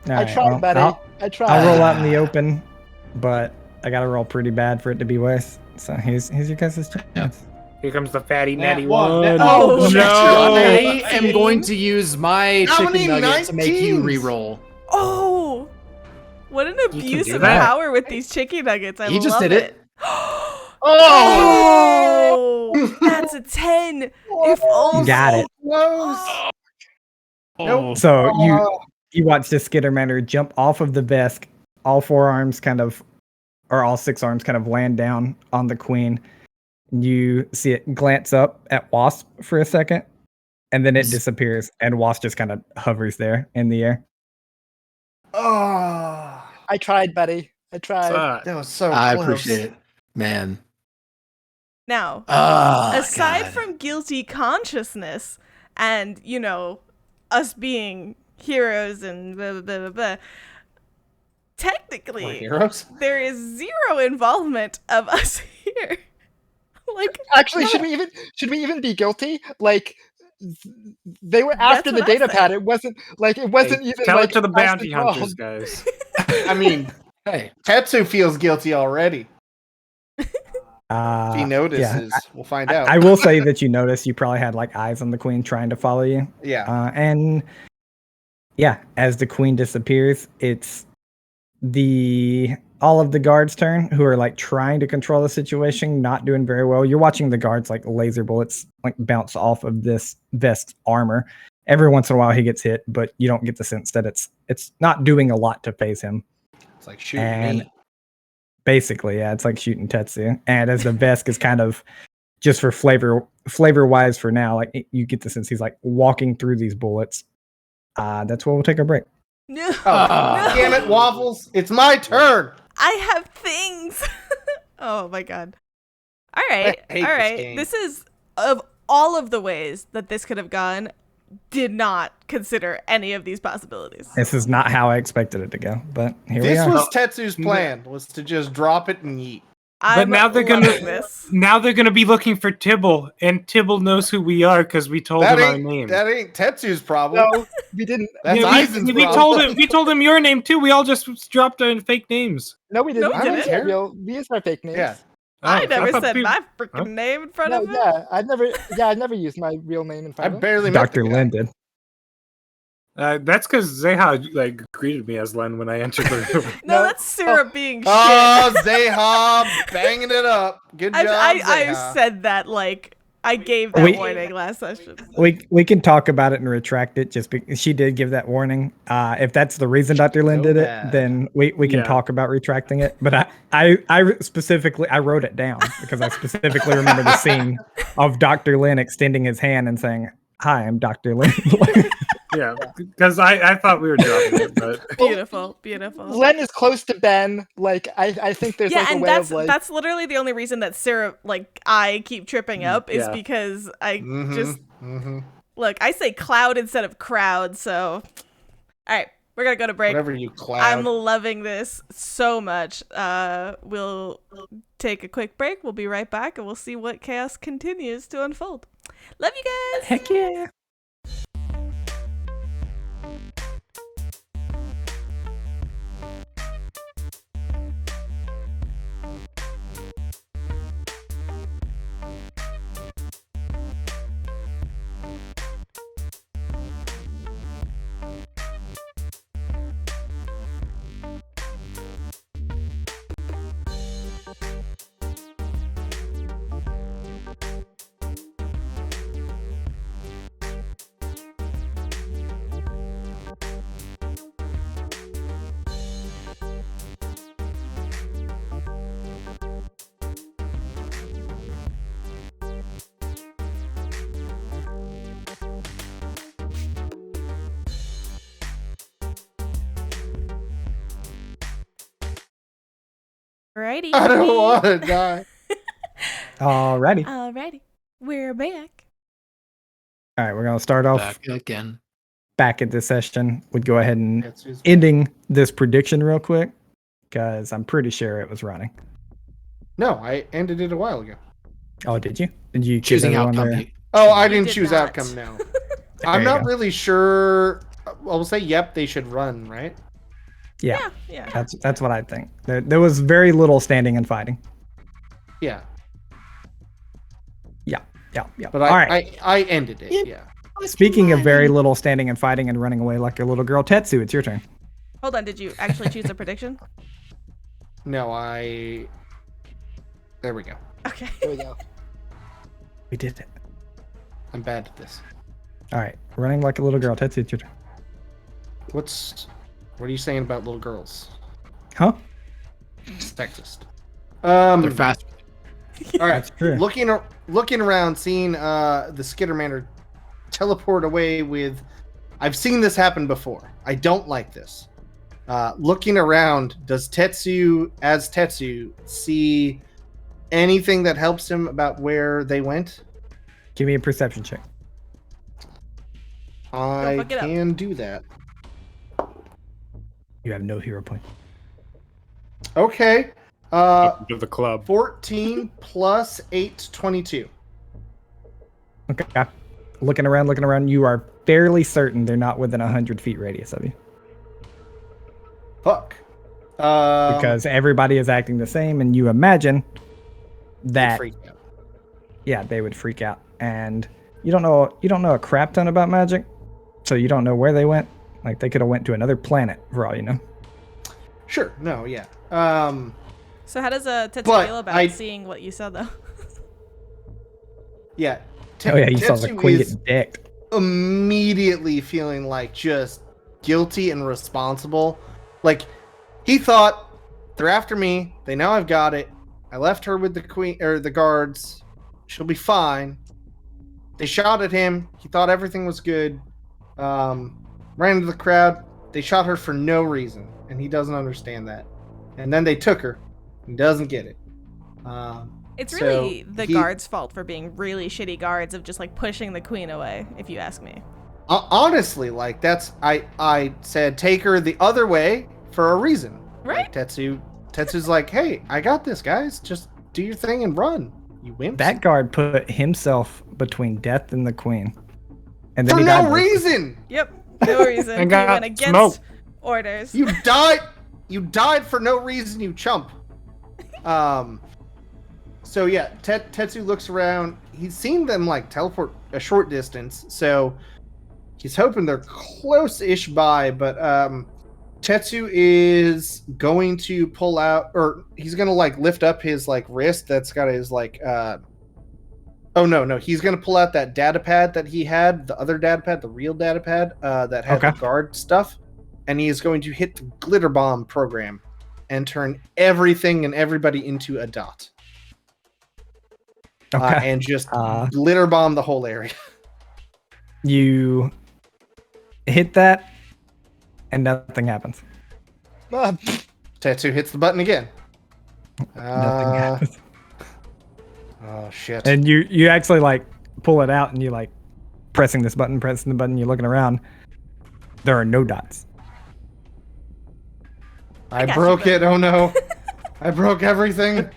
I right, tried, well, buddy. I tried. I'll roll out in the open, but I gotta roll pretty bad for it to be worse. So here's your guys' chance. Here comes the fatty Nat natty one. one. Oh, I no. am going to use my How many chicken nugget to make you 19s? re-roll. Oh! What an abuse do of that. power with these chicken nuggets. I He just love did it. Oh! That's a 10. If only. Got it. Close. Nope. So you watch the Skittermander jump off of the Vesk, all 4 arms kind of, or all 6 arms kind of land down on the Queen. You see it glance up at Wasp for a second, and then it disappears, and Wasp just kind of hovers there in the air. Oh, I tried, buddy. I tried. that was so I close. appreciate it. Man. Now, Oh, aside God. from guilty consciousness and, you know, us being heroes and blah, blah, blah, blah, blah, We're technically, heroes. there is zero involvement of us here. Like, Actually, should we even be guilty? Like, they were after the what I data said. pad. It wasn't even Tell like it to the us bounty involved. hunters, guys. I mean, Hey, Tetsu feels guilty already. If he notices, we'll find out. I will say that you notice you probably had like eyes on the Queen trying to follow you. Yeah. And yeah, as the Queen disappears, it's all of the guards' turn who are like trying to control the situation, not doing very well. You're watching the guards like laser bullets like bounce off of this Vest's armor. Every once in a while he gets hit, but you don't get the sense that it's not doing a lot to phase him. It's like shooting And me. basically, yeah, it's like shooting Tetsu. And as the Vesk is kind of just for flavor wise for now, like you get the sense he's like walking through these bullets. That's where we'll take our break. no, Oh, damn it, Waffles! It's my turn. I have things. Oh my god. All right. I hate All this right. game. This is of all of the ways that this could have gone, did not consider any of these possibilities. This is not how I expected it to go, but here we This are. was Tetsu's plan: was to just drop it and yeet. I'm now they're loving gonna- this. Now they're gonna be looking for Tibbel, and Tibbel knows who we are because we told That him our ain't name. that ain't Tetsu's problem. No, we didn't. That's Yeah, Eisen's we problem. told him. We told him your name too. We all just dropped our fake names. No, we didn't. No, we I don't didn't. care. We used our fake names. Yeah. I Oh, never thought said people- my freaking name in front No, of it. yeah, I've never used my real name in I front of it. barely met Dr. the guy. Lin did. That's because Zeha like greeted me as Len when I entered the room. No, No. that's syrup being shit. Oh, Zeha, banging it up. Good job, I Zeha. said that like I gave that We- warning last session. We can talk about it and retract it just because she did give that warning. If that's the reason Dr. Lin So did it, bad. then we can Yeah. talk about retracting it. But I specifically I wrote it down because I specifically remember the scene of Dr. Lin extending his hand and saying, "Hi, I'm Dr. Lin." Yeah, because I thought we were dropping it, but Beautiful, beautiful. Len is close to Ben. Like I think there's Yeah, like a and way of like. that's literally the only reason that Sarah, like, I keep tripping up is Yeah. because I Mhm, just mhm. look. I say cloud instead of crowd. So, all right, we're gonna go to break. Whatever you cloud. I'm loving this so much. We'll take a quick break. We'll be right back, and we'll see what chaos continues to unfold. Love you guys. Heck yeah. Alrighty. I don't want to die. Alrighty. Alrighty, we're back. All right, we're gonna start off Back again. back at this session. We'd go ahead and Tetsu's- ending this prediction real quick because I'm pretty sure it was running. No, I ended it a while ago. Oh, did you? Did you choose Choosing everyone outcome. there? Oh, I You didn't did choose not. outcome now. There I'm you not go. really sure. I'll say yep, they should run, right? Yeah, Yeah. that's what I think. There was very little standing and fighting. Yeah. Yeah. But All right. I ended it, yeah. Speaking of very little standing and fighting and running away like your little girl Tetsu, it's your turn. Hold on. Did you actually choose a prediction? No, there we go. Okay. There we go. We did it. I'm bad at this. All right, running like a little girl Tetsu, it's your turn. What are you saying about little girls? Huh? It's sexist. They're fast. All right. That's true. Looking around, seeing the Skittermander teleport away with. I've seen this happen before. I don't like this. Looking around, does Tetsu see anything that helps him about where they went? Give me a perception check. I fuck it up. can do that. You have no hero point. Okay. welcome to the club. 14 plus 8, 22. Okay. Looking around, you are fairly certain they're not within 100 feet radius of you. Fuck. Because everybody is acting the same, and you imagine that freak out. yeah, they would freak out. And you don't know a crap ton about magic, so you don't know where they went. Like they could have went to another planet for all you know. Sure. No. Yeah. So how does Tetsu But feel about I- seeing what you saw, though? Yeah. Oh yeah, you saw the Tetsu queen is get decked. immediately feeling like just guilty and responsible. Like he thought they're after me. They know I've got it. I left her with the queen or the guards. She'll be fine. They shot at him. He thought everything was good. Ran into the crowd. They shot her for no reason, and he doesn't understand that. And then they took her. He doesn't get it. It's So really the he- guards' fault for being really shitty guards of just like pushing the queen away, if you ask me. Honestly, like that's I said take her the other way for a reason. Right. Like, Tetsu's like, hey, I got this, guys. Just do your thing and run. You wimps. That guard put himself between death and the queen, and then for he died. no reason. Yep. No reason. And He got went against smoked. orders. You died. You died for no reason, you chump. So yeah, Tetsu looks around. He's seen them like teleport a short distance, so he's hoping they're close-ish by. But Tetsu is going to pull out, or he's gonna like lift up his like wrist that's got his like. Oh no, he's gonna pull out that data pad that he had, the other data pad, the real data pad that had the Okay. guard stuff, and he is going to hit the glitter bomb program and turn everything and everybody into a dot. Okay. And just Uh, glitter bomb the whole area. You hit that, and nothing happens. Tetsu hits the button again. Nothing happens. Oh shit. And you actually like pull it out, and you like pressing the button, you're looking around. There are no dots. I got broke you, it. Oh no. I broke everything.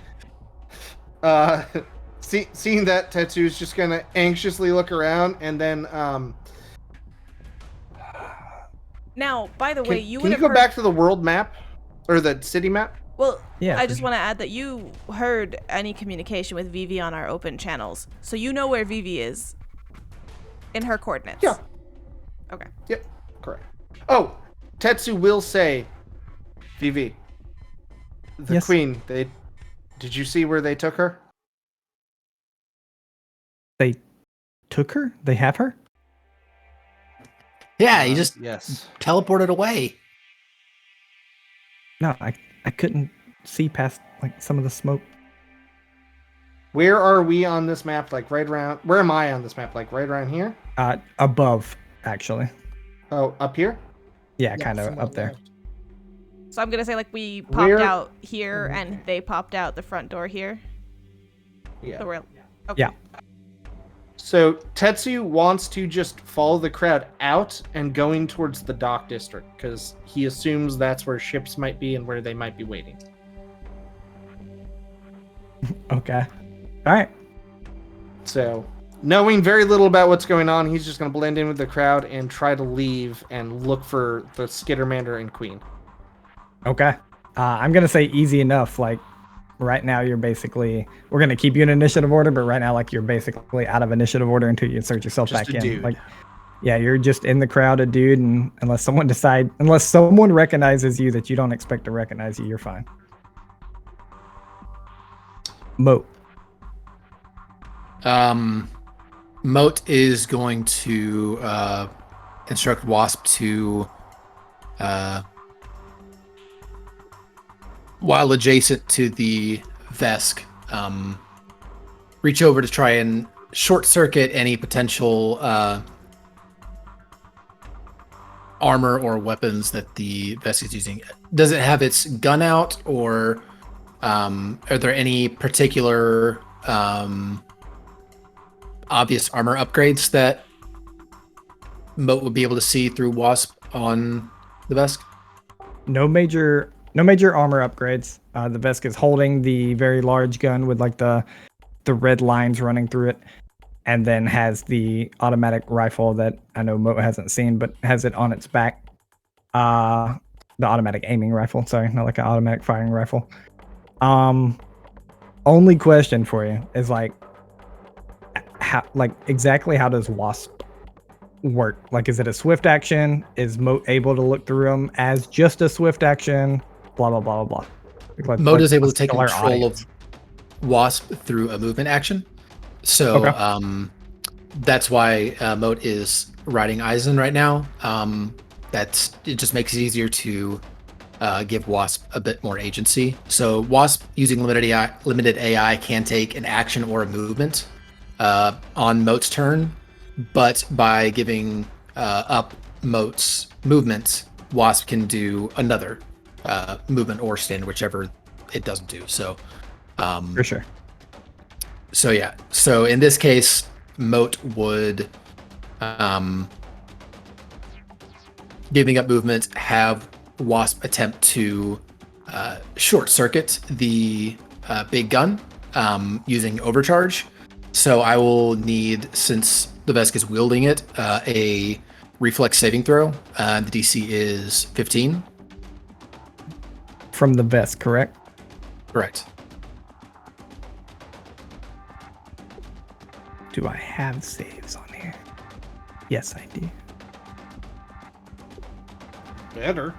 Seeing that, Tetsu's just gonna anxiously look around, and then Now, by the way, you can would you have go heard... back to the world map or the city map? Well, Yeah, I for just sure. want to add that you heard any communication with Vivi on our open channels, so you know where Vivi is in her coordinates. Yeah. Okay. Yep. Correct. Oh, Tetsu will say, Vivi, the Yes. queen. Did you see where they took her? They took her? They have her? Yeah, he just Yes. teleported away. No, I couldn't see past like some of the smoke. Where are we on this map? Like right around. Where am I on this map? Like right around here? Above, actually. Oh, up here? Yeah, kind of somewhat up there. left. So I'm going to say, like, we popped Where- out here, and they popped out the front door here. Yeah. So we're... Okay. Yeah. So Tetsu wants to just follow the crowd out and going towards the dock district because he assumes that's where ships might be and where they might be waiting. Okay. All right. So, knowing very little about what's going on, he's just going to blend in with the crowd and try to leave and look for the Skittermander and Queen. Okay. I'm gonna say easy enough. Like right now, we're gonna keep you in initiative order, but right now, like you're basically out of initiative order until you insert yourself Just back a in. dude. Like, yeah, you're just in the crowd, a dude, and unless someone recognizes you that you don't expect to recognize you, you're fine. Moat. Moat is going to instruct Wasp to, while adjacent to the Vesk, reach over to try and short circuit any potential armor or weapons that the Vesk is using. Does it have its gun out, or are there any particular obvious armor upgrades that Moat would be able to see through Wasp on the Vesk? No major armor upgrades. The Vesk is holding the very large gun with like the red lines running through it, and then has the automatic rifle that I know Moat hasn't seen, but has it on its back. The automatic aiming rifle, sorry, not like an automatic firing rifle. Only question for you is like, exactly how does Wasp work? Like, is it a swift action? Is Moat able to look through them as just a swift action? Blah blah blah blah blah. Moat is able to take tell our control audience. of Wasp through a movement action. So Okay. That's why Moat is riding Eisen right now. It just makes it easier to give Wasp a bit more agency. So Wasp, using limited AI, can take an action or a movement on Moat's turn, but by giving up Moat's movement, Wasp can do another movement or stand, whichever it doesn't do. So For sure. So yeah. So in this case, Moat would, giving up movement, have Wasp attempt to short circuit the big gun using overcharge. So I will need, since the Vesk is wielding it, a reflex saving throw. The DC is 15. From the Vesk, correct? Correct. Do I have saves on here? Yes, I do. Better.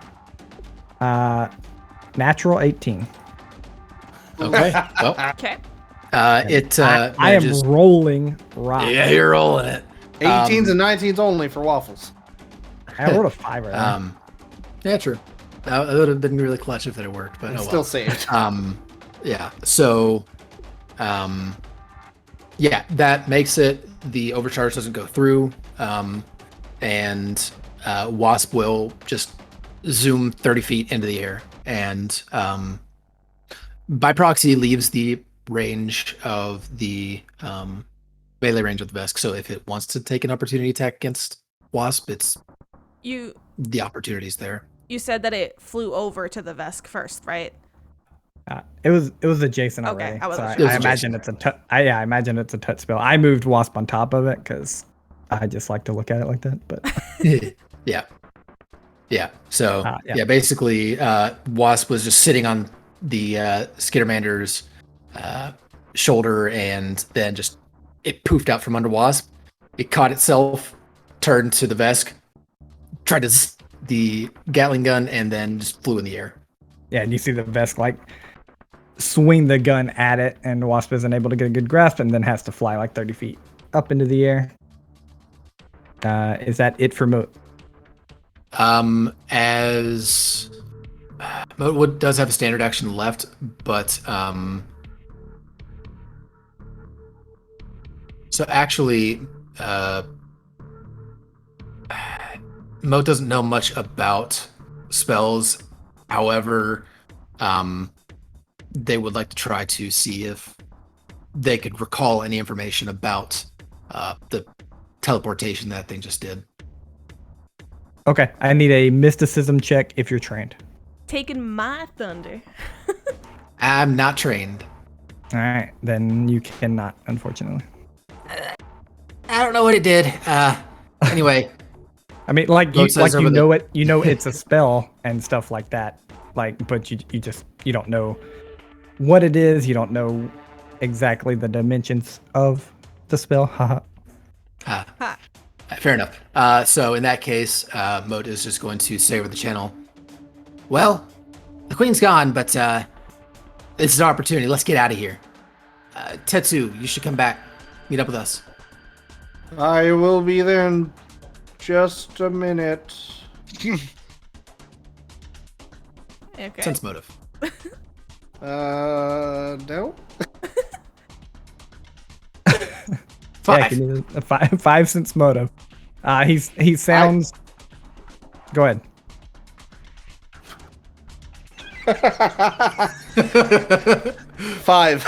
Natural 18. Okay. Well, Okay. I am manages- rolling rock. Yeah, you're rolling it. 18s and 19s only for waffles. I rolled a 5 right now. Yeah, true. That would have been really clutch if it had worked, but And oh still well. saved. Yeah. So, yeah, that makes it, the overcharge doesn't go through, and Wasp will just zoom 30 feet into the air and by proxy leaves the range of the melee range of the Vesk. So if it wants to take an opportunity attack against Wasp, the opportunity's there. You said that it flew over to the Vesk first, right? It was adjacent Okay, already. I wasn't So sure. I imagine it's a I imagine it's a touch spell. I moved Wasp on top of it because I just like to look at it like that. But yeah. So yeah. Basically, Wasp was just sitting on the Skittermander's shoulder, and then just it poofed out from under Wasp. It caught itself, turned to the Vesk, tried to the Gatling gun, and then just flew in the air. Yeah, and you see the Vesk like swing the gun at it, and Wasp isn't able to get a good grasp, and then has to fly like 30 feet up into the air. Is that it for Moat? As Moat does have a standard action left, but so actually, Moat doesn't know much about spells. However, they would like to try to see if they could recall any information about the teleportation that thing just did. Okay, I need a mysticism check if you're trained. Taking my thunder. I'm not trained. All right, then you cannot, unfortunately. I don't know what it did. Anyway. I mean, like Moat says you know the- it, you know it's a spell and stuff like that. Like, but you don't know what it is. You don't know exactly the dimensions of the spell. Haha. Fair enough. So in that case, Moat is just going to say over the channel, well, the queen's gone, but this is our opportunity. Let's get out of here. Tetsu, you should come back. Meet up with us. I will be there in just a minute. Okay. Sense motive. No. Five. Yeah, give me a five sense motive. He sounds. Go ahead. Five.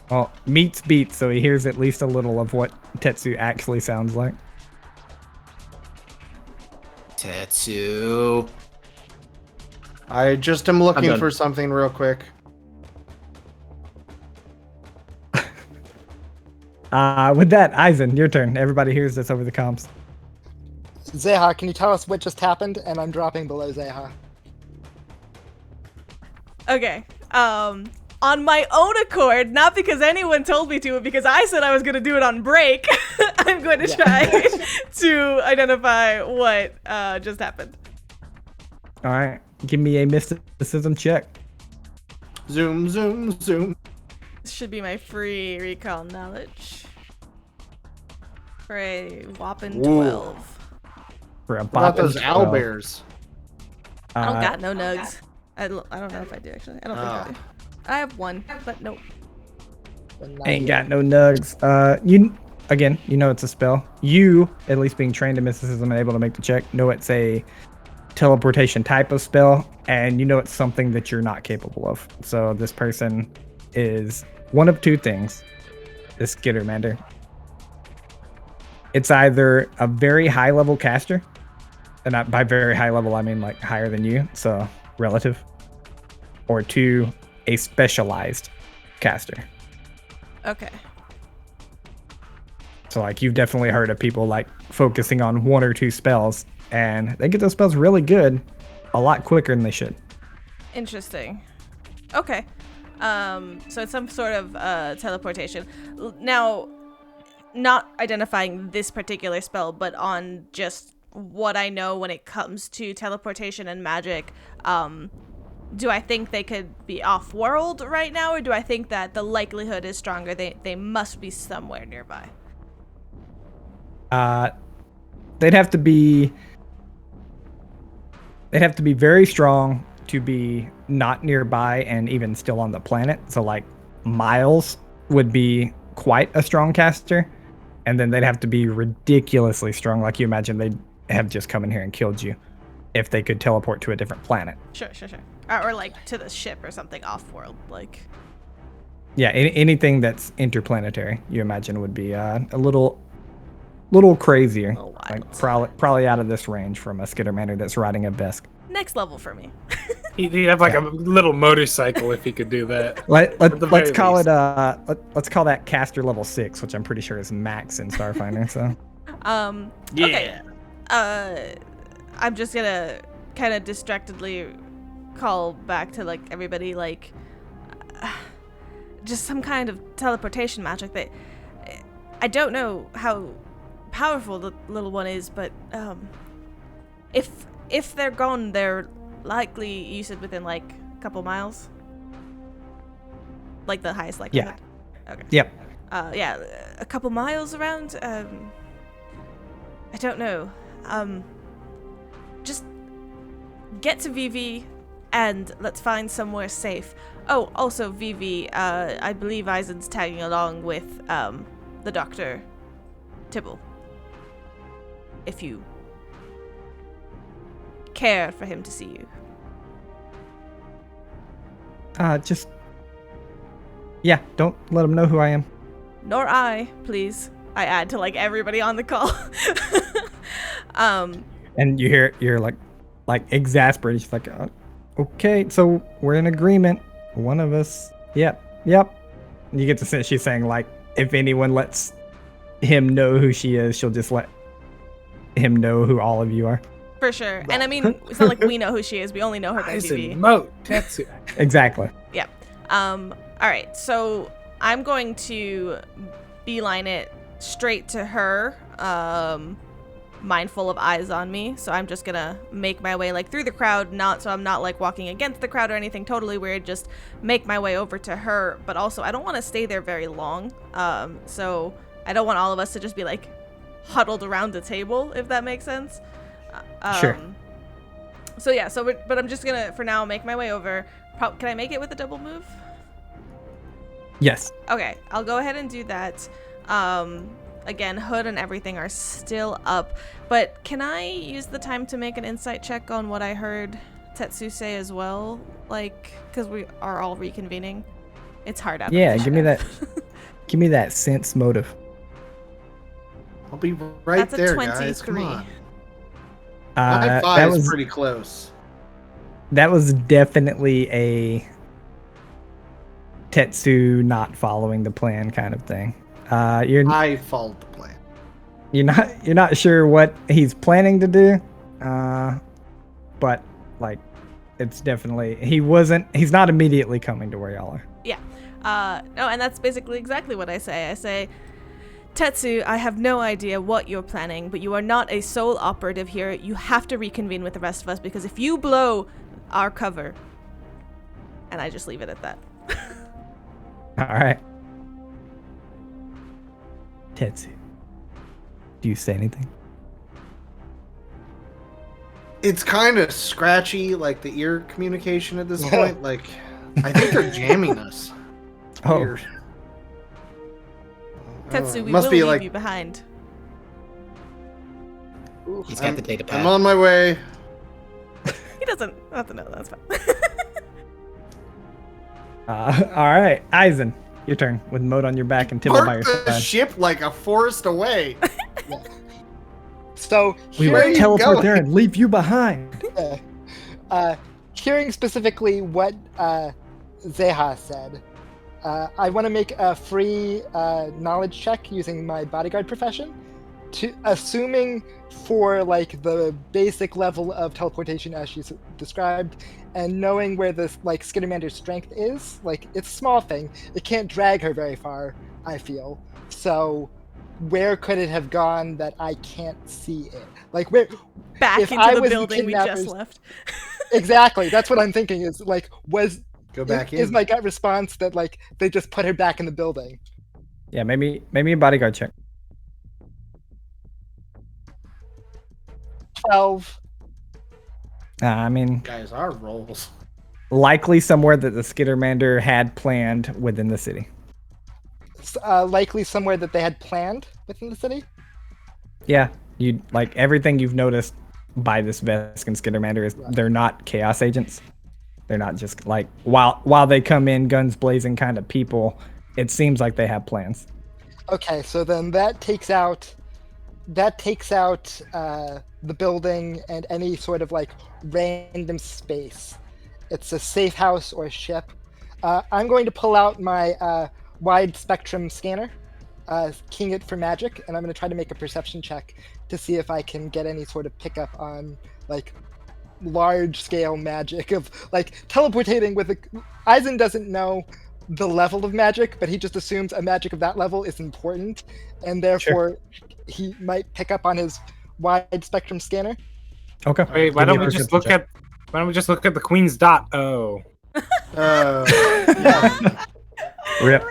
Well, meets beats, so he hears at least a little of what Tetsu actually sounds like. Tetsu. I just am looking done. for something real quick. With that, Eisen, your turn. Everybody hears this over the comms. Zeha, can you tell us what just happened? And I'm dropping below Zeha. Okay. On my own accord, not because anyone told me to, but because I said I was going to do it on break, I'm going to try to identify what just happened. All right, give me a mysticism check. Zoom, zoom, zoom. This should be my free recall knowledge. For a whopping Ooh. 12. For a What about those bopping 12. owlbears? I don't got no nugs. I don't know if I do, actually. I don't think I Ah. do. I have one, but nope. Ain't got no nugs. You know it's a spell. You, at least being trained in mysticism and able to make the check, know it's a teleportation type of spell, and you know it's something that you're not capable of. So this person is one of two things. This Skittermander. It's either a very high level caster, and by very high level I mean like higher than you, so relative, or two, a specialized caster. Okay. So like you've definitely heard of people like focusing on one or two spells, and they get those spells really good a lot quicker than they should. Interesting. Okay. So it's some sort of teleportation. Now, not identifying this particular spell, but on just what I know when it comes to teleportation and magic, do I think they could be off-world right now, or do I think that the likelihood is stronger they must be somewhere nearby? They'd have to be very strong to be not nearby and even still on the planet. So like Miles would be quite a strong caster, and then they'd have to be ridiculously strong. Like you imagine they'd have just come in here and killed you if they could teleport to a different planet. Sure. Or like to the ship or something off-world, like. Yeah, anything that's interplanetary, you imagine would be a little crazier. Oh, wild. Like probably out of this range from a Skittermander that's riding a Vesk. Next level for me. He'd have like a little motorcycle if he could do that. Let's very call least. it let's call that caster level 6, which I'm pretty sure is max in Starfinder. So Okay. I'm just gonna kind of distractedly call back to like everybody, like just some kind of teleportation magic that I don't know how powerful the little one is, but if they're gone, they're likely, you said, within like a couple miles, like the highest likelihood. Yeah. Okay. Yep. Yeah, a couple miles around. I don't know. Just get to VV and let's find somewhere safe. Oh, also VV, I believe Eisen's tagging along with the Dr. Tibbel. If you care for him to see you. Don't let him know who I am. Nor I, please. I add to like everybody on the call. And you're like exasperated. She's like, okay, so we're in agreement. One of us. Yep. And you get to sense she's saying like, if anyone lets him know who she is, she'll just let him know who all of you are. For sure. And I mean, it's not like we know who she is. We only know her by TV. Moat, Tetsu. Exactly. Yeah. All right. So I'm going to beeline it straight to her, mindful of eyes on me. So I'm just gonna make my way like through the crowd, so I'm not like walking against the crowd or anything totally weird. Just make my way over to her. But also, I don't want to stay there very long. So I don't want all of us to just be like huddled around the table, if that makes sense. Sure. So yeah. But I'm just gonna for now make my way over. Can I make it with a double move? Yes. Okay, I'll go ahead and do that. Again, hood and everything are still up, but can I use the time to make an insight check on what I heard Tetsu say as well? Like, because we are all reconvening. It's hard out. Yeah, give me that. Give me that sense motive. I'll be right That's a there, 23. guys. Come on. High That five is was pretty close. that was definitely a Tetsu not following the plan kind of thing. I followed the plan. You're not sure what he's planning to do, but like it's definitely he's not immediately coming to where y'all are. Yeah. No, and that's basically exactly what I say. I say, Tetsu, I have no idea what you're planning, but you are not a sole operative here. You have to reconvene with the rest of us, because if you blow our cover, and I just leave it at that. All right. Tetsu, do you say anything? It's kind of scratchy, like the ear communication at this point. Like, I think they're jamming us. Oh. Weird. Tetsu, we must will be leave like you behind. He's got the data pad. I'm on my way. He doesn't have to know. That's fine. All right, Eisen, your turn. With Mode on your back and Tibbel by Park your the side. ship like a forest away. So We hearing- will teleport there and leave you behind. Hearing specifically what Zeha said, I want to make a free knowledge check using my bodyguard profession, assuming for like the basic level of teleportation as she's described, and knowing where this like Skittermander's strength is. Like, it's a small thing; it can't drag her very far, I feel. So, where could it have gone that I can't see it? Like, where? Back If into I the was the building we just kidnappers- left. Exactly. That's what I'm thinking. Is like, Go back is in. my gut response that like they just put her back in the building? Yeah, maybe a bodyguard check. 12. I mean, Guys, our rolls. likely somewhere that the Skittermander had planned within the city. likely somewhere that they had planned within the city? Yeah, you like everything you've noticed by this Vesk and Skittermander is they're not chaos agents. They're not just like while they come in guns blazing kind of people. It seems like they have plans. Okay, so then that takes out the building and any sort of like random space. It's a safe house or a ship. I'm going to pull out my wide spectrum scanner, keying it for magic, and I'm going to try to make a perception check to see if I can get any sort of pickup on like large scale magic of like teleportating with a. Eisen doesn't know the level of magic, but he just assumes a magic of that level is important, and therefore he might pick up on his wide spectrum scanner. Okay. Wait, why don't we just look at the Queen's dot? Oh. Rip.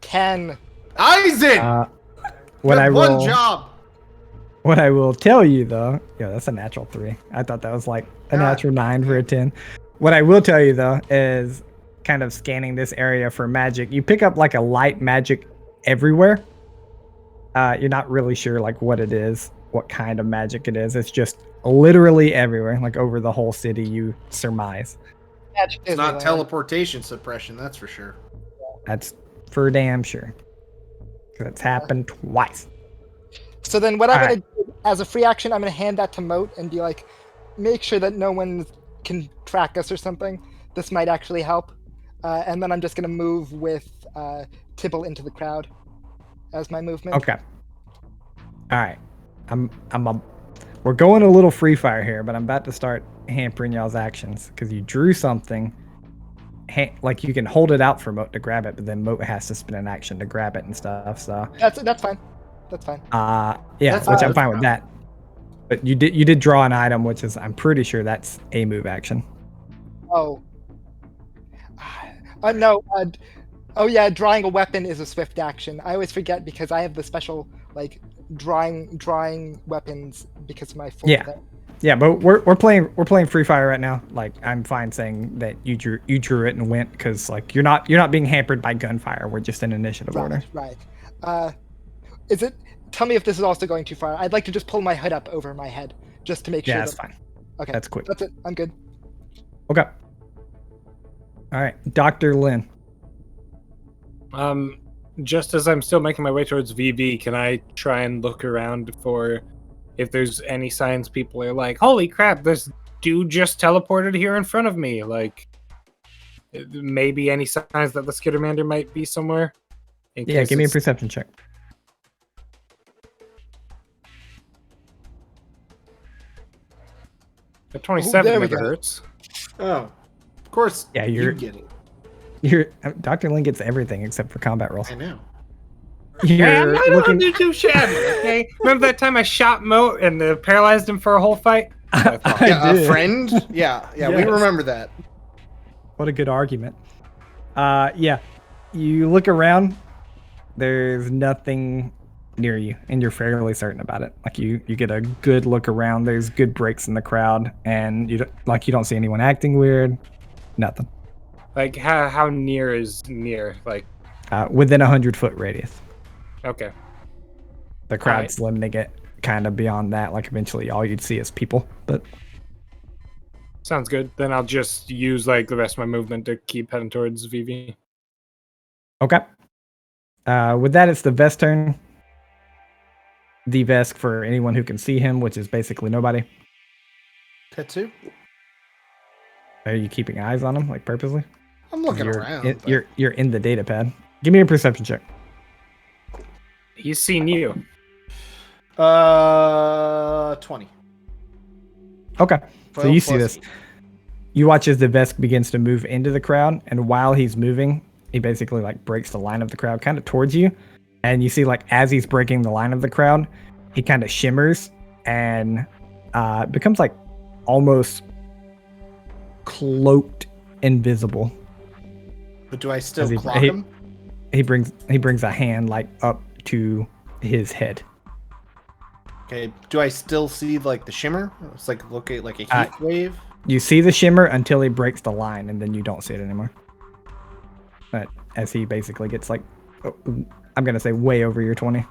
10. Eisen! What I will. One job! What I will tell you though, yeah, that's a natural 3. I thought that was like a natural 9 for a 10. What I will tell you though is kind of scanning this area for magic. You pick up like a light magic everywhere. You're not really sure like what it is, what kind of magic it is. It's just literally everywhere, like over the whole city. You surmise. Magic It's not Disneyland. teleportation suppression, that's for sure. That's for damn sure. 'Cause it's happened twice. So then what I'm going to do as a free action, I'm going to hand that to Moat and be like, make sure that no one can track us or something. This might actually help. And then I'm just going to move with Tibbel into the crowd as my movement. Okay. All right. We're going a little free fire here, but I'm about to start hampering y'all's actions because you drew something. Like you can hold it out for Moat to grab it, but then Moat has to spend an action to grab it and stuff. So That's fine. That's fine. yeah, That's which fine. I'm fine with that. But you did draw an item, which is I'm pretty sure that's a move action. Oh. No. Oh yeah, drawing a weapon is a swift action. I always forget because I have the special like drawing weapons because of my full Yeah. thing. Yeah, but we're playing free fire right now. Like I'm fine saying that you drew it and went because like you're not being hampered by gunfire. We're just in initiative order. Right. Is it? Tell me if this is also going too far. I'd like to just pull my hood up over my head just to make sure. Yeah, that's that... fine. Okay. That's quick. That's it. I'm good. Okay. All right, Dr. Lin. Just as I'm still making my way towards VV, can I try and look around for if there's any signs people are like, holy crap, this dude just teleported here in front of me? Like, maybe any signs that the Skittermander might be somewhere? Yeah, give me a perception check. A 27 there we never go. hurts. Oh. Of course. Yeah, you you're- get it. Dr. Lin gets everything except for combat rolls. I know. Hey, I'm You're not looking. looking too shabby, okay? Remember that time I shot Moat and paralyzed him for a whole fight? I Yeah, did. a friend? Yeah, we Yes. remember that. What a good argument. Yeah. You look around. There's nothing near you, and you're fairly certain about it. Like you get a good look around. There's good breaks in the crowd, and you don't see anyone acting weird. Nothing. Like, how near is near? Like, Within 100-foot radius. okay. The crowd's limiting it kind of beyond that. Like eventually, all you'd see is people. But Sounds good. Then I'll just use, like, the rest of my movement to keep heading towards VV. okay. With that, it's the Vesk turn. The Vesk for anyone who can see him, which is basically nobody. Tetsu? Are you keeping eyes on him, like purposely? I'm looking you're around. in- but- you're in the data pad. Give me a perception check. He's seen you. 20. Okay. So 12 you see plus this. 8. You watch as the Vesk begins to move into the crowd, and while he's moving, he basically like breaks the line of the crowd kind of towards you. And you see like as he's breaking the line of the crowd, he kind of shimmers and becomes like almost cloaked invisible. But do I still As he- clock he- him? He brings a hand like up to his head. Okay. Do I still see like the shimmer? It's like look at like a heat wave. You see the shimmer until he breaks the line, and then you don't see it anymore. But as he basically gets like, I'm gonna say way over your 20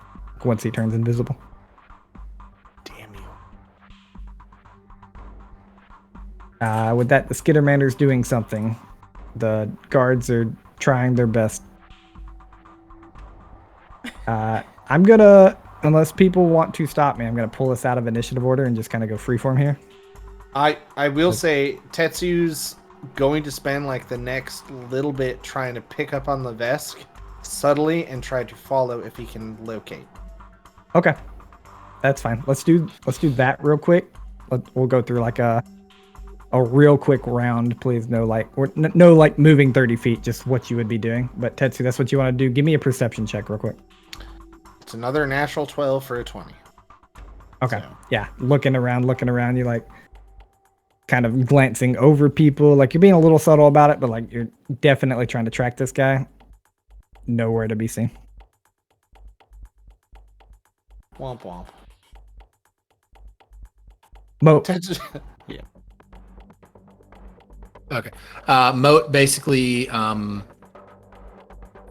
once he turns invisible. Damn you. With that, the Skittermander's doing something. The guards are trying their best. I'm gonna, unless people want to stop me, I'm gonna pull us out of initiative order and just kind of go freeform here. I will say Tetsu's going to spend like the next little bit trying to pick up on the Vesk subtly and try to follow if he can locate. Okay, that's fine. Let's do that real quick. We'll go through like a real quick round, please. No like moving 30 feet, just what you would be doing. But Tetsu, that's what you want to do. Give me a perception check real quick. It's another natural 12 for a 20. Okay. So. Yeah, looking around, you like kind of glancing over people, like you're being a little subtle about it, but like you're definitely trying to track this guy. Nowhere to be seen. Womp womp. Moat. Yeah. Okay. Moat basically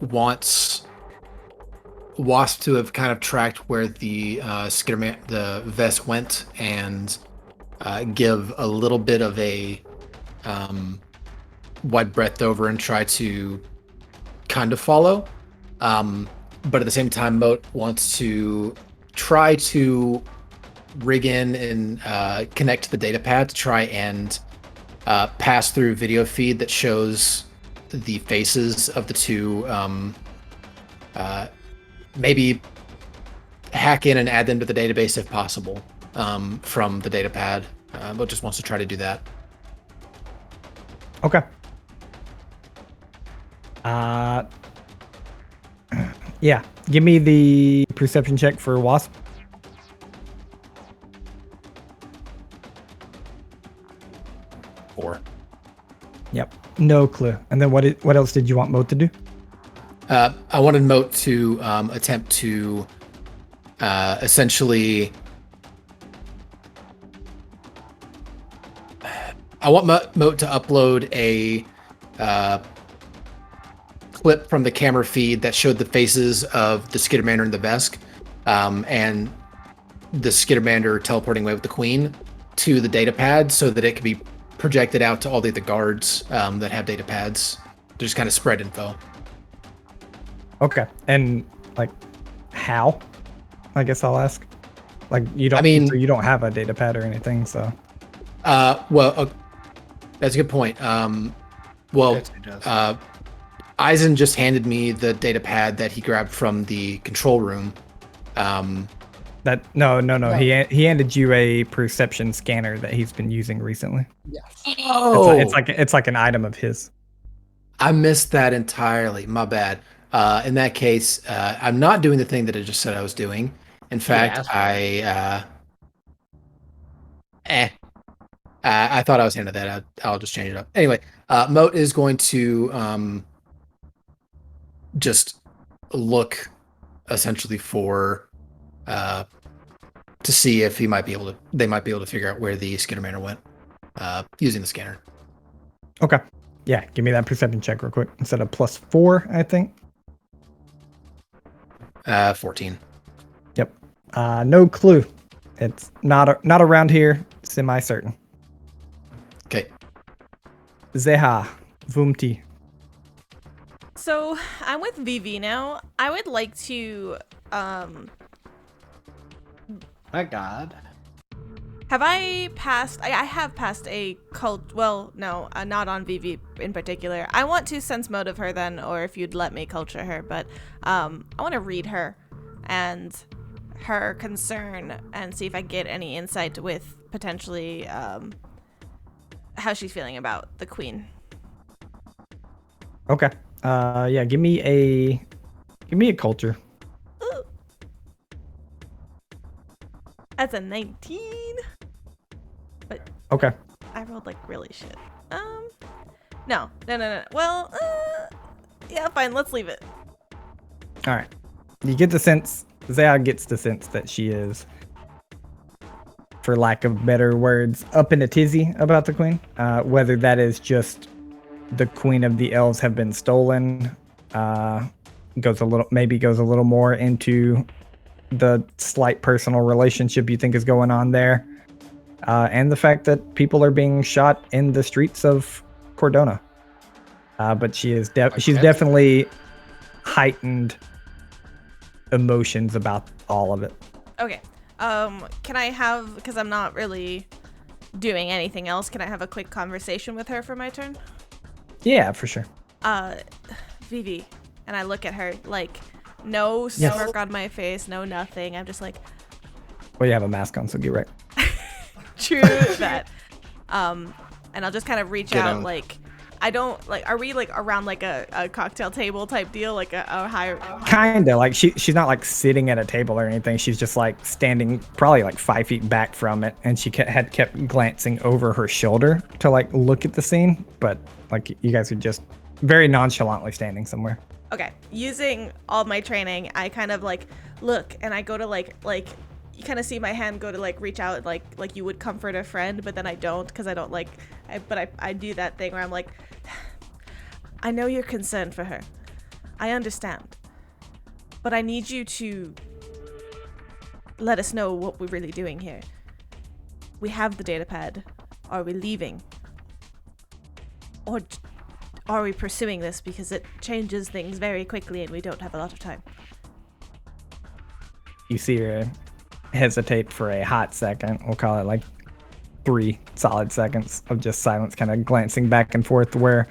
wants Wasp to have kind of tracked where the the vest went and give a little bit of a wide breadth over and try to kind of follow. But at the same time, Moat wants to try to rig in and connect to the data pad to try and pass through video feed that shows the faces of the two. Maybe hack in and add them to the database if possible from the data pad, but just wants to try to do that. Okay. Yeah. Give me the perception check for Wasp. Or Yep. No clue. And then what else did you want Moat to do? I wanted Moat to attempt to essentially. I want Moat to upload a clip from the camera feed that showed the faces of the Skittermander and the Vesk, and the Skittermander teleporting away with the Queen to the data pad so that it could be projected out to all the other guards that have data pads to just kind of spread info. Okay. And like how? I guess I'll ask. Like you don't so you don't have a data pad or anything, so that's a good point. Eisen just handed me the data pad that he grabbed from the control room. No. He handed you a perception scanner that he's been using recently. Yes. Oh, it's like an item of his. I missed that entirely. My bad. In that case, I'm not doing the thing that I just said I was doing. In fact, I thought I was handed that. I'll just change it up. Anyway, Moat is going to just look essentially for to see if they might be able to figure out where the Skittermander went using the scanner. Okay. Yeah, give me that perception check real quick. Instead of +4, I think. 14. Yep. No clue. It's not around here. Semi-certain. Okay. Zeha. Vumti. So I'm with VV now. I would like to My God. have I passed I have passed a cult, well, no, not on VV in particular. I want to sense motive her then, or if you'd let me culture her, but I want to read her and her concern and see if I get any insight with potentially how she's feeling about the queen. Okay. Yeah, give me a culture. Ooh. That's a 19. But Okay. I rolled like really shit. No. Well, yeah, fine. Let's leave it. All right. You get the sense, Zeha gets the sense that she is for lack of better words, up in a tizzy about the queen. Whether that is just the queen of the elves have been stolen, goes a little more into the slight personal relationship you think is going on there, and the fact that people are being shot in the streets of Cordona. But she's definitely heightened emotions about all of it. Okay. Can I have, because I'm not really doing anything else, can I have a quick conversation with her for my turn? Yeah, for sure. Vivi, and I look at her, like, no smirk on my face, no nothing. I'm just like... Well, you have a mask on, so get right. True that. And I'll just kind of reach out, like... I don't, like, are we, like, around, like, a cocktail table type deal? Like, a higher... Kinda. Like, she's not, like, sitting at a table or anything. She's just, like, standing probably, like, 5 feet back from it. And she had kept glancing over her shoulder to, like, look at the scene. But, like, you guys are just very nonchalantly standing somewhere. Okay. Using all my training, I kind of, like, look, and I go to, like... You kind of see my hand go to, like, reach out, like you would comfort a friend, but then I don't, because I don't, like... I do that thing where I'm like... I know you're concerned for her. I understand. But I need you to let us know what we're really doing here. We have the datapad. Are we leaving? Or are we pursuing this because it changes things very quickly and we don't have a lot of time? You see her hesitate for a hot second. We'll call it like 3 solid seconds of just silence, kind of glancing back and forth where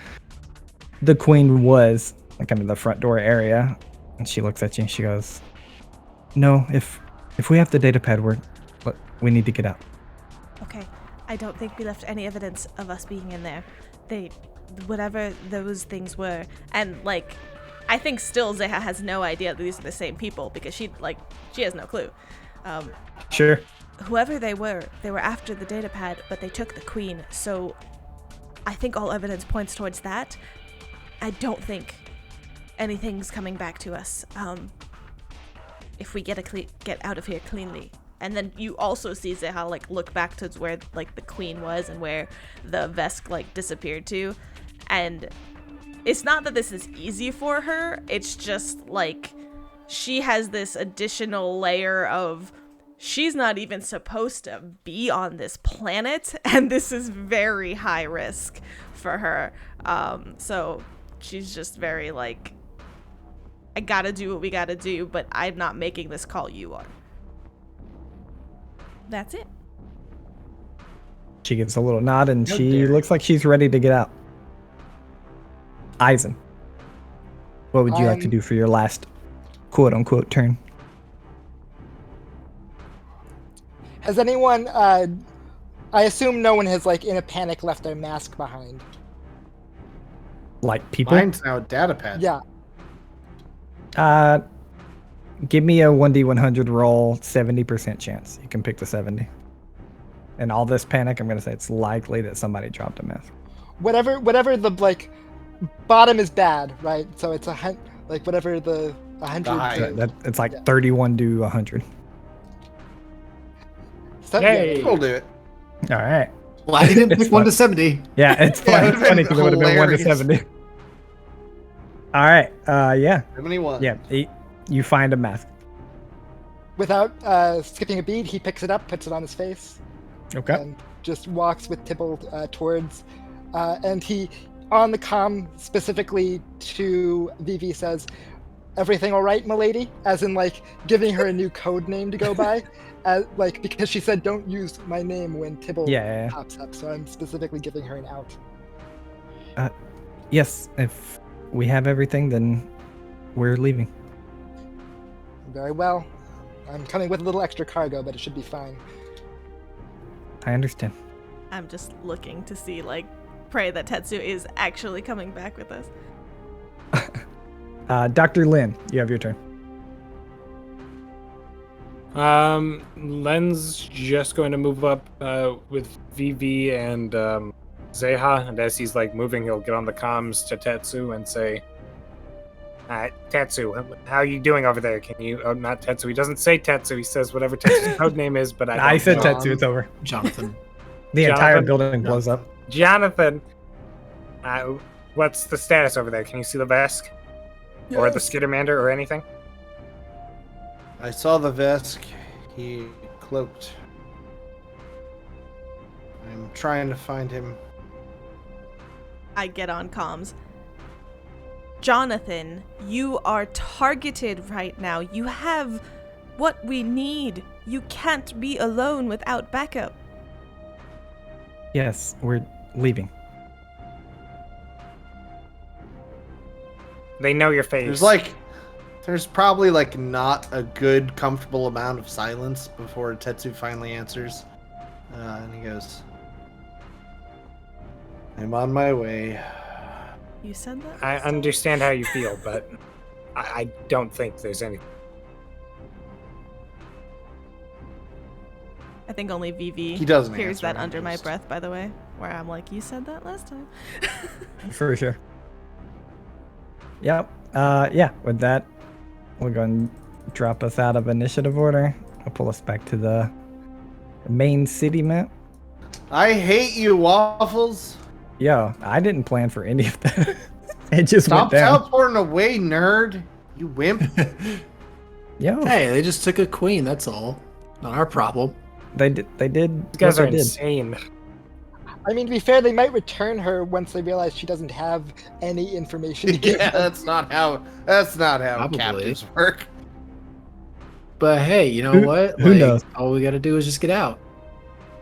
the queen was, like under the front door area. And she looks at you and she goes, no, if we have the datapad, we need to get out. Okay. I don't think we left any evidence of us being in there. Whatever those things were, and, like, I think still Zeha has no idea that these are the same people because she has no clue. Sure. Whoever they were after the datapad, but they took the queen, so I think all evidence points towards that. I don't think anything's coming back to us if we get out of here cleanly. And then you also see Zeha, like, look back towards where, like, the queen was and where the Vesk, like, disappeared to. And it's not that this is easy for her, it's just, like, she has this additional layer of she's not even supposed to be on this planet, and this is very high risk for her. So she's just very, like, I gotta do what we gotta do, but I'm not making this call, you are. That's it. She gives a little nod and she looks like she's ready to get out. Eisen, what would you like to do for your last quote-unquote turn? Has anyone, I assume no one has, like, in a panic left their mask behind. Like people? Mine's now a data pad. Yeah. Give me a 1d100 roll, 70% chance. You can pick the 70. And all this panic, I'm going to say it's likely that somebody dropped a mask. Whatever the, like, bottom is bad, right? So it's whatever the 100. It's like 31 to 100. Yay! We'll do it. All right. Well, I didn't pick 1 to 70. Yeah, it's funny because it would have been 1 to 70. All right. Yeah. 71. Yeah. You find a mask. Without skipping a beat, he picks it up, puts it on his face, Okay. and just walks with Tibbel towards. And he, on the comm specifically to Vivi, says, "Everything all right, milady?" As in, like, giving her a new code name to go by. Like, because she said don't use my name when Tibbel pops up, so I'm specifically giving her an out. Yes, if we have everything, then we're leaving. Very well. I'm coming with a little extra cargo, but it should be fine. I understand. I'm just looking to see, like, pray that Tetsu is actually coming back with us. Dr. Lin, you have your turn. Len's just going to move up with Vivi and Zeha, and as he's, like, moving, he'll get on the comms to Tetsu and say, Tetsu, how are you doing over there? Can you? Oh, not Tetsu. He doesn't say Tetsu. He says whatever Tetsu's code name is. But I said know. Tetsu. It's over. Jonathan. The entire Jonathan? building blows up. Jonathan, what's the status over there? Can you see the Vesk or the Skittermander or anything? I saw the Vesk. He cloaked. I'm trying to find him. I get on comms. Jonathan, you are targeted right now. You have what we need. You can't be alone without backup. Yes, we're leaving. They know your face. There's probably not a good, comfortable amount of silence before Tetsu finally answers. And he goes, I'm on my way. You said that? I understand how you feel, but I don't think there's any. I think only VV He doesn't hears answer, that he under my just- breath, by the way, where I'm like, you said that last time. For sure. Yep. Yeah, with that, we're going to drop us out of initiative order. I'll pull us back to the main city map. I hate you, Waffles. Yo, I didn't plan for any of that. It just Stop went down. teleporting away, nerd. You wimp. Yo, Hey, they just took a queen. That's all. Not our problem. they did. You guys what are they did. insane. I mean, to be fair, they might return her once they realize she doesn't have any information to give Yeah, them. that's not how Probably. captives work. But hey, you know Who- what? who knows? All we gotta do is just get out.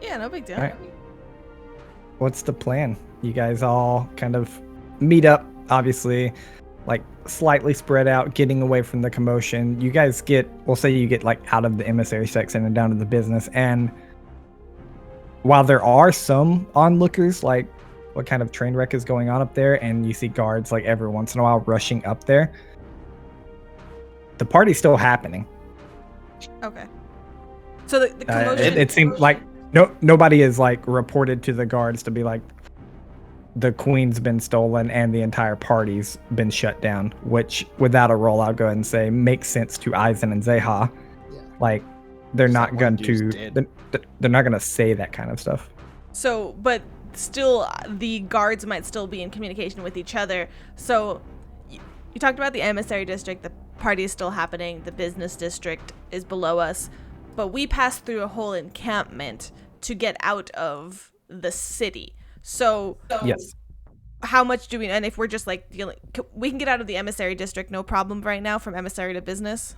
Yeah, no big deal. Alright. What's the plan? You guys all kind of meet up, obviously, slightly spread out, getting away from the commotion. You guys we'll say you get out of the emissary section and down to the business. And while there are some onlookers, what kind of train wreck is going on up there, and you see guards every once in a while rushing up there, the party's still happening. Okay. So the commotion. It seems like nobody is reported to the guards to be the queen's been stolen and the entire party's been shut down, which without a roll, I'll go ahead and say makes sense to Aizen and Zeha. Yeah. They're Just not that one going dude's to dead. they're not going to say that kind of stuff. So, but still, the guards might still be in communication with each other. So, you talked about the Emissary District. The party is still happening. The business district is below us. But we passed through a whole encampment to get out of the city. So, Yes. how much do we, and if we're just dealing, we can get out of the Emissary District, no problem right now, from emissary to business?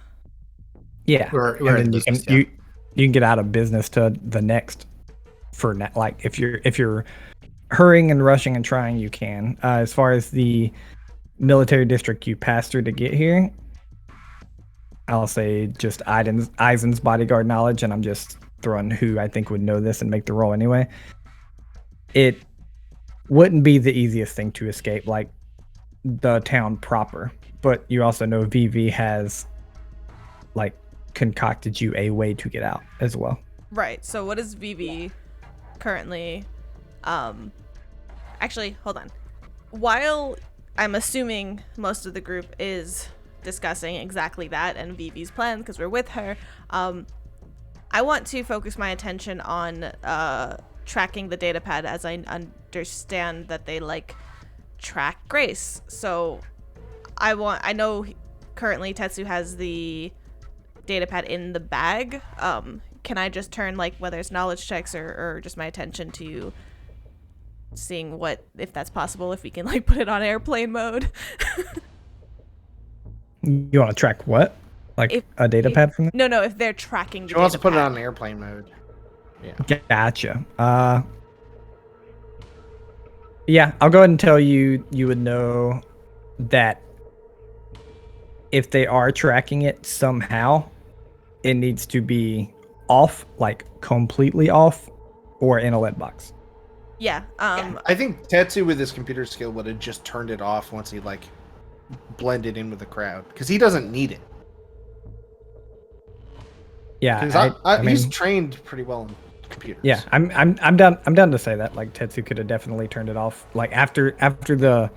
Yeah. We're And in then business, you can get out of business to the next for if you're hurrying and rushing and trying, you can. As far as the military district you passed through to get here, I'll say just Aizen's bodyguard knowledge, and I'm just throwing who I think would know this and make the roll anyway. It wouldn't be the easiest thing to escape, the town proper, but you also know VV has concocted you a way to get out as well. Right. So what is VV currently? Actually, hold on. While I'm assuming most of the group is discussing exactly that and VV's plans because we're with her, I want to focus my attention on tracking the data pad, as I understand that they track Grace. So I know currently Tetsu has the data pad in the bag. Can I just turn whether it's knowledge checks or just my attention to seeing if that's possible, if we can put it on airplane mode? You want to track what? A data pad from them? No, if they're tracking the She wants to data put it pad. on airplane mode. Gotcha. Yeah, I'll go ahead and tell you would know that if they are tracking it somehow, it needs to be off, completely off, or in a lead box. Yeah. I think Tetsu with his computer skill would have just turned it off once he blended in with the crowd, because he doesn't need it. Yeah, 'Cause I mean, he's trained pretty well in computers. yeah, I'm down to say that Tetsu could have definitely turned it off after the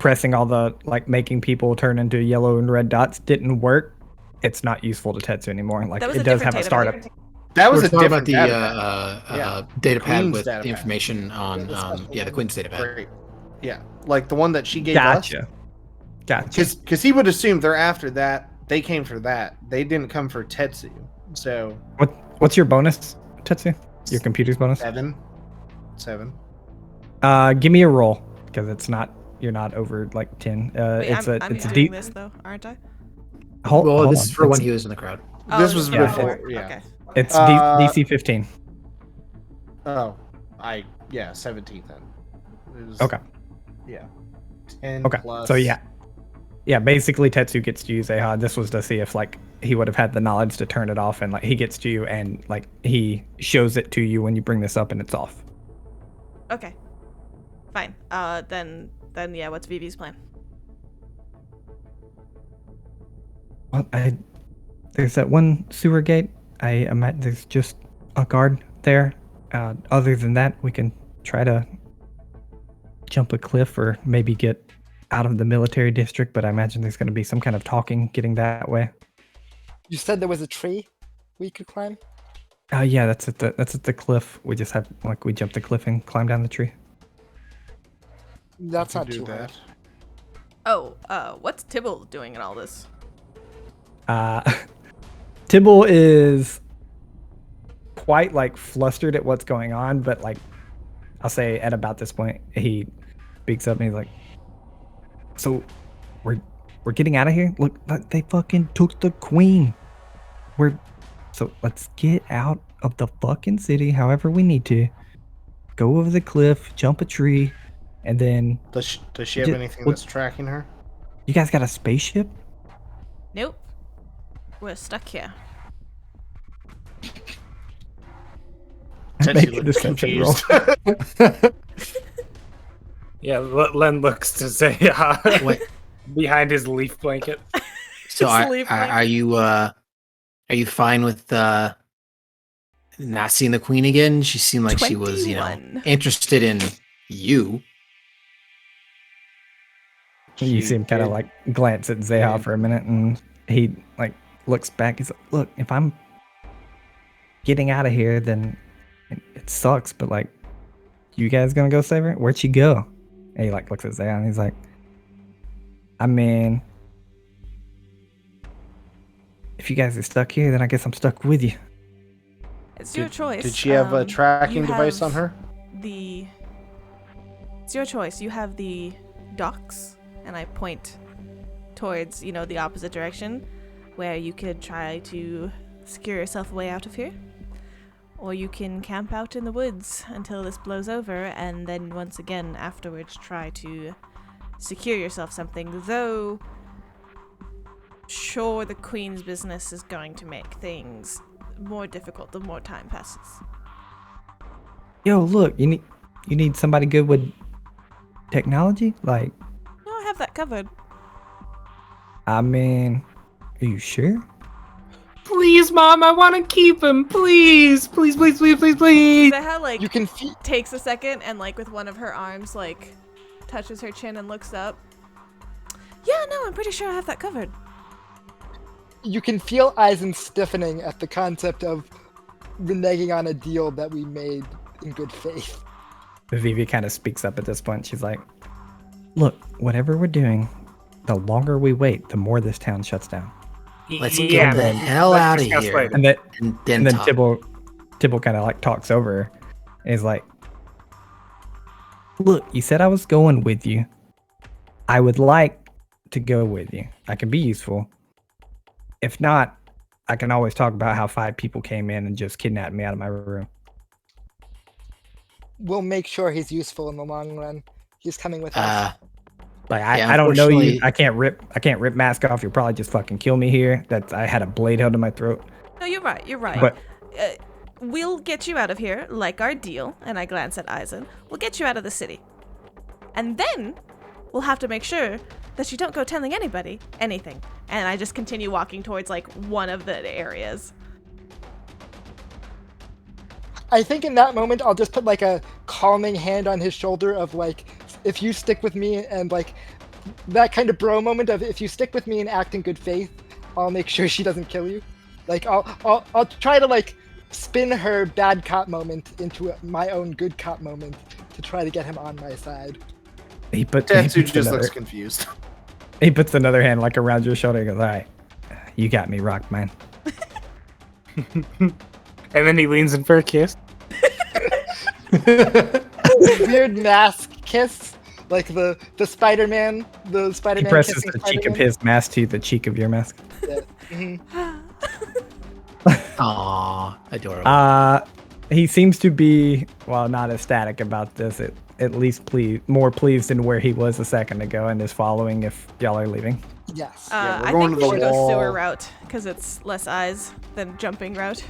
pressing all the like making people turn into yellow and red dots didn't work, it's not useful to Tetsu anymore. Like That was it a does different have a data startup. pad. That was We're a talking different about the data pad. data pad Queen's with data the pad. information on the Queen's data pad. Great. Yeah, like the one that she gave us. Gotcha. Because he would assume they're after that. They came for that. They didn't come for Tetsu. So What's your bonus, Tetsu? Your computer's bonus? 7. Give me a roll because you're not over like 10. Wait, It's I'm a doing deep. this though, aren't I? Well, this on. is for when he was in the crowd. Oh, This was Yeah. before. Yeah. Okay. It's DC 15. Oh, 17 then. It was- Okay. Yeah. 10 Okay. plus. So yeah. Basically, Tetsu gets to use Aha. This was to see if like he would have had the knowledge to turn it off, and like he gets to you, and like he shows it to you when you bring this up, and it's off. Okay. Fine. Then yeah. What's Vivi's plan? Well, there's that one sewer gate. I imagine there's just a guard there. Other than that, we can try to jump a cliff or maybe get out of the military district, but I imagine there's going to be some kind of talking getting that way. You said there was a tree we could climb? Yeah, that's at the cliff. We just have we jump the cliff and climb down the tree. That's not do too hard. that. Oh, what's Tibbel doing in all this? Tibbel is quite like flustered at what's going on, but like I'll say at about this point he speaks up and he's like, "So we're getting out of here. Look, they fucking took the queen. So let's get out of the fucking city however we need to. Go over the cliff, jump a tree, and then Does she have anything that's tracking her? you guys got a spaceship?" Nope. We're stuck here. Tetsu Make a looks deception roll. confused. Yeah, Len looks to say Wait, behind his leaf blanket. so Sleep are you fine with not seeing the queen again? She seemed like she was, 21. interested in you. You She see him kind of did. like glance at Zeha for a minute, and he like looks back. He's like, "Look, if I'm getting out of here, then it sucks. But like, you guys gonna go save her? Where'd she go?" And he like looks at Zeha, and he's like, "I mean, if you guys are stuck here, then I guess I'm stuck with you." It's your choice. Did she have a tracking you device have on her? It's your choice. You have the docks, and I point towards, the opposite direction, where you could try to secure yourself a way out of here. Or you can camp out in the woods until this blows over, and then once again afterwards try to secure yourself something, though sure the Queen's business is going to make things more difficult the more time passes. Yo, look, you need somebody good with technology. Like, No, I have that covered. I mean, are you sure? Please, Mom, I want to keep him. Please, please, please, please, please, please. Zeha, You can feel takes a second and, with one of her arms, touches her chin and looks up. Yeah, no, I'm pretty sure I have that covered. Eisen stiffening at the concept of reneging on a deal that we made in good faith. Vivi kind of speaks up at this point. She's like, "Look, whatever we're doing, the longer we wait, the more this town shuts down." Let's get the hell let's out of discuss here. later. And then And then, and then talk. Tibbel kind of talks over her. And he's like, "Look, you said I was going with you. I would like to go with you. I can be useful. If not, I can always talk about how 5 people came in and just kidnapped me out of my room." We'll make sure he's useful in the long run. He's coming with us. Like Yeah, I don't know you. unfortunately- I can't rip mask off. You'll probably just fucking kill me here. I had a blade held to my throat. No, you're right. You're right. But We'll get you out of here, like our deal. And I glance at Eisen. We'll get you out of the city. And then we'll have to make sure that you don't go telling anybody anything. And I just continue walking towards one of the areas. I think in that moment I'll just put a calming hand on his shoulder of if you stick with me and that kind of bro moment of if you stick with me and act in good faith, I'll make sure she doesn't kill you. Like I'll try to like spin her bad cop moment into my own good cop moment to try to get him on my side. Tetsu just looks confused. He puts another hand like around your shoulder and goes, all right, you got me, Rock Man. And then he leans in for a kiss. Weird mask kiss, like the Spider-Man, He presses kissing the cheek of Spider-Man. his mask to the cheek of your mask. Yeah. Mhm. Aww, adorable. He seems to be, well, not ecstatic about this. At least more pleased than where he was a second ago, and is following if y'all are leaving. Yes. Yeah, we're I going think to we the should go wall. sewer route because it's less eyes than jumping route.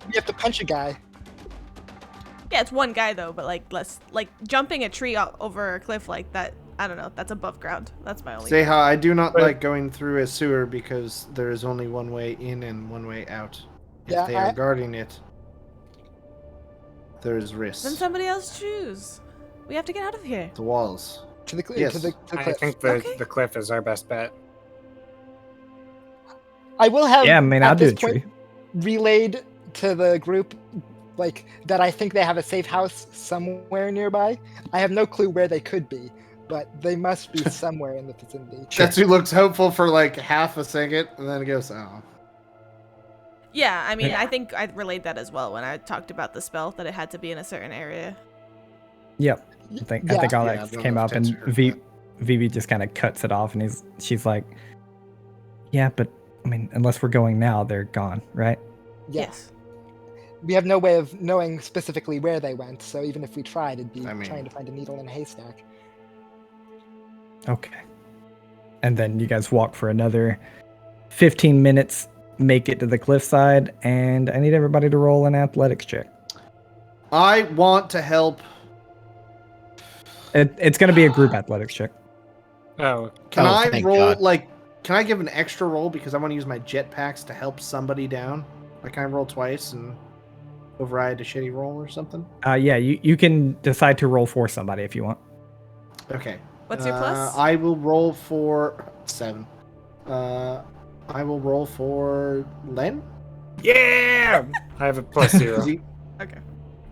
You have to punch a guy. Yeah, it's one guy though, but like less like jumping a tree over a cliff like that. I don't know. That's above ground. That's my only. Zeha, I do not like going through a sewer because there is only one way in and one way out. If Yeah, they are guarding it, there is risk. Then somebody else choose. We have to get out of here. The walls. To the Yes. to the I cliff. think Okay. the cliff is our best bet. I will have. Yeah, I mean, at I'll do a this point, tree. relayed to the group, like that. I think they have a safe house somewhere nearby. I have no clue where they could be, but they must be somewhere in the vicinity. Tetsu looks hopeful for like half a second, and then goes, "Oh." Yeah, I mean, I think I relayed that as well when I talked about the spell that it had to be in a certain area. Yep. I think all Yeah, that I don't came know if up, and Tetsu heard Vivi just kind of cuts it off, and she's like, yeah, but I mean, unless we're going now, they're gone, right? Yes. We have no way of knowing specifically where they went, so even if we tried, it'd be I mean- trying to find a needle in a haystack. Okay. And then you guys walk for another 15 minutes, make it to the cliffside, and I need everybody to roll an athletics check. I want to help. It's going to be a group athletics check. Oh, Can Oh, I thank roll God. Can I give an extra roll because I want to use my jetpacks to help somebody down? Like, can I roll twice and override a shitty roll or something? Yeah, you can decide to roll for somebody if you want. Okay. What's your plus? I will roll for 7. I will roll for Len. yeah! I have a plus 0. Is he- Okay.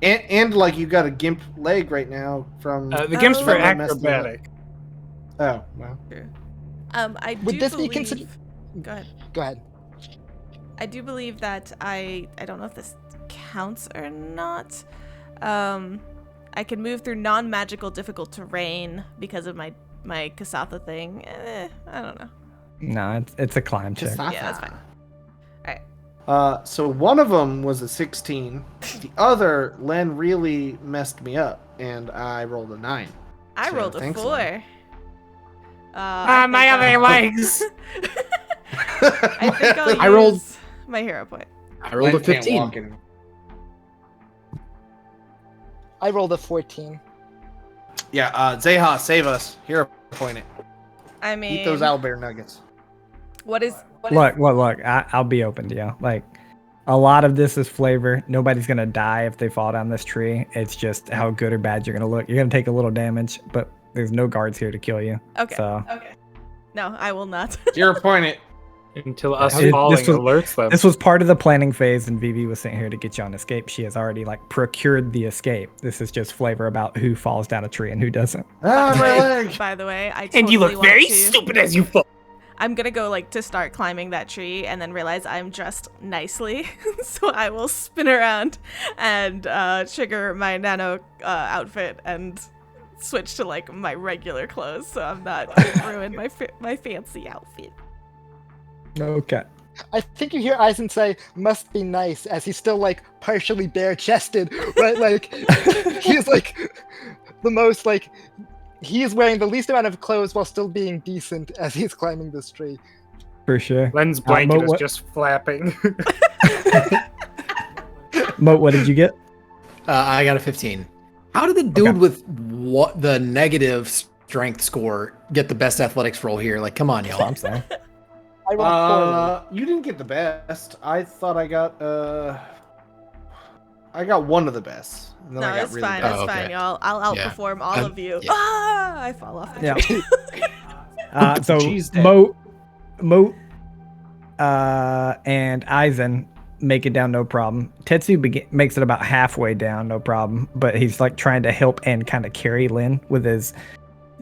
and like you got a gimp leg right now from. The gimp's for Oh. acrobatic. Oh well. I do Would this be believe. considered- Go ahead. Go ahead. I do believe that I don't know if this counts or not. I can move through non-magical difficult terrain because of my Kasatha thing. I don't know. No, it's a climb check. Yeah, that's fine. Alright. So one of them was a 16. The other, Len really messed me up, and I rolled a 9. I So, rolled a thanks, 4. Len. My other legs! I think I'll use I rolled- my hero point. I rolled a Len can't 15. walk in. I rolled a 14. Yeah, Zeha, save us. Hero point it. I mean, Eat those owlbear nuggets. what is Look, I'll be open to you. Like, a lot of this is flavor. Nobody's going to die if they fall down this tree. It's just how good or bad you're going to look. You're going to take a little damage, but there's no guards here to kill you. okay? So Okay. No, I will not. Hero point it. Until us This falling was- alerts them. this was part of the planning phase, and Vivi was sitting here to get you on escape. She has already procured the escape. This is just flavor about who falls down a tree and who doesn't. Ah, my leg. By the way, I totally And you look want very to, stupid as you fall. I'm gonna go to start climbing that tree and then realize I'm dressed nicely, so I will spin around and trigger my nano outfit and switch to my regular clothes, so I'm not gonna ruin my fancy outfit. Okay. I think you hear Eisen say, must be nice, as he's still partially bare chested, right? He's the most he is wearing the least amount of clothes while still being decent as he's climbing this tree. For sure. Len's blanket Moat, is what- just flapping. Moat, what did you get? I got a 15. How did the dude with what the negative strength score get the best athletics roll here? Come on, y'all. I'm sorry. I rolled You didn't get the best. I thought I got one of the best. And then No, I got it's really fine. bad. It's Oh, okay. fine, y'all. I'll Yeah. outperform all of you. yeah. Ah! I fall off the Yeah. tree. So She's dead. Moat, and Aizen make it down no problem. Tetsu makes it about halfway down, no problem. But he's like trying to help and kind of carry Lin with his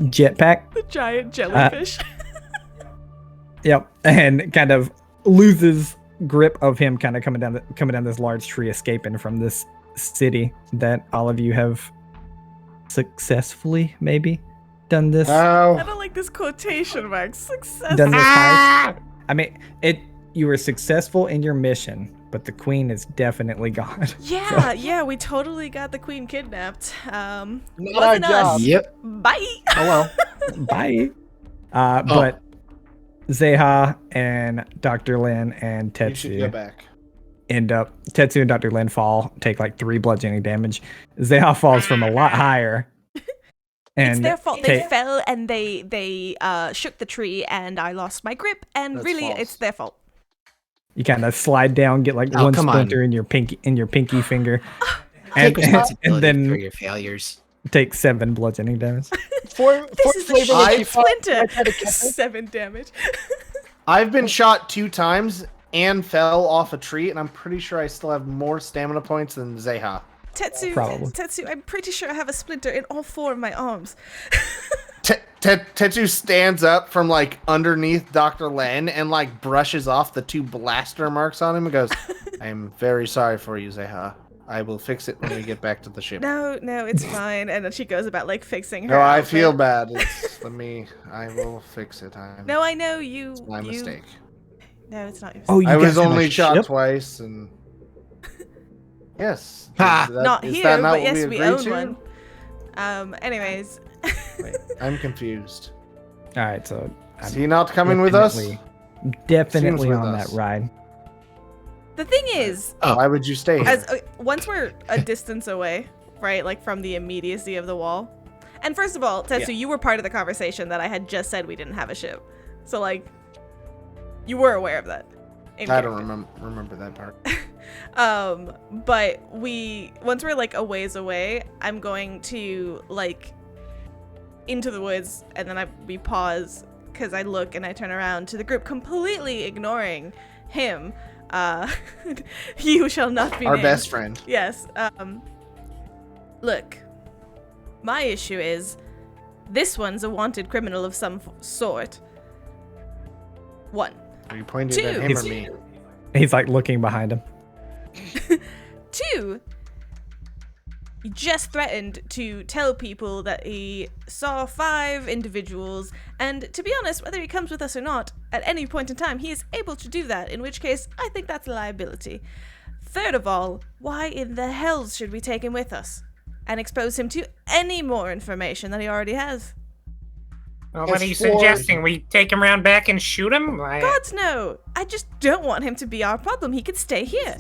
jetpack. The giant jellyfish. Yep, and kind of loses grip of him, kind of coming down this large tree, escaping from this city that all of you have successfully maybe done this. I don't like this quotation mark. Success. Done this heist. I mean, you were successful in your mission, but the queen is definitely gone. Yeah, yeah, we totally got the queen kidnapped. Not Wasn't our job. us. Yep. Bye. Oh well. Bye. But Zeha and Dr. Lin and You should go Tetsu back. Tetsu and Dr. Lin take like 3 bludgeoning damage. Zeha falls from a lot higher. And It's their fault. They fell and they shook the tree, and I lost my grip. And That's really, false. it's their fault. You kind of slide down, get like one come on. splinter in your pinky finger, Take and responsibility for then your failures. take 7 bludgeoning damage. For This is a flavor of shit the font, I splinter. tried to catch it. 7 damage. I've been shot 2 times and fell off a tree, and I'm pretty sure I still have more stamina points than Zeha. Probably. Tetsu, I'm pretty sure I have a splinter in all 4 of my arms. Tetsu stands up from like underneath Dr. Len and like brushes off the 2 blaster marks on him and goes, "I'm very sorry for you, Zeha. I will fix it when we get back to the ship." No, it's fine. And then she goes about like fixing her. No, I outfit. feel bad. I will fix it. No, I know you. It's my mistake. No, it's not your Oh, mistake. you I was guys have a only shot ship? twice, and yes. Ha! Not is here, that not but what yes, we agreed own to? one. Anyways. Wait, I'm confused. All right, so Is he not coming with us? Definitely with on us. that ride. The thing is, Why would you stay here? as once we're a distance away, right, like from the immediacy of the wall. And first of all, Tetsu, you were part of the conversation that I had just said we didn't have a ship. So like, you were aware of that. in I character. don't remember that part. But once we're like a ways away, I'm going to like into the woods, and then we pause because I look and I turn around to the group, completely ignoring him. You shall not be Our named. best friend. Yes. Look, my issue is this one's a wanted criminal of some sort. 1. Are you pointing at 2. him or me? He's like looking behind him. 2. He just threatened to tell people that he saw 5 individuals, and to be honest, whether he comes with us or not, at any point in time, he is able to do that, in which case, I think that's a liability. 3rd of all, why in the hell should we take him with us and expose him to any more information that he already has? Well, what As are you for- suggesting? We take him round back and shoot him? Gods no! I just don't want him to be our problem. He could stay here.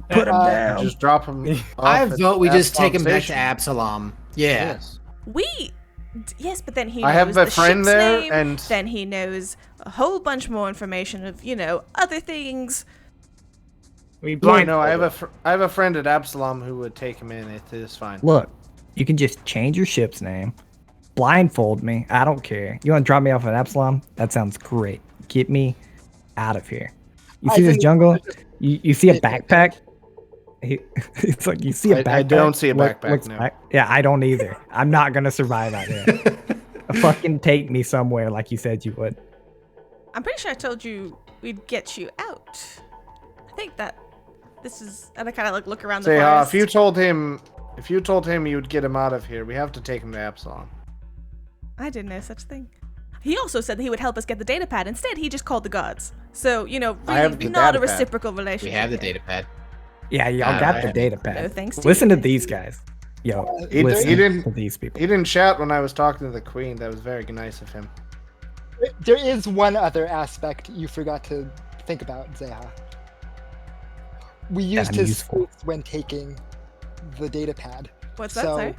Put him down. Just drop him off I at vote we just take him back to Station. Absalom. Yeah. Yes. Yes, but then he I knows have a the friend ship's there, name, and- then he knows a whole bunch more information of, other things. We No, blind. I have a friend at Absalom who would take him in. It is fine. Look, you can just change your ship's name, blindfold me. I don't care. You want to drop me off at Absalom? That sounds great. Get me out of here. You see this jungle? You see a backpack? It's like you see a backpack. I don't see a Look- backpack, looks no. Yeah, I don't either. I'm not gonna survive out there. Fucking take me somewhere like you said you would. I'm pretty sure I told you we'd get you out. I think that this is, and I kind of look around the Say, forest. if you told him you'd get him out of here, we have to take him to Absalom. I didn't know such thing. He also said that he would help us get the data pad. Instead, he just called the gods. So, I have really the not a data pad. reciprocal We relationship. have the here. data pad. Yeah, y'all Ah, got I the have- data pad. No thanks to Listen you. to these guys. Yo, He listen didn't- to these people. He didn't shout when I was talking to the queen. That was very nice of him. There is one other aspect you forgot to think about, Zeha. We used I'm his useful. face when taking the data pad. What's that, So, sorry?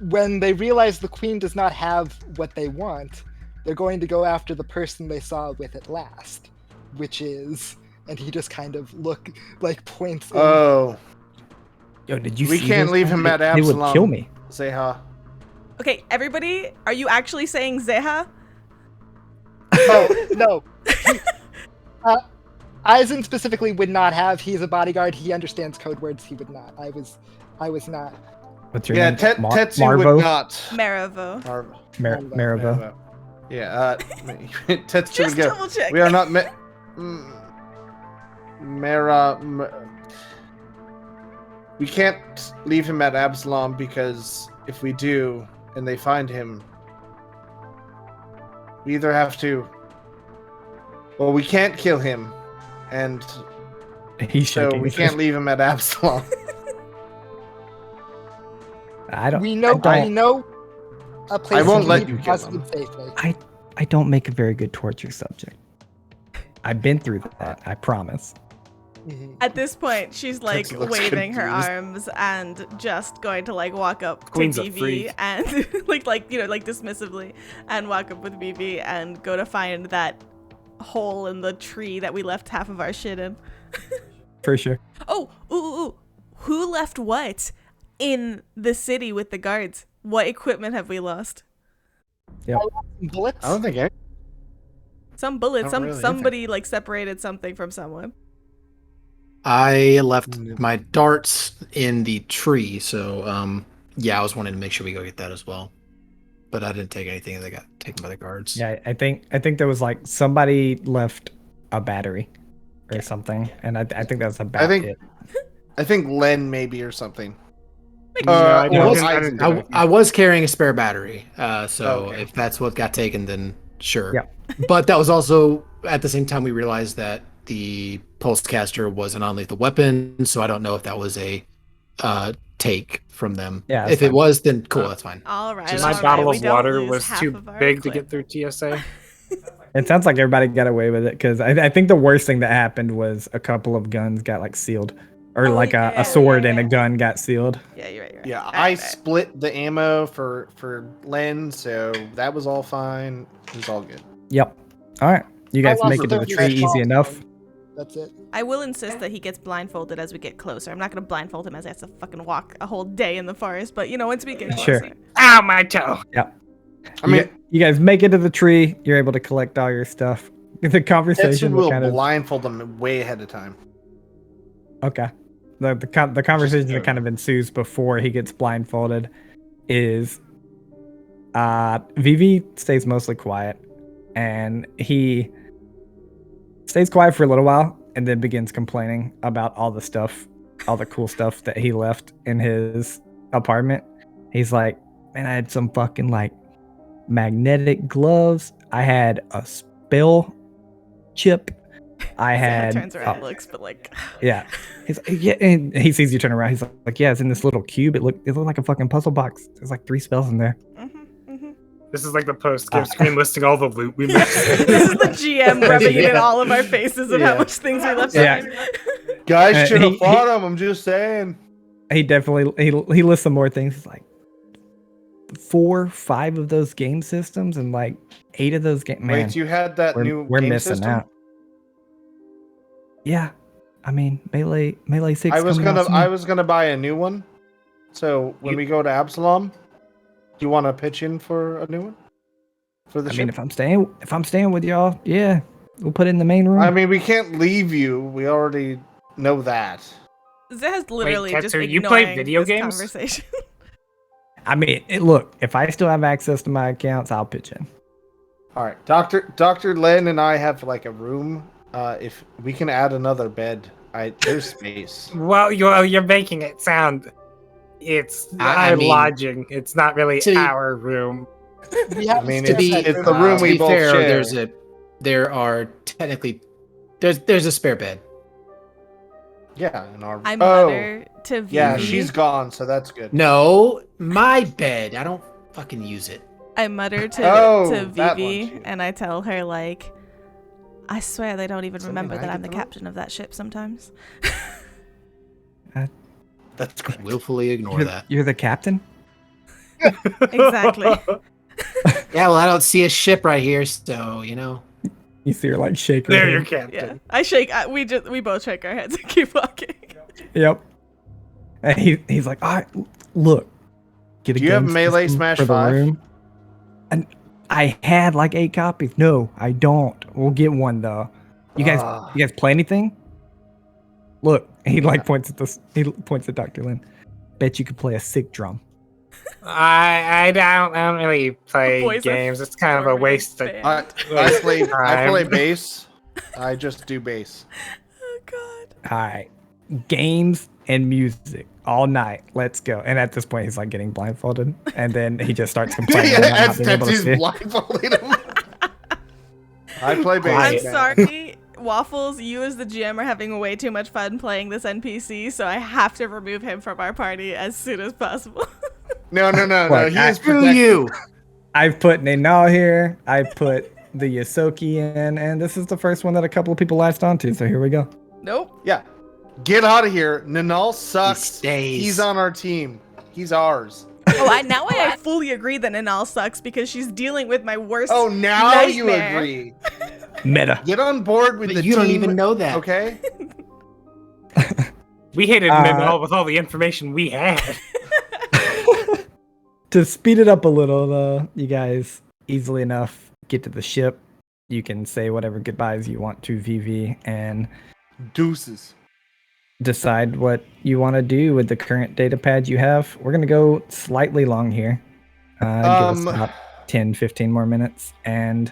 when they realize the queen does not have what they want, they're going to go after the person they saw with it last, which is, and he just kind of points. Oh, Yo, did you we see can't this leave guy? him at They would Absalom. kill me. Say ha. Okay, everybody, are you actually saying Zeha? Oh, no. Aizen specifically would not have. He's a bodyguard. He understands code words. He would not. I was not. What's your Yeah, name? Tetsu Marvo? would not. Maravo. Maravo. Yeah, Tetsu Just would go. double check. We are not we can't leave him at Absalom because if we do and they find him, we either have to. Well, we can't kill him, and He's so shaking we his can't head. leave him at Absalom. I don't. We know a place I won't to let keep you kill us them. safely. I don't make a very good torture subject. I've been through that. I promise. Mhm. At this point, she's like Tetsu looks waving her confused. arms and just going to like walk up Queen's to a BB freak. and like dismissively and walk up with BB and go to find that hole in the tree that we left half of our shit in. For sure. Oh, ooh. Who left what in the city with the guards? What equipment have we lost? Bullets. I don't think any. Some bullets. Not really. Somebody like separated something from someone. I left my darts in the tree, so yeah, I was wanting to make sure we go get that as well. But I didn't take anything that got taken by the guards. Yeah, I think there was like somebody left a battery or something, and I think that's about it. I think Len maybe or something. No, I or didn't- Aizen did. I was carrying a spare battery, so Okay. if that's what got taken, then sure. Yep. But that was also at the same time we realized that the pulse caster was a non-lethal weapon, so I don't know if that was a take from them. Yeah, that's if it fine. was, then cool, that's fine. All right. My all right, bottle we of don't water lose was half too of our big to clip. get through TSA. It sounds like everybody got away with it because I think the worst thing that happened was a couple of guns got like sealed, or Oh, like yeah, a sword yeah, and a yeah. gun got sealed. Yeah, you're right. Yeah, All I right. split the ammo for Len, so that was all fine. It was all good. Yep. All right, you guys I lost make it to the 30 tree easy balls. enough. That's it. I will insist that he gets blindfolded as we get closer. I'm not gonna blindfold him as he has to fucking walk a whole day in the forest, but once we get Sure. closer. Ow, my toe! I mean, You guys make it to the tree. You're able to collect all your stuff. The Tetsu conversation will kind of blindfold them way ahead of time. okay. The conversation that kind of ensues before he gets blindfolded is Vivi stays mostly quiet, and he stays quiet for a little while and then begins complaining about all the cool stuff that he left in his apartment. He's like, man, I had some fucking like magnetic gloves. I had a spell chip. I had turns around and looks, but like yeah. He's yeah, and he sees you turn around. He's like, yeah, it's in this little cube. It looked like a fucking puzzle box. There's like 3 spells in there. This is like the post-game screen listing all the loot we missed. This is the GM rubbing it in Yeah. all of our faces of how Yeah. much things we left Yeah. behind. Guys should have he- fought him. I'm just saying. He definitely he lists some more things. He's like 4, 5 of those game systems and like 8 of those game. Man, Wait, you had that new we're game missing system? out. Yeah, I mean melee 6. I was coming out gonna soon. buy a new one. So when we go to Absalom, do you want to pitch in for a new one for the I ship? mean, if I'm staying with y'all, yeah, we'll put it in the main room. I mean, we can't leave you. We already know that. Zah's literally just Tetsu, ignoring you play video this games? conversation. I mean, look, if I still have access to my accounts, I'll pitch in. All right, Dr. Len and I have like a room. If we can add another bed, there's space. Well, you're making it sound. It's I mean, lodging. It's not really to- our room. We have I mean, to be- it's the room to we be both fair, share. there are technically there's a spare bed. Yeah, in our. I mutter to Vivi. yeah, she's gone, so that's good. No, my bed. I don't fucking use it. I mutter to Oh, to that Vivi one, too. and I tell her like, I swear they don't even Something remember I that get I'm the to know? captain of that ship sometimes. That's great. Willfully ignore that. You're the captain? Exactly. Yeah, well, I don't see a ship right here, so You see her like shake her There, head. you're captain. Yeah, I shake. We both shake our heads and keep walking. Yep. And he's like, all right, look, get a Do you have game Melee system Smash for the 5? room. And I had like 8 copies. No, I don't. We'll get one though. You guys play anything? Look, he like points at this. He points at Dr. Lin. Bet you could play a sick drum. I don't really play Boys are games. It's kind of a waste of fan. I play time. bass. I just do bass. Oh God. All right, games and music all night. Let's go. And at this point, he's like getting blindfolded, and then he just starts complaining about not As being able to Tetsu's see. blindfolding him. I play I'm bass. sorry, Waffles. You as the GM are having way too much fun playing this NPC, so I have to remove him from our party as soon as possible. No. Look, He is Screw protected. you. I've put Ninal here. I put the Yosoki in, and this is the first one that a couple of people latched onto. So here we go. Nope. Yeah. Get out of here. Nanal sucks. stays. He's on our team. He's ours. Oh, now I fully agree that Ninal sucks because she's dealing with my worst. Oh, now you nightmare. agree. Meta. Get on board with But the you team. don't even know that. Okay. We hated Ninal with all the information we had. To speed it up a little, though, you guys easily enough get to the ship. You can say whatever goodbyes you want to VV and Deuces. decide what you want to do with the current data pad you have. We're going to go slightly long here. Give us about 10, 15 more minutes. And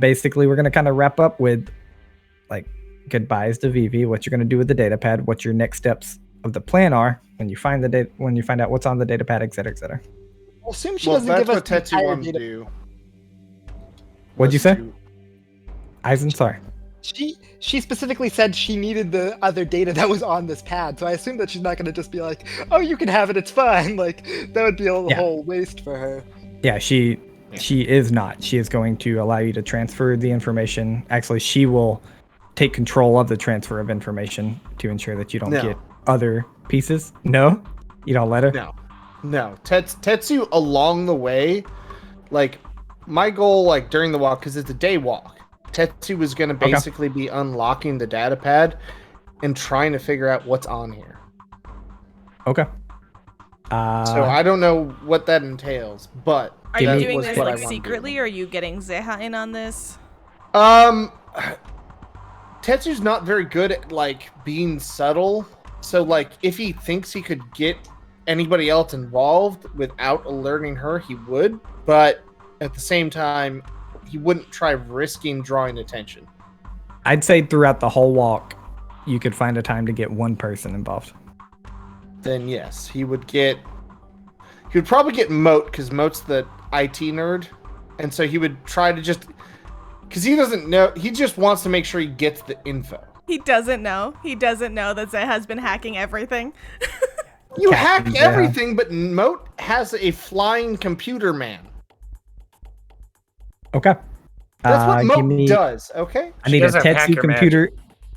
basically, we're going to kind of wrap up with like goodbyes to VV, what you're going to do with the data pad, what your next steps of the plan are when you find the data, when you find out what's on the data pad, et cetera, et cetera. I'll assume she Well, doesn't that's give us what the Tetsu entire wanted to data. do. What'd you was say? to- Eisen, sorry. She specifically said she needed the other data that was on this pad, so I assume that she's not going to just be like, "Oh, you can have it, it's fine." Like that would be a Yeah. whole waste for her. Yeah, she is not. She is going to allow you to transfer the information. Actually, she will take control of the transfer of information to ensure that you don't No. get other pieces. No? You don't let her? No. Tetsu along the way, like my goal, like during the walk, because it's a day walk. Tetsu was going to Okay. basically be unlocking the data pad and trying to figure out what's on here. Okay. So I don't know what that entails, but Are Give you me- doing was this what I like wanted to do. secretly, or are you getting Zeha in on this? Tetsu's not very good at like being subtle. So like if he thinks he could get anybody else involved without alerting her, he would. But at the same time, he wouldn't try risking drawing attention. I'd say throughout the whole walk, you could find a time to get one person involved. Then yes, he would probably get Moat, because Moat's the IT nerd. And so he would try to just, because he doesn't know, he just wants to make sure he gets the info. He doesn't know. He doesn't know that Zeha's been hacking everything. You Captain hack Zeha. everything, but Moat has a flying computer man. Okay. That's what give Moat me- does, okay? I need a does have Tetsu hacker computer.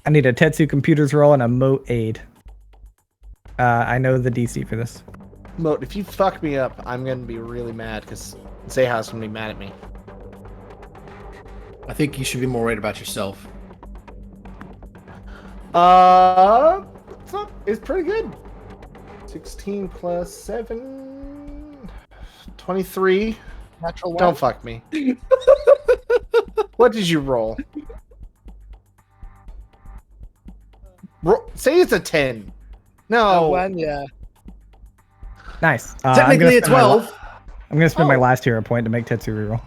I need a Tetsu computers roll and a Moat aid. I know the DC for this. Moat, if you fuck me up, I'm going to be really mad, because Zeha's going to be mad at me. I think you should be more worried about yourself. It's pretty good. 16 plus 7... 23. Natural one. Don't fuck me. What did you roll? Say it's a 10. No. One, yeah. Nice. Technically, it's 12. I'm gonna spend my Oh. last hero point to make Tetsu reroll.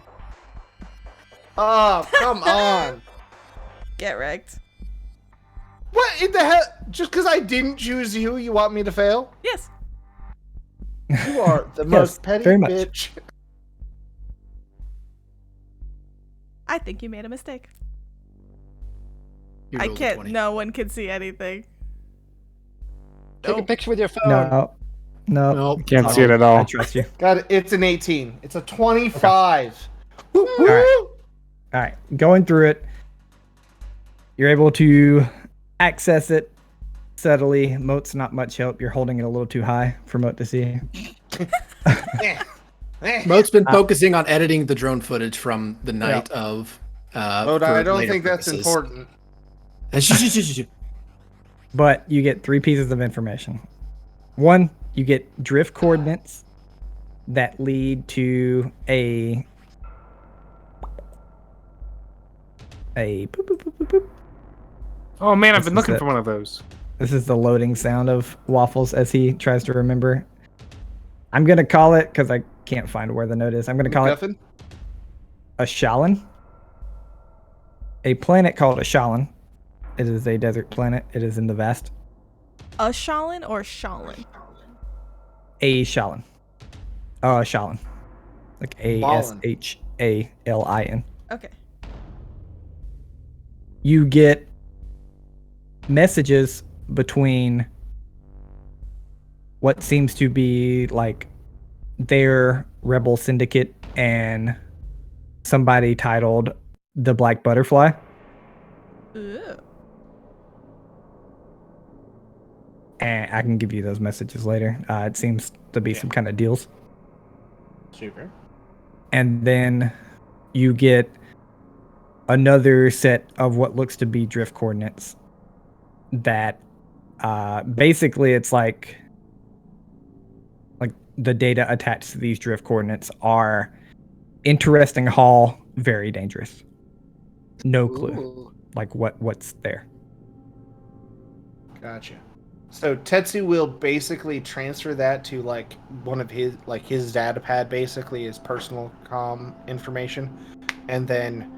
Oh, come on. Get wrecked. What in the hell? Just because I didn't choose you, you want me to fail? Yes. You are the Yes, most petty very much. bitch. I think you made a mistake. You I rolled a can't. 20. No one can see anything. Take a picture with your phone. No. Nope. Can't see it at I all. trust you. Got it. It's an 18. It's a 25. All right, going through it, you're able to access it subtly. Moat's not much help. You're holding it a little too high for Moat to see. Moat's been focusing on editing the drone footage from the night of. Moat, for I don't later think that's purposes. important. But you get 3 pieces of information. 1, you get drift coordinates that lead to a boop, boop, boop, boop, boop. Oh man, I've This been is looking it. for one of those. This is the loading sound of Waffles as he tries to remember. I'm gonna call it, because I can't find where the note is. I'm gonna call MacGuffin? it a Shalin. A planet called Ashalin. It is a desert planet. It is in the vast. A Shalin or Shalin? A Shalin. Shalin. Like Ashalin. Okay. You get messages between what seems to be like their rebel syndicate and somebody titled the Black Butterfly. Ooh. And I can give you those messages later. It seems to be some kind of deals. Super. And then you get another set of what looks to be drift coordinates that basically it's like the data attached to these drift coordinates are interesting haul, very dangerous. No clue Ooh. like what's there. Gotcha. So Tetsu will basically transfer that to like one of his data pad, basically his personal comm information, and then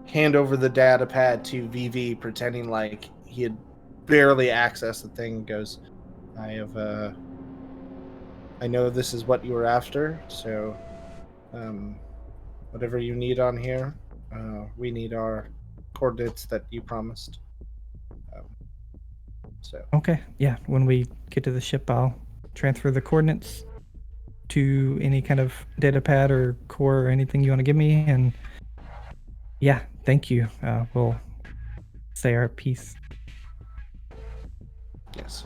hand over the data pad to VV, pretending like he had barely accessed the thing. And goes, I know this is what you were after, so whatever you need on here, we need our coordinates that you promised. So Okay, yeah. When we get to the ship, I'll transfer the coordinates to any kind of data pad or core or anything you want to give me. And yeah, thank you. We'll say our piece. yes.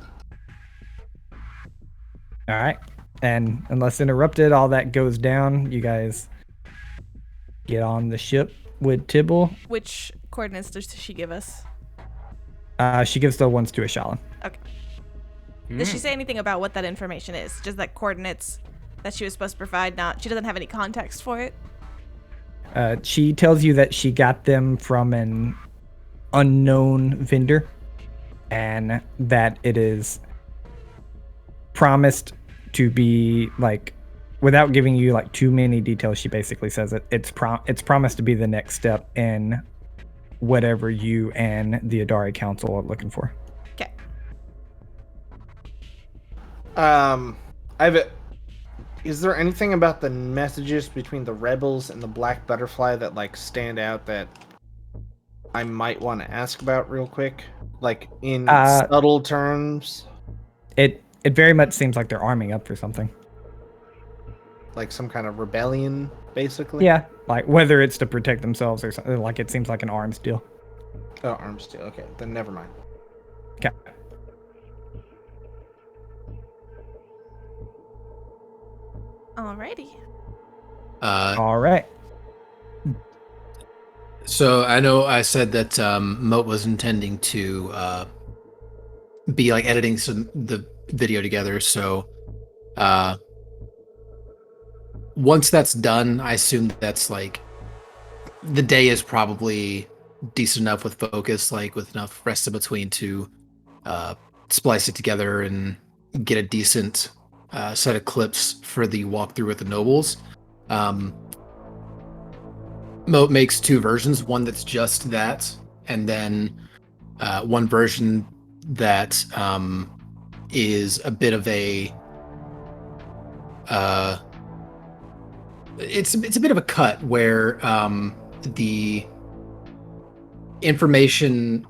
All right. And unless interrupted, all that goes down. You guys get on the ship with Tibbel. Which coordinates does she give us? She gives the ones to Ashalin. Okay. Does she say anything about what that information is? Just that coordinates that she was supposed to provide? Not. She doesn't have any context for it. She tells you that she got them from an unknown vendor and that it is promised to be like, without giving you like too many details, she basically says it's promised to be the next step in whatever you and the Adari Council are looking for. Okay. Is there anything about the messages between the rebels and the Black Butterfly that like stand out that I might want to ask about real quick, like in subtle terms? It very much seems like they're arming up for something. Like some kind of rebellion, basically. Yeah, like whether it's to protect themselves or something. Like it seems like an arms deal. Oh, arms deal. Okay, then never mind. Okay. Alrighty. All right. So I know I said that Moat was intending to be like editing the video together. So once that's done, I assume that's like the day is probably decent enough with focus, like with enough rest in between to splice it together and get a decent set of clips for the walkthrough with the nobles. Moat makes two versions, one that's just that, and then one version that is a bit of a it's a bit of a cut where the information,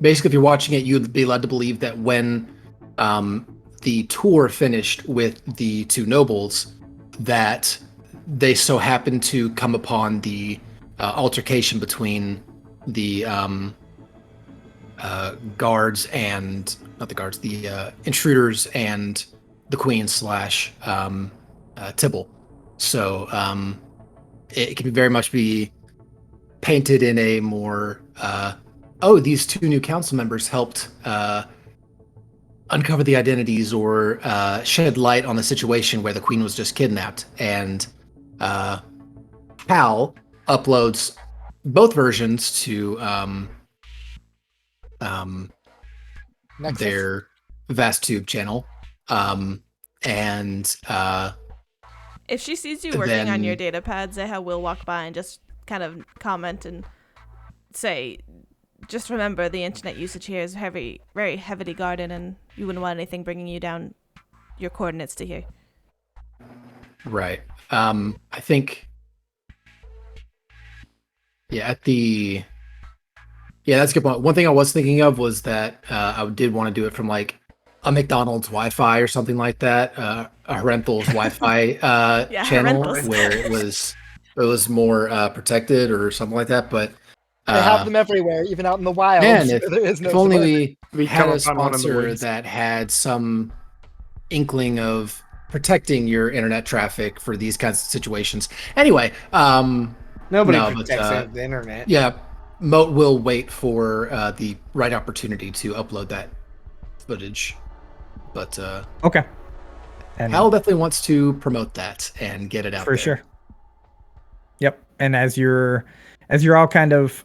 basically if you're watching it, you'd be led to believe that when the tour finished with the two nobles, that they so happened to come upon the altercation between the guards and not the guards, the intruders and the queen slash Tibbel. So it can very much be painted in a more these two new council members helped uncover the identities or shed light on the situation where the queen was just kidnapped. And Hal uploads both versions to Nexus? their VastTube channel. And If she sees you working on Then- your data pad, Zeha will walk by and just kind of comment and say, just remember the internet usage here is very heavily guarded, and you wouldn't want anything bringing you down your coordinates to here. right. I think. Yeah, that's a good point. One thing I was thinking of was that I did want to do it from like a McDonald's Wi-Fi or something like that, a Herenthal's Wi-Fi Yeah, channel Herenthal's. where it was more protected or something like that. But They have them everywhere, even out in the wild. man, where there is no if only support. we We had come a upon one in the sponsor woods. that had some inkling of protecting your internet traffic for these kinds of situations. Anyway, Nobody No, but, protects the internet. yeah, Moat will wait for the right opportunity to upload that footage. But Okay. And Hal definitely wants to promote that and get it out for there. sure. Yep. And as you're all kind of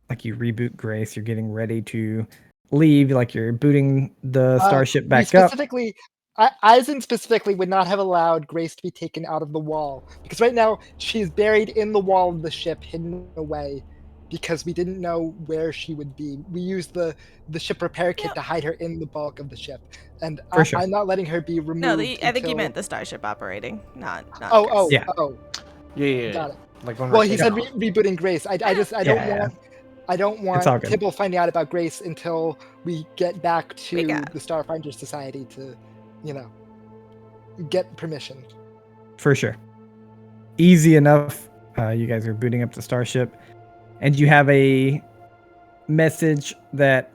like you reboot Grace, you're getting ready to leave, like you're booting the starship We back up. specifically, Eisen specifically would not have allowed Grace to be taken out of the wall, because right now she's buried in the wall of the ship, hidden away, because we didn't know where she would be. We used the ship repair kit Yep. to hide her in the bulk of the ship, and For sure. I'm not letting her be removed. No, I think you until- meant the starship operating, not Oh, Grace. Yeah. Yeah. got it. Like when Well, we're he taking said off. rebooting Grace. I Yeah. don't want It's all good. Tibbel finding out about Grace until we get back We to got- the Starfinder Society to, get permission. For sure. Easy enough. You guys are booting up the starship, and you have a message that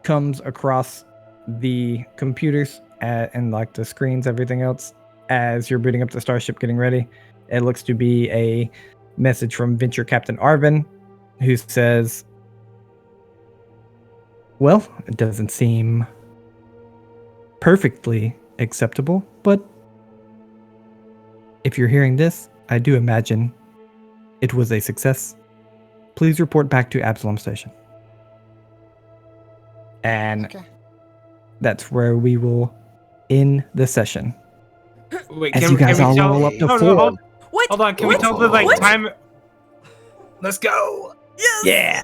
comes across the computers and like the screens, everything else, as you're booting up the starship, getting ready. It looks to be a message from Venture Captain Arvin, who says, "Well, it doesn't seem perfectly acceptable, but if you're hearing this, I do imagine it was a success. Please report back to Absalom Station." And Okay. that's where we will end the session. Wait, As can, you guys can we all tell? roll up to no, 4. hold, What? hold on. Can What? we tell the What? time? Let's go. Yes! Yeah.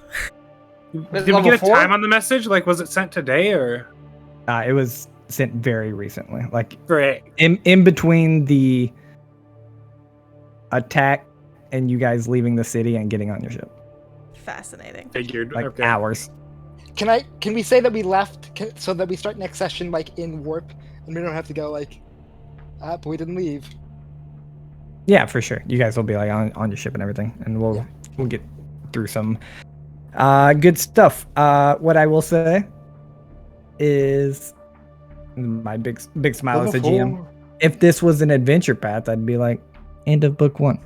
Did we level get a 4? time on the message? Like, was it sent today or? It was sent very recently. Like Great. in between the attack and you guys leaving the city and getting on your ship. Fascinating. Figured. Like okay. hours. Can we say that we left so that we start next session like in warp and we don't have to go like, but we didn't leave. Yeah, for sure. You guys will be like on your ship and everything, and we'll get through some good stuff. What I will say is my big smile as a GM. If this was an adventure path, I'd be like, end of book 1.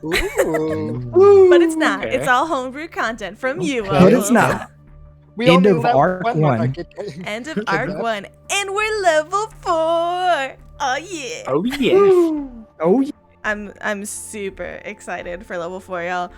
Ooh. But it's not. Okay. It's all homebrew content from you. But it's Locals. not. We End only of let arc one one. market- End of Good arc enough. 1. And we're level 4. Oh yeah. Oh yeah. Oh, yeah. I'm super excited for level 4, y'all.